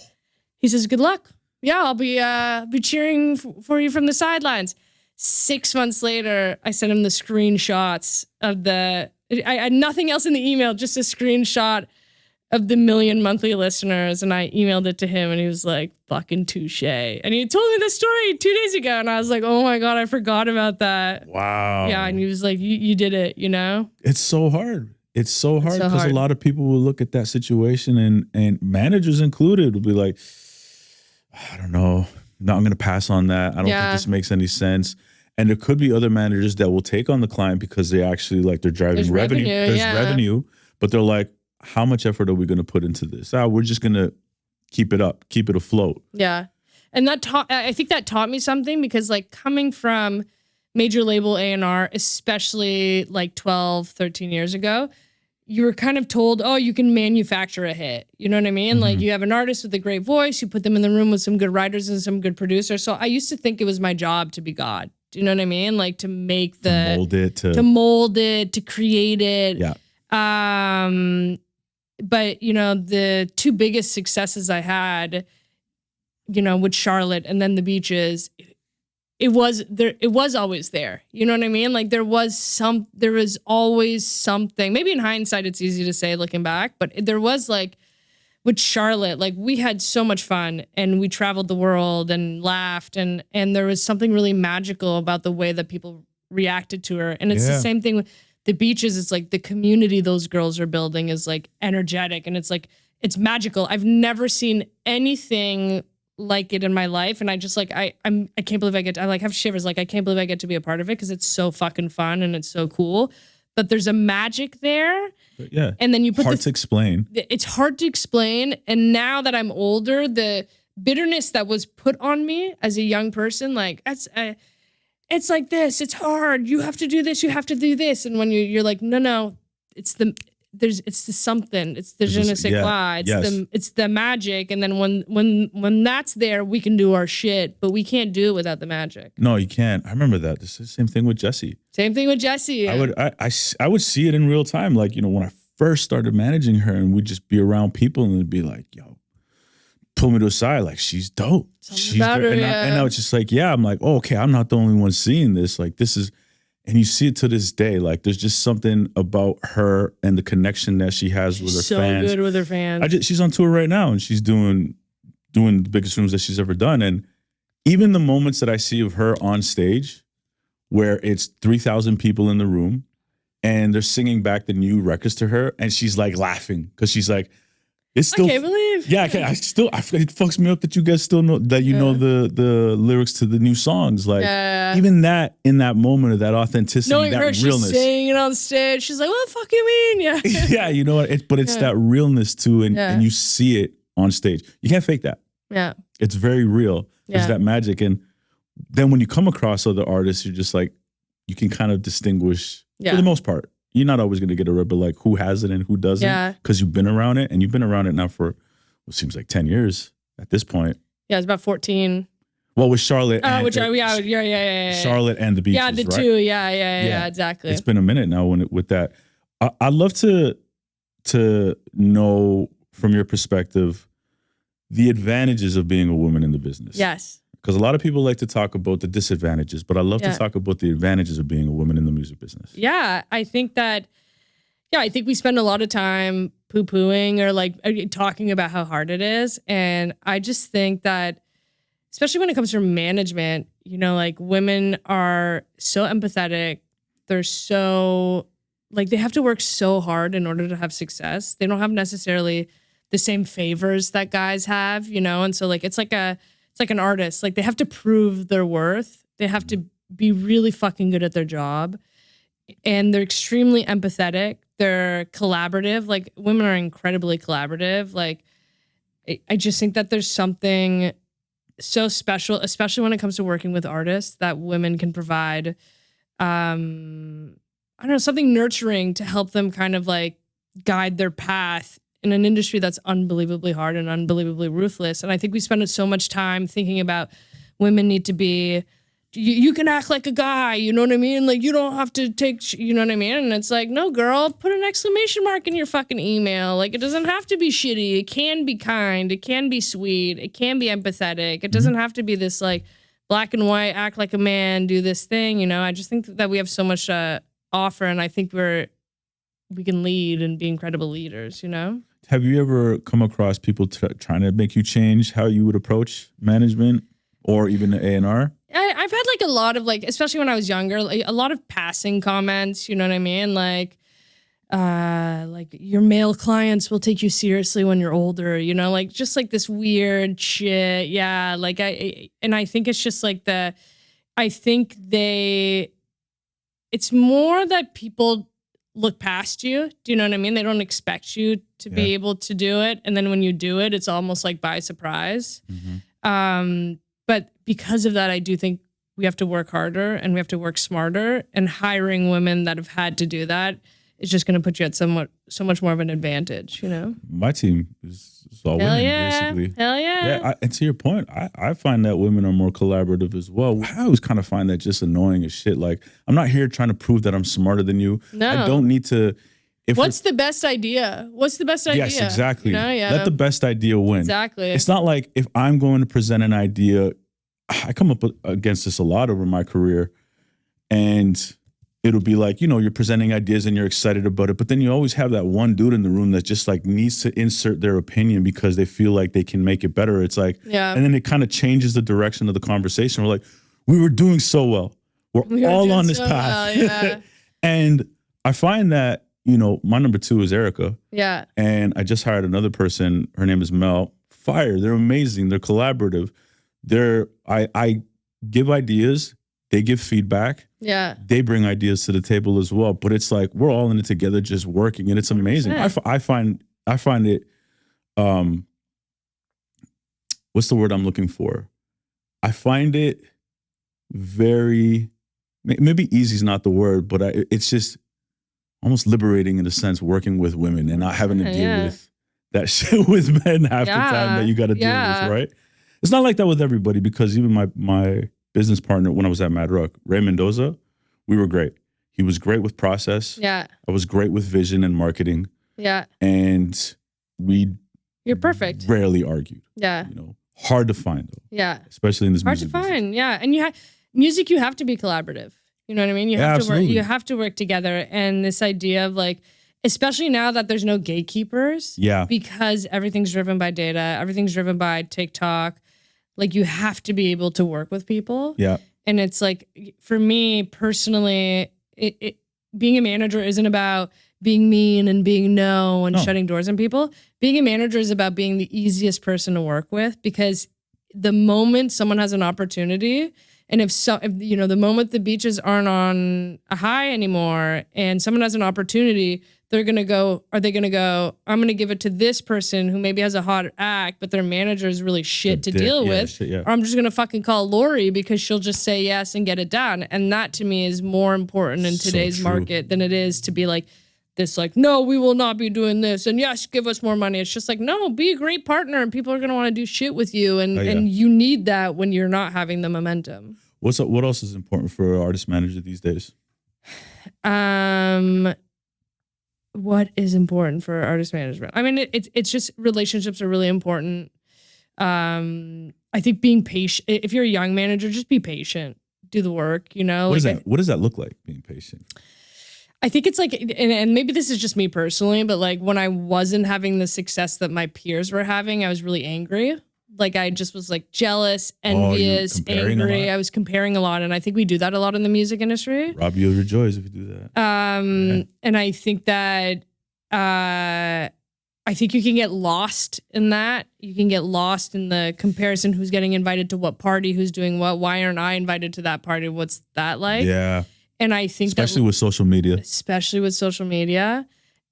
He says, good luck. Yeah, I'll be cheering for you from the sidelines. 6 months later, I sent him the screenshots of I had nothing else in the email, just a screenshot of the 1 million monthly listeners. And I emailed it to him and he was like, fucking touche. And he told me the story 2 days ago. And I was like, oh my God, I forgot about that. Wow. Yeah. And he was like, you did it, you know? It's so hard. It's so hard because a lot of people will look at that situation and managers included will be like, I don't know. No, I'm going to pass on that. I don't think this makes any sense. And there could be other managers that will take on the client because they actually like they're driving revenue. There's revenue, but they're like, how much effort are we going to put into this? We're just going to keep it up, keep it afloat. Yeah. And I think that taught me something because like coming from major label A&R, especially like 12, 13 years ago, you were kind of told, oh, you can manufacture a hit. You know what I mean? Mm-hmm. Like you have an artist with a great voice, you put them in the room with some good writers and some good producers. So I used to think it was my job to be God. Do you know what I mean? Like to make to mold it, to create it. Yeah. But, you know, the two biggest successes I had, you know, with Charlotte and then the beaches, it was always there. You know what I mean? Like there was always something. Maybe in hindsight, it's easy to say looking back, but there was like with Charlotte, like we had so much fun and we traveled the world and laughed and there was something really magical about the way that people reacted to her. And it's the same thing with the beaches. It's like the community those girls are building is like energetic and it's like, it's magical. I've never seen anything like it in my life. And I just like, I can't believe I like have shivers. Like, I can't believe I get to be a part of it because it's so fucking fun and it's so cool. But there's a magic there. Yeah. And then you put hard to explain. It's hard to explain. And now that I'm older, the bitterness that was put on me as a young person, like it's like this, it's hard. You have to do this. You have to do this. And when you're like, no, it's the something. It's the je ne sais quoi. It's the magic. And then when that's there, we can do our shit, but we can't do it without the magic. No, you can't. I remember that. This is the same thing with Jessie. Yeah. I would see it in real time. Like, you know, when I first started managing her and we'd just be around people and it'd be like, yo, pull me to the side. Like, she's dope. She's about her, and I was just like, yeah, I'm like, oh, okay, I'm not the only one seeing this. Like, this is, and you see it to this day. Like, there's just something about her and the connection that she has with her fans. So good with her fans. She's on tour right now and she's doing the biggest rooms that she's ever done. And even the moments that I see of her on stage where it's 3,000 people in the room and they're singing back the new records to her and she's like laughing because she's like, it's still, I can't believe. Yeah, it fucks me up that you guys still know that you know the lyrics to the new songs. Like even that in that moment of that authenticity, knowing that her, realness. She's singing on stage. She's like, "What the fuck you mean?" Yeah, yeah, you know what? But it's that realness too, and you see it on stage. You can't fake that. Yeah, it's very real. There's that magic, and then when you come across other artists, you're just like, you can kind of distinguish for the most part. You're not always going to get a rip, but like who has it and who doesn't, because you've been around it, and you've been around it now for what seems like 10 years at this point. Yeah, it's about 14. Well, with Charlotte, Charlotte and the Beaches, yeah, the two, yeah, exactly. It's been a minute now with that. I'd love to know from your perspective the advantages of being a woman in the business. Yes. Because a lot of people like to talk about the disadvantages, but I love to talk about the advantages of being a woman in the music business. Yeah, I think we spend a lot of time poo-pooing or like talking about how hard it is. And I just think that, especially when it comes to management, you know, like women are so empathetic. They're so, like, they have to work so hard in order to have success. They don't have necessarily the same favors that guys have, you know? And so like, it's like an artist. Like they have to prove their worth. They have to be really fucking good at their job. And they're extremely empathetic. They're collaborative. Like women are incredibly collaborative. Like I just think that there's something so special, especially when it comes to working with artists, that women can provide, I don't know, something nurturing to help them kind of like guide their path in an industry that's unbelievably hard and unbelievably ruthless. And I think we spend so much time thinking about women need to be, you can act like a guy, you know what I mean? Like, you don't have to take, you know what I mean? And it's like, no, girl, put an exclamation mark in your fucking email. Like, it doesn't have to be shitty. It can be kind. It can be sweet. It can be empathetic. It doesn't have to be this, like, black and white, act like a man, do this thing, you know? I just think that we have so much to offer, and I think we can lead and be incredible leaders, you know? Have you ever come across people trying to make you change how you would approach management or even the A&R? I've had like a lot of like, especially when I was younger, like a lot of passing comments, you know what I mean? Like your male clients will take you seriously when you're older, you know, like just like this weird shit. Yeah. Like I think it's just like it's more that people look past you. Do you know what I mean? They don't expect you to be able to do it. And then when you do it, it's almost like by surprise. But because of that, I do think we have to work harder and we have to work smarter, and hiring women that have had to do that is just going to put you at so much more of an advantage, you know? My team is all women, basically. Hell yeah. Yeah, and to your point, I find that women are more collaborative as well. I always kind of find that just annoying as shit. Like, I'm not here trying to prove that I'm smarter than you. No. I don't need to. What's the best idea? What's the best idea? Yes, exactly. You know? Yeah. Let the best idea win. Exactly. It's not like if I'm going to present an idea, I come up against this a lot over my career, and it'll be like, you know, you're presenting ideas and you're excited about it, but then you always have that one dude in the room that just like needs to insert their opinion because they feel like they can make it better. It's like, and then it kind of changes the direction of the conversation. We're like, we were doing so well. We're all on this path. Well, yeah. And I find that, you know, my number 2 is Erica. Yeah. And I just hired another person. Her name is Mel. Fire. They're amazing. They're collaborative. I give ideas. They give feedback. Yeah. They bring ideas to the table as well. But it's like we're all in it together, just working, and it's amazing. I find it. What's the word I'm looking for? I find it very, maybe easy is not the word, but it's just almost liberating in a sense, working with women and not having to deal with that shit with men half the time that you got to deal with, right? It's not like that with everybody, because even my business partner when I was at Mad Rock, Ray Mendoza, we were great. He was great with process. Yeah. I was great with vision and marketing. Yeah. And you're perfect. Rarely argued. Yeah. You know, hard to find though. Yeah. Especially in this hard music to find. business. Yeah. And music, you have to be collaborative. You know what I mean? You have to work together. And this idea of like, especially now that there's no gatekeepers. Yeah. Because everything's driven by data, everything's driven by TikTok. Like, you have to be able to work with people. Yeah. And it's like, for me personally, being a manager isn't about being mean and being and shutting doors on people. Being a manager is about being the easiest person to work with, because the moment someone has an opportunity, and if you know, the moment the beaches aren't on a high anymore and someone has an opportunity, are they going to go, I'm going to give it to this person who maybe has a hot act, but their manager is really shit to deal with. Or I'm just going to fucking call Laurie because she'll just say yes and get it done. And that to me is more important in today's market than it is to be like this, like, no, we will not be doing this. And yes, give us more money. It's just like, no, be a great partner and people are going to want to do shit with you. And you need that when you're not having the momentum. What's up? What else is important for an artist manager these days? What is important for artist management? I mean, it's just relationships are really important. I think being patient. If you're a young manager, just be patient. Do the work. You know. What does that look like? Being patient. I think it's like, and maybe this is just me personally, but like when I wasn't having the success that my peers were having, I was really angry. Like I just was like jealous, envious, angry. I was comparing a lot. And I think we do that a lot in the music industry. Rob you of your joys if you do that. And I think that, I think you can get lost in that. You can get lost in the comparison, who's getting invited to what party, who's doing what, why aren't I invited to that party? What's that like? Yeah. And I think especially with social media.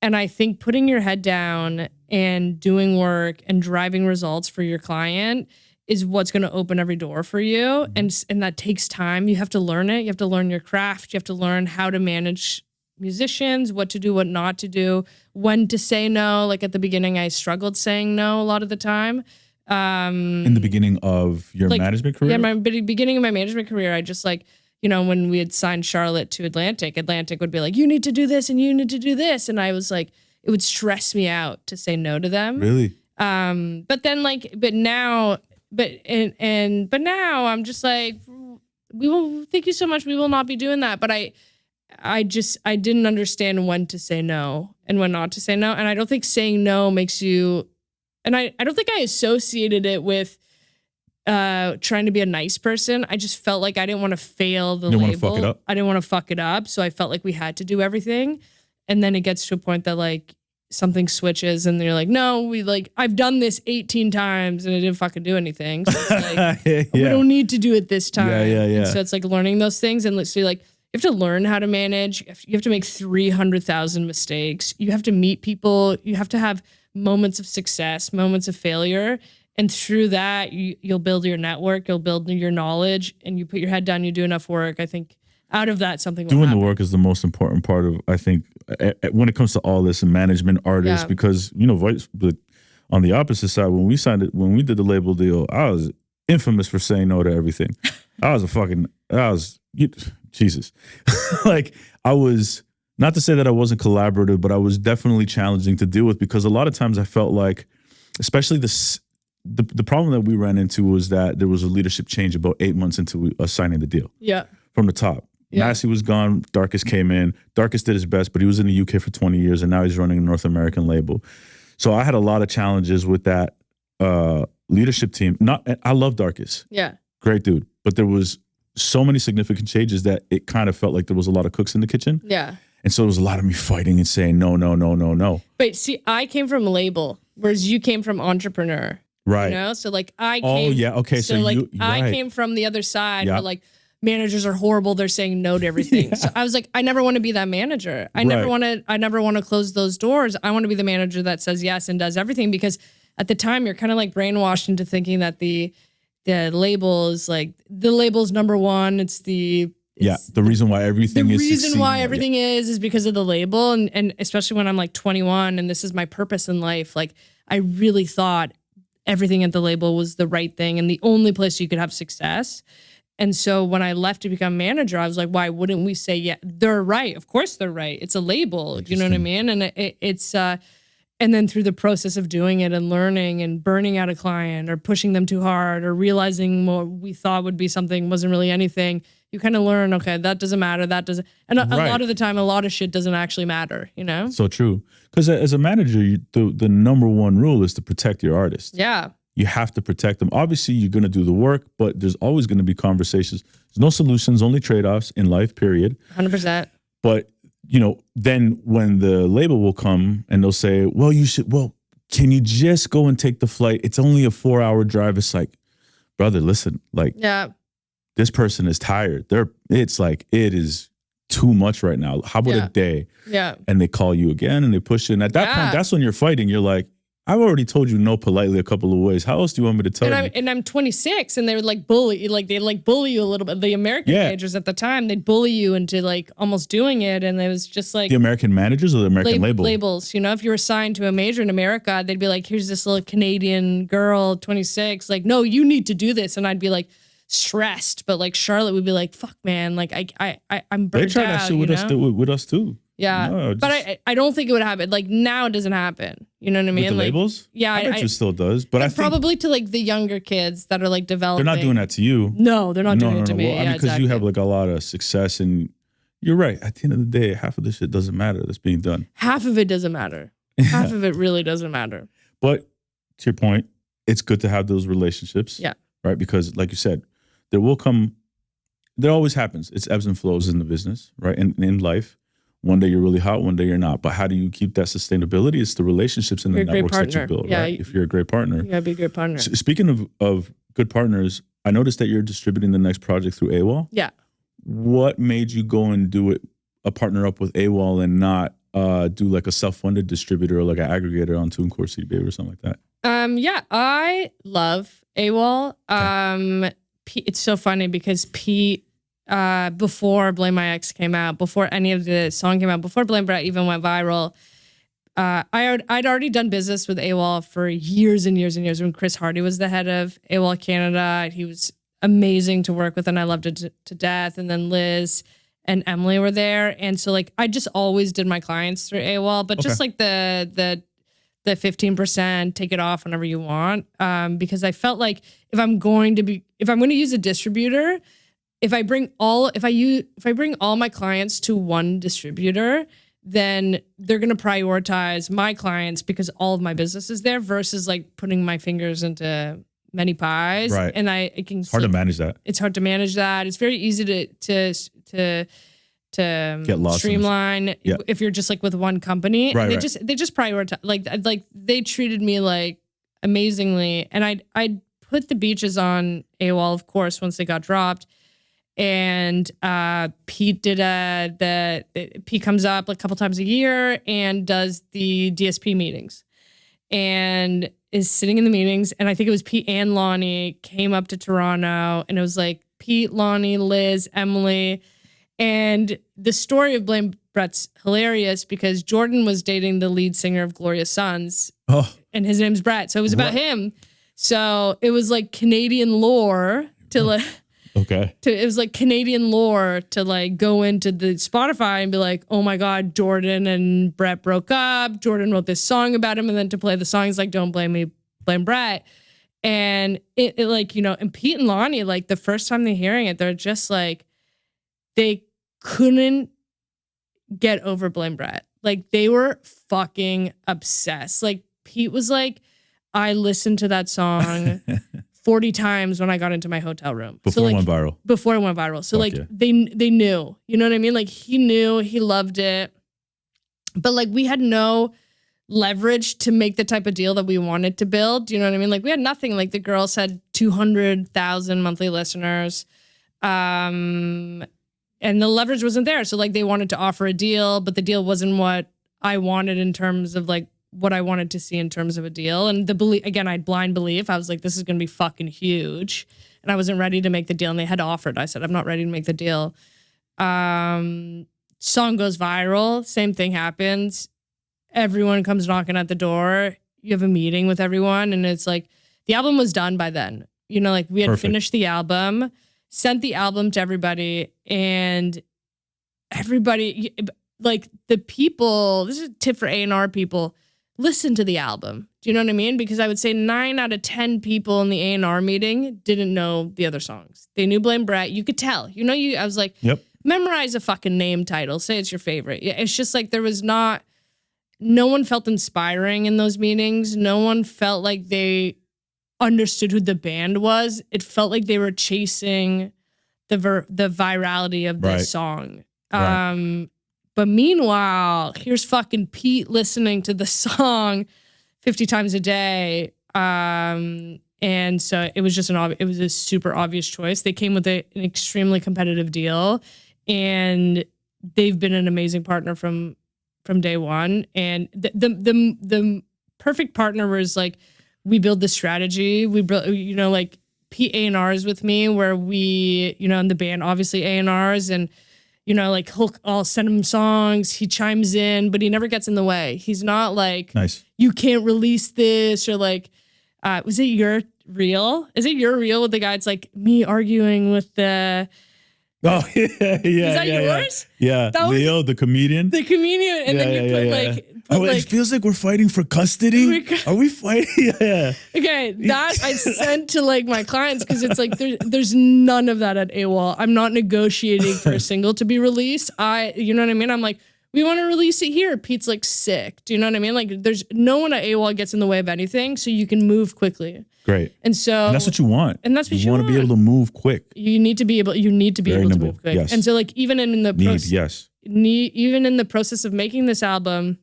And I think putting your head down and doing work and driving results for your client is what's going to open every door for you. And that takes time. You have to learn it. You have to learn your craft. You have to learn how to manage musicians, what to do, what not to do, when to say no. Like at the beginning, I struggled saying no a lot of the time. In the beginning of your management career? Yeah, my beginning of my management career, I just like, you know, when we had signed Charlotte to Atlantic would be like, you need to do this and you need to do this. And I was like, it would stress me out to say no to them. Really? But now I'm just like, thank you so much. We will not be doing that. But I didn't understand when to say no and when not to say no. And I don't think saying no makes you, and I don't think I associated it with trying to be a nice person. I just felt like I didn't want to fail the label. Fuck it up. I didn't want to fuck it up. So I felt like we had to do everything. And then it gets to a point that like something switches and they're like, no, I've done this 18 times and it didn't fucking do anything. So it's like, we don't need to do it this time. Yeah. And so it's like learning those things. And so like, you have to learn how to manage. You have to make 300,000 mistakes. You have to meet people. You have to have moments of success, moments of failure. And through that, you'll build your network, you'll build your knowledge, and you put your head down, you do enough work. I think out of that, something will Doing happen. the work is the most important part of, I think, when it comes to all this and management, artists, because, you know, but on the opposite side, when we did the label deal, I was infamous for saying no to everything. Jesus. Like, I was, not to say that I wasn't collaborative, but I was definitely challenging to deal with, because a lot of times I felt like, especially the problem that we ran into was that there was a leadership change about 8 months into us signing the deal. Yeah. From the top. Yeah. Massey was gone. Darkest came in. Darkest did his best, but he was in the UK for 20 years, and now he's running a North American label. So I had a lot of challenges with that leadership team. I love Darkest. Yeah. Great dude. But there was so many significant changes that it kind of felt like there was a lot of cooks in the kitchen. Yeah. And so there was a lot of me fighting and saying no. But see, I came from a label, whereas you came from entrepreneur. Right. You know? So like I came. Oh, yeah. Okay. So like right. I came from the other side where like managers are horrible. They're saying no to everything. So I was like, I never want to be that manager. I never want to close those doors. I want to be the manager that says yes and does everything, because at the time you're kind of like brainwashed into thinking that the label is like, the label's number one. It's the reason why everything is. The reason why everything is because of the label. And especially when I'm like 21 and this is my purpose in life. Like I really thought everything at the label was the right thing and the only place you could have success. And so when I left to become manager, I was like, why wouldn't we say, yeah, they're right. Of course they're right. It's a label. You know what I mean? And it's, and then through the process of doing it and learning and burning out a client or pushing them too hard or realizing what we thought would be something wasn't really anything, you kind of learn, okay, that doesn't matter. That doesn't. And a lot of the time, a lot of shit doesn't actually matter, you know? So true. Because as a manager, the number one rule is to protect your artist. Yeah. You have to protect them. Obviously, you're going to do the work, but there's always going to be conversations. There's no solutions, only trade-offs in life, period. 100%. But, you know, then when the label will come and they'll say, well, can you just go and take the flight? It's only a 4-hour drive. It's like, brother, listen, like, this person is tired. It's like, it is too much right now. How about a day? Yeah. And they call you again and they push you. And at that point, that's when you're fighting. You're like, I've already told you no politely a couple of ways. How else do you want me to tell you? And I'm 26, and they would like bully, like they like bully you a little bit. The American managers at the time, they'd bully you into like almost doing it, and it was just like the American managers or the American labels. You know, if you were signed to a major in America, they'd be like, "Here's this little Canadian girl, 26. Like, no, you need to do this," and I'd be like stressed. But like Charlotte would be like, "Fuck, man, like I'm burnt out." They try that shit with us too. Yeah, no, but I don't think it would happen. Like now, it doesn't happen. You know what I mean? With the like, labels? Yeah, I bet you still does. But I think probably to like the younger kids that are like developing. They're not doing that to you. No, they're not doing it to me. Well, I mean, because you have like a lot of success, and you're right. At the end of the day, half of this shit doesn't matter that's being done. Half of it doesn't matter. Half of it really doesn't matter. But to your point, it's good to have those relationships. Yeah. Right? Because like you said, there always happens. It's ebbs and flows in the business, right? And in life. One day you're really hot, one day you're not. But how do you keep that sustainability? It's the relationships and the networks that you build, right? If you're a great partner. You gotta be a good partner. Speaking of good partners, I noticed that you're distributing the next project through AWAL. Yeah. What made you go and do it, partner up with AWAL and not do like a self-funded distributor or like an aggregator on TuneCore, CD Baby or something like that? Yeah, I love AWAL. Okay. It's so funny because Pete before Blame My Ex came out, before any of the song came out, before Blame Brett even went viral. I'd already done business with AWAL for years and years and years when Chris Hardy was the head of AWAL Canada. He was amazing to work with and I loved it to death. And then Liz and Emily were there. And so like, I just always did my clients through AWAL, but just like the 15%, take it off whenever you want. Because I felt like if I'm going to use a distributor, if I bring all my clients to one distributor, then they're going to prioritize my clients because all of my business is there versus like putting my fingers into many pies. Right. And it's hard to manage that. It's hard to manage that. It's very easy to get lost streamline if you're just like with one company. Right, and they just prioritize, like they treated me like amazingly. And I'd put the beaches on AWAL, of course, once they got dropped. And Pete Pete comes up like a couple times a year and does the DSP meetings and is sitting in the meetings. And I think it was Pete and Lonnie came up to Toronto and it was like Pete, Lonnie, Liz, Emily. And the story of Blame Brett's hilarious because Jordan was dating the lead singer of Glorious Sons and his name's Brett. So it was about him. So it was like Canadian lore to like... It was like Canadian lore to like go into the Spotify and be like, oh my God, Jordan and Brett broke up. Jordan wrote this song about him. And then to play the songs like Don't Blame Me, Blame Brett. And it like, you know, and Pete and Lonnie, like the first time they're hearing it, they're just like, they couldn't get over Blame Brett. Like they were fucking obsessed. Like Pete was like, I listened to that song 40 times when I got into my hotel room. Before it went viral. Before it went viral. So like they knew, you know what I mean? Like he knew, he loved it. But like we had no leverage to make the type of deal that we wanted to build. You know what I mean? Like we had nothing. Like the girls had 200,000 monthly listeners. And the leverage wasn't there. So like they wanted to offer a deal, but the deal wasn't what I wanted in terms of like what I wanted to see in terms of a deal. And the belief, again, I had blind belief. I was like, this is going to be fucking huge. And I wasn't ready to make the deal. And they had offered. I said, I'm not ready to make the deal. Song goes viral. Same thing happens. Everyone comes knocking at the door. You have a meeting with everyone. And it's like, the album was done by then. You know, like we had finished the album, sent the album to everybody. And everybody, like the people, this is a tip for A&R people, listen to the album. Do you know what I mean? Because I would say 9 out of 10 people in the A&R meeting didn't know the other songs. They knew Blame Brett. You could tell. You know, I was like, memorize a fucking name title. Say it's your favorite. It's just like no one felt inspiring in those meetings. No one felt like they understood who the band was. It felt like they were chasing the virality of the song. Right. But meanwhile, here's fucking Pete listening to the song 50 times a day. And so it was just it was a super obvious choice. They came with an extremely competitive deal and they've been an amazing partner from day one. And the perfect partner was like, we build the strategy. We build, you know, like Pete A&Rs with me where we, you know, in the band, obviously A&Rs and, you know, like I'll send him songs. He chimes in, but he never gets in the way. He's not like, you can't release this or like, was it your reel? Is it your reel with the guy? It's like me arguing with the. Oh yeah. Is that yours? Yeah. Leo, the comedian. The comedian, and then you put like. It feels like we're fighting for custody. Are we fighting? Yeah. Okay, that I sent to like my clients because it's like there's none of that at AWAL. I'm not negotiating for a single to be released. You know what I mean? I'm like, we want to release it here. Pete's like sick. Do you know what I mean? Like, there's no one at AWAL gets in the way of anything, so you can move quickly. Great. And that's what you want. And that's what you want. You want to be able to move quick. You need to be able to move quick. Yes. And so like even in the even in the process of making this album,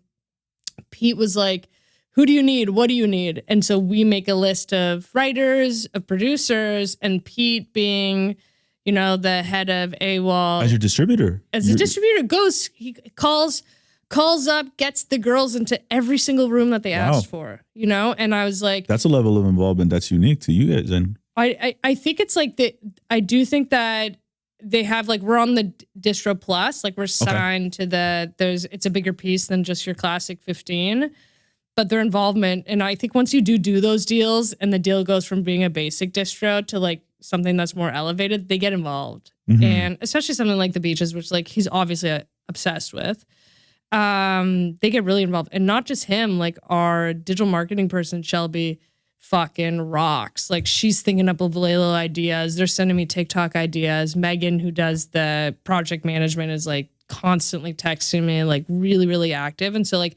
Pete was like, who do you need? What do you need? And so we make a list of writers, of producers, and Pete being, you know, the head of AWAL. As your distributor. As a distributor, he calls up, gets the girls into every single room that they asked for, you know? And I was like... That's a level of involvement that's unique to you guys. And I think it's like that. I do think that they have like, we're on the Distro Plus, like we're signed to it's a bigger piece than just your classic 15, but their involvement. And I think once you do those deals and the deal goes from being a basic distro to like something that's more elevated, they get involved. And especially something like the Beaches, which like he's obviously obsessed with. They get really involved. And not just him, like our digital marketing person, Shelby, fucking rocks. Like she's thinking up of Laylo ideas. They're sending me TikTok ideas. Megan, who does the project management, is like constantly texting me, like really, really active. And so like,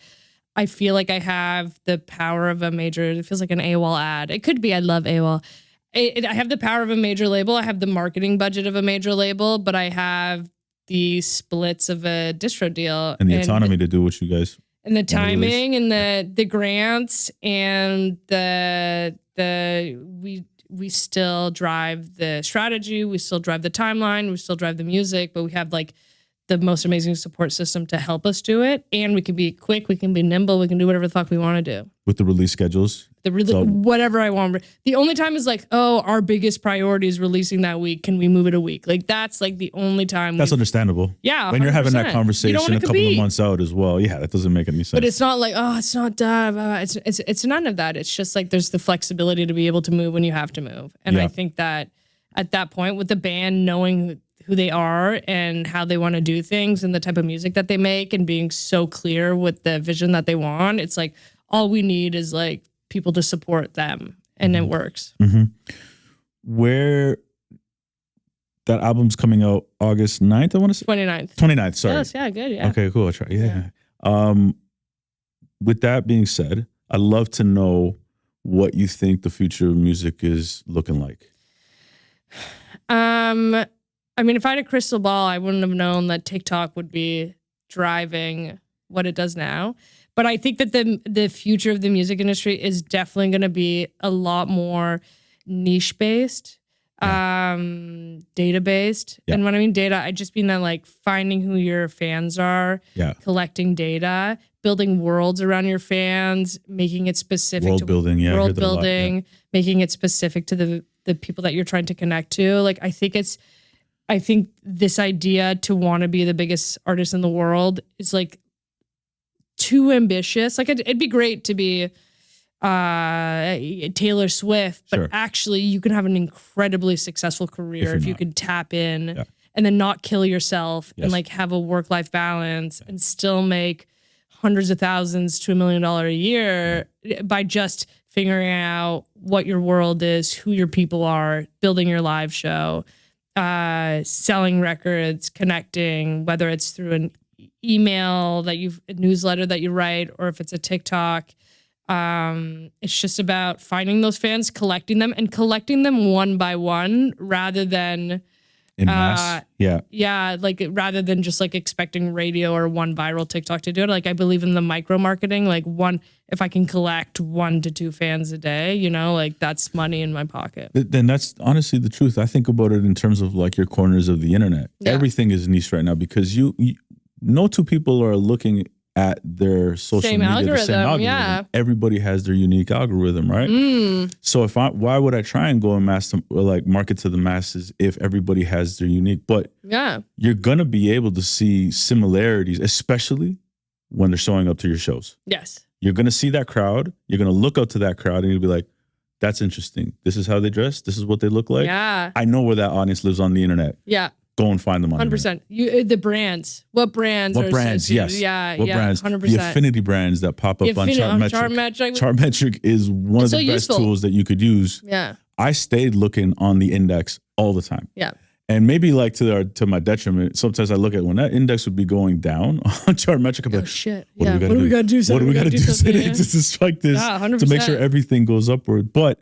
I feel like I have the power of a major, it feels like an AWAL ad. It could be, I love AWAL. I have the power of a major label. I have the marketing budget of a major label, but I have the splits of a distro deal. And the autonomy to do what you guys and the timing and the grants and we still drive the strategy, we still drive the timeline, we still drive the music, but we have like the most amazing support system to help us do it. And we can be quick, we can be nimble, we can do whatever the fuck we want to do. With the release schedules? Whatever I want. The only time is like, oh, our biggest priority is releasing that week. Can we move it a week? Like that's like the only time. That's understandable. Yeah. When you're having that conversation a couple of months out as well. Yeah, that doesn't make any sense. But it's not like, oh, it's not done. It's none of that. It's just like there's the flexibility to be able to move when you have to move. And I think that at that point with the band knowing who they are and how they want to do things and the type of music that they make and being so clear with the vision that they want, it's like all we need is like people to support them and it works. Where that album's coming out August 9th, I want to say? 29th, sorry. Yes, yeah, good, yeah. Okay, cool, I'll try. Yeah. With that being said, I'd love to know what you think the future of music is looking like. I mean, if I had a crystal ball, I wouldn't have known that TikTok would be driving what it does now. But I think that the future of the music industry is definitely going to be a lot more niche-based, data-based. And when I mean data, I just mean that like finding who your fans are, collecting data, building worlds around your fans, making it specific world building, making it specific to the people that you're trying to connect to. Like I think this idea to want to be the biggest artist in the world is like too ambitious. Like it'd be great to be Taylor Swift, but actually you can have an incredibly successful career if you could tap in and then not kill yourself and like have a work-life balance and still make hundreds of thousands to $1 million a year by just figuring out what your world is, who your people are, building your live show, selling records, connecting, whether it's through an email a newsletter that you write, or if it's a TikTok. It's just about finding those fans, collecting them one by one rather than in mass. Like rather than just like expecting radio or one viral TikTok to do it. Like I believe in the micro marketing, like if I can collect 1 to 2 fans a day, you know, like that's money in my pocket. Then that's honestly the truth. I think about it in terms of like your corners of the internet. Everything is niche right now because you no two people are looking at their social media the same algorithm. Everybody has their unique algorithm, right? So why would I try and go and market to the masses if everybody has their unique? But you're gonna be able to see similarities, especially when they're showing up to your shows. Yes, you're gonna see that crowd. You're gonna look up to that crowd, and you'll be like, "That's interesting. This is how they dress. This is what they look like." Yeah, I know where that audience lives on the internet. Yeah. Go and find them on 100%. The brands. What brands? What brands? Yes. Yeah. What brands? 100%. The affinity brands that pop up on Chartmetric. Chartmetric is one of the best tools that you could use. Yeah. I stayed looking on the index all the time. Yeah. And maybe like to my detriment, sometimes I look at when that index would be going down on Chartmetric, I'm like, shit. What do we got to do? What do we got to do to spike this to make sure everything goes upward? But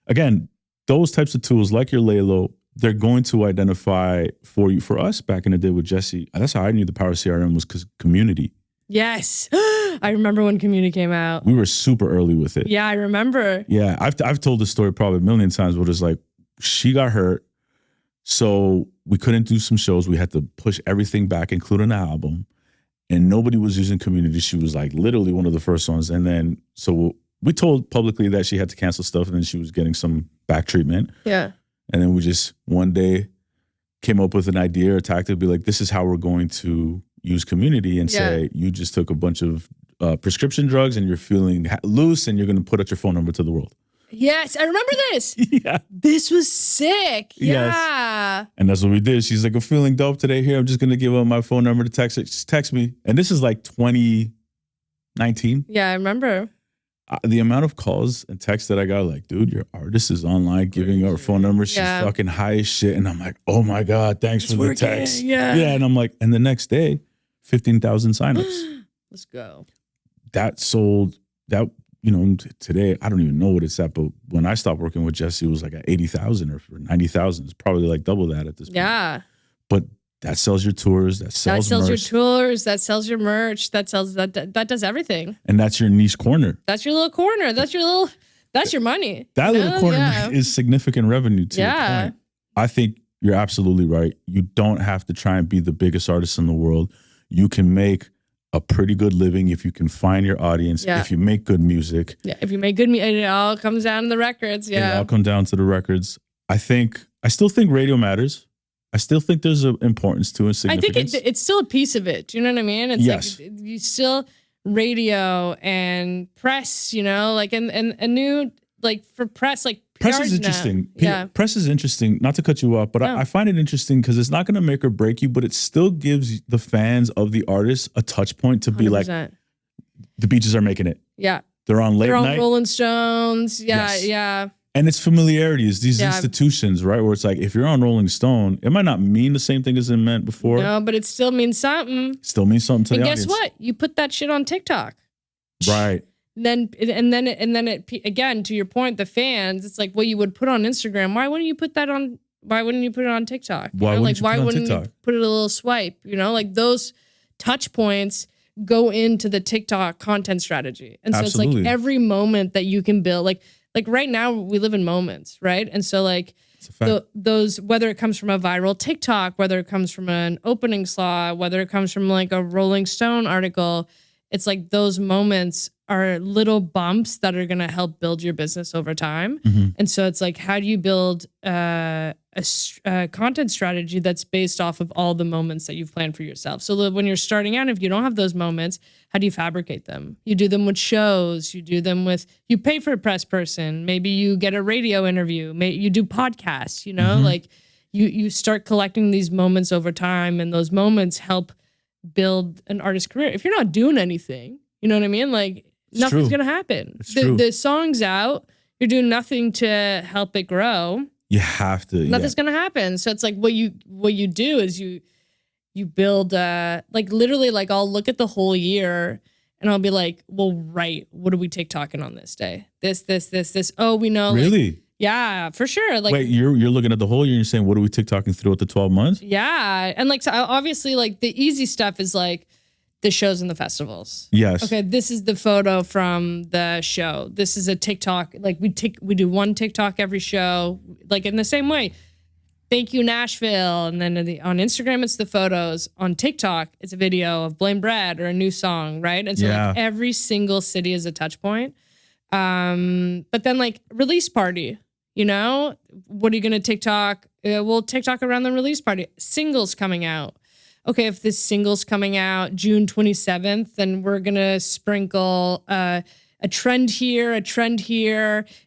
again, those types of tools like your Laylo, they're going to identify for you. For us back in the day with Jesse, that's how I knew the power of CRM was because community. Yes. I remember when community came out. We were super early with it. Yeah, I remember. Yeah, I've told this story probably a million times, but it's like she got hurt. So we couldn't do some shows. We had to push everything back, including the album. And nobody was using community. She was like literally one of the first ones. And then, so we told publicly that she had to cancel stuff and then she was getting some back treatment. Yeah. And then we just one day came up with an idea or tactic to be like, this is how we're going to use community and say, you just took a bunch of prescription drugs and you're feeling loose and you're going to put out your phone number to the world. Yes, I remember this. Yeah. This was sick. Yes. Yeah. And that's what we did. She's like, I'm feeling dope today. Here, I'm just going to give her my phone number to text her. Just text me. And this is like 2019. Yeah, I remember. The amount of calls and texts that I got, like, dude, your artist is online giving her phone number. She's fucking high as shit. And I'm like, oh my God, thanks for the text. Yeah. And I'm like, and the next day, 15,000 signups. Let's go. That sold, that, today, I don't even know what it's at, but when I stopped working with Jesse, it was like at 80,000 or 90,000. It's probably like double that at this point. Yeah. But that sells your tours, that sells your merch. tours, that sells your merch, that does everything. And that's your niche corner. That's your little corner. That's your money. That little corner is significant revenue to your point. I think you're absolutely right. You don't have to try and be the biggest artist in the world. You can make a pretty good living if you can find your audience, if you make good music. Yeah, if you make good music, it all comes down to the records. Yeah. It all comes down to the records. I still think radio matters. I still think there's an importance to it, significance. I think it's still a piece of it. Do you know what I mean? It's like you still radio and press, like and a new, like for press, like press is interesting. Press is interesting. Not to cut you off, but I find it interesting because it's not going to make or break you, but it still gives the fans of the artist a touch point to be 100%. Like, the Beaches are making it. Yeah. They're on late night. They're on Rolling Stones. Yeah, yeah. And it's familiarities, these institutions, right? Where it's like, if you're on Rolling Stone, it might not mean the same thing as it meant before. No, but it still means something. Still means something to the audience. And guess what? You put that shit on TikTok. Right. Then it again, to your point, the fans, it's like what you would put on Instagram. Why wouldn't you put it on TikTok? Why wouldn't you put it a little swipe? Like those touch points go into the TikTok content strategy. And so Absolutely. It's like every moment that you can build, like right now we live in moments, right? And so like those, whether it comes from a viral TikTok, whether it comes from an opening slot, whether it comes from like a Rolling Stone article, it's like those moments are little bumps that are going to help build your business over time. Mm-hmm. And so it's like, how do you build a content strategy that's based off of all the moments that you've planned for yourself? So when you're starting out, if you don't have those moments, how do you fabricate them? You do them with shows. You you pay for a press person. Maybe you get a radio interview. Maybe you do podcasts, Mm-hmm. like you start collecting these moments over time, and those moments help build an artist's career. If you're not doing anything, you know what I mean? Like, nothing's going to happen. The song's out. You're doing nothing to help it grow. You have to. Nothing's going to happen. So it's like what you do is you build like literally, like I'll look at the whole year and I'll be like, well, right, what are we TikToking on this day? This. Oh, we know. Really? Like, yeah, for sure. Like, wait, you're looking at the whole year and you're saying, what are we TikToking throughout the 12 months? Yeah. And like, so obviously, like the easy stuff is like the shows and the festivals. Yes. Okay, this is the photo from the show. This is a TikTok. Like we do one TikTok every show. Like in the same way, thank you Nashville. And then on Instagram, it's the photos. On TikTok, it's a video of Blame Bread or a new song, right? And so like every single city is a touch point. But then like release party, what are you going to TikTok? We'll TikTok around the release party. Singles coming out. Okay, if this single's coming out June 27th, then we're going to sprinkle a trend here,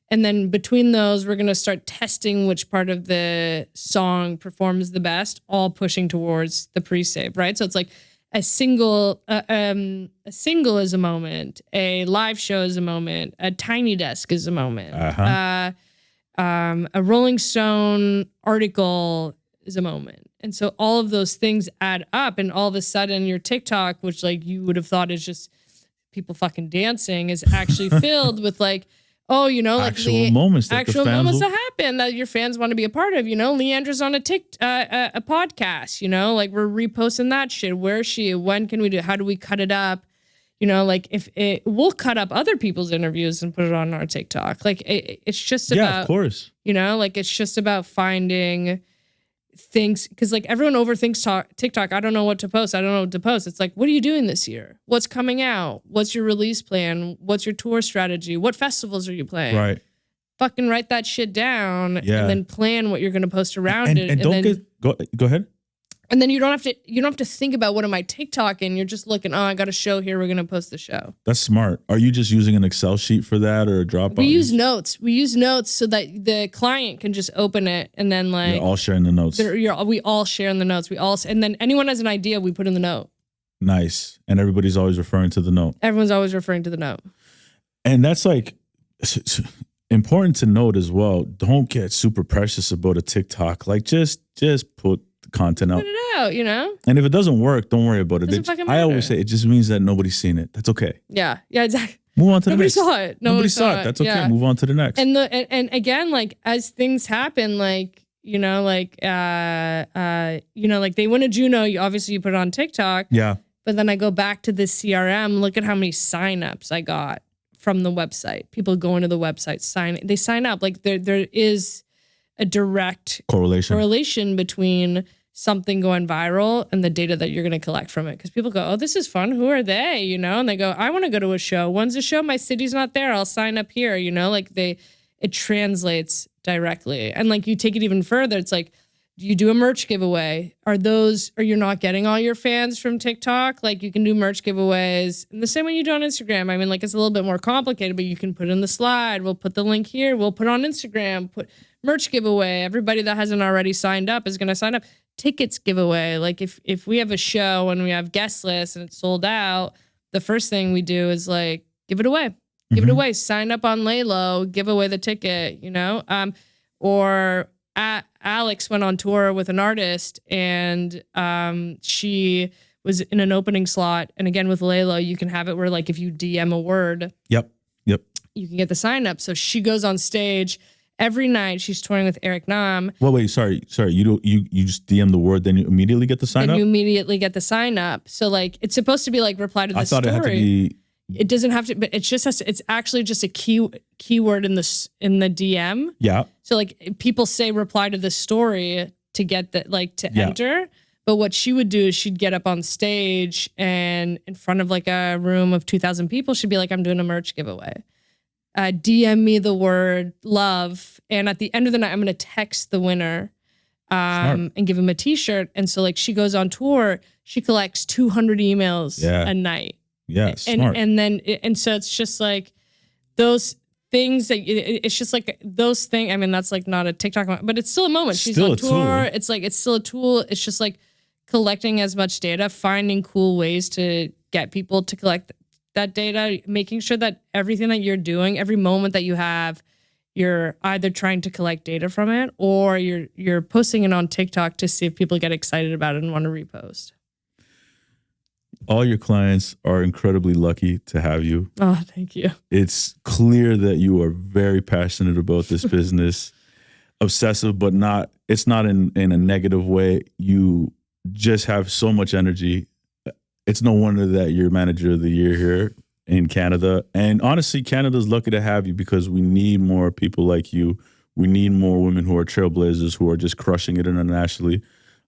and then between those, we're going to start testing which part of the song performs the best, all pushing towards the pre-save, right? So it's like a single is a moment, a live show is a moment, a Tiny Desk is a moment, a Rolling Stone article is a moment. And so all of those things add up, and all of a sudden your TikTok, which like you would have thought is just people fucking dancing, is actually filled with like, like actual moments that happen that your fans want to be a part of. Leandra's on a podcast, like we're reposting that shit. Where is she? When can we do it? How do we cut it up? Like we'll cut up other people's interviews and put it on our TikTok. Like it's just about, of course, like it's just about finding things, because like everyone overthinks TikTok. I don't know what to post. It's like, what are you doing this year? What's coming out? What's your release plan? What's your tour strategy? What festivals are you playing? Right. fucking write that shit down and then plan what you're going to post around it. And don't go ahead. And then you don't have to think about what am I TikToking. You're just looking, I got a show here. We're going to post the show. That's smart. Are you just using an Excel sheet for that or a Dropbox? We use notes. We use notes so that the client can just open it and then like. You're all sharing the notes. We all share in the notes. And then anyone has an idea, we put in the note. Nice. And everybody's always referring to the note. Everyone's always referring to the note. And that's like important to note as well. Don't get super precious about a TikTok. Like just put the content out. Put it out, you know? And if it doesn't work, don't worry about it. Doesn't fucking matter. I always say it just means that nobody's seen it. That's okay. Yeah, exactly. Move on to the next. Nobody saw it. Nobody saw it. That's okay. Move on to the next. And again, like as things happen, like, you know, like like they win a Juno, obviously you put it on TikTok. Yeah. But then I go back to the CRM, look at how many signups I got from the website. People going to the website, they sign up. Like there is a direct correlation between something going viral and the data that you're going to collect from it. Because people go, oh, this is fun. Who are they? You know, and they go, I want to go to a show. When's the show? My city's not there. I'll sign up here. You know, like it translates directly. And like you take it even further. It's like, you do a merch giveaway. Are you not getting all your fans from TikTok? Like you can do merch giveaways in the same way you do on Instagram. I mean, like it's a little bit more complicated, but you can put in the slide. We'll put the link here. We'll put on Instagram, put merch giveaway. Everybody that hasn't already signed up is going to sign up. Tickets giveaway. Like if we have a show and we have guest lists and it's sold out, the first thing we do is like, give it away. Give it away. Sign up on Laylo, give away the ticket, you know? Or Alex went on tour with an artist and she was in an opening slot. And again, with Laylo, you can have it where like if you DM a word, Yep. you can get the sign up. So she goes on stage every night. She's touring with Eric Nam. Well, wait, sorry. You just DM the word, then you immediately get the sign up? You immediately get the sign up. So like it's supposed to be like reply to the story. I thought it had to be. It doesn't have to, but it's just it's actually just a keyword in the DM. Yeah. So like people say reply to the story to get that enter. But what she would do is she'd get up on stage and in front of like a room of 2,000 people, she'd be like, I'm doing a merch giveaway. DM me the word love. And at the end of the night, I'm going to text the winner and give him a t-shirt. And so like she goes on tour, she collects 200 emails a night. Yeah, smart. And so it's just like those things that it's just like those things. I mean, that's like not a TikTok moment, but it's still a moment. She's on tour. It's like, it's still a tool. It's just like collecting as much data, finding cool ways to get people to collect that data, making sure that everything that you're doing, every moment that you have, you're either trying to collect data from it or you're posting it on TikTok to see if people get excited about it and want to repost. All your clients are incredibly lucky to have you. Oh, thank you. It's clear that you are very passionate about this business, obsessive, but it's not in a negative way. You just have so much energy. It's no wonder that you're manager of the year here in Canada. And honestly, Canada's lucky to have you because we need more people like you. We need more women who are trailblazers, who are just crushing it internationally.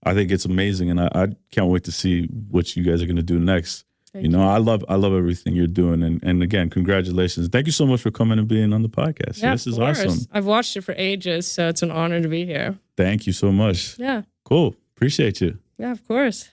I think it's amazing, and I can't wait to see what you guys are going to do next. Thank you. I love everything you're doing, and again, congratulations. Thank you so much for coming and being on the podcast. Yeah, this is awesome. I've watched it for ages, so it's an honor to be here. Thank you so much. Yeah. Cool. Appreciate you. Yeah, of course.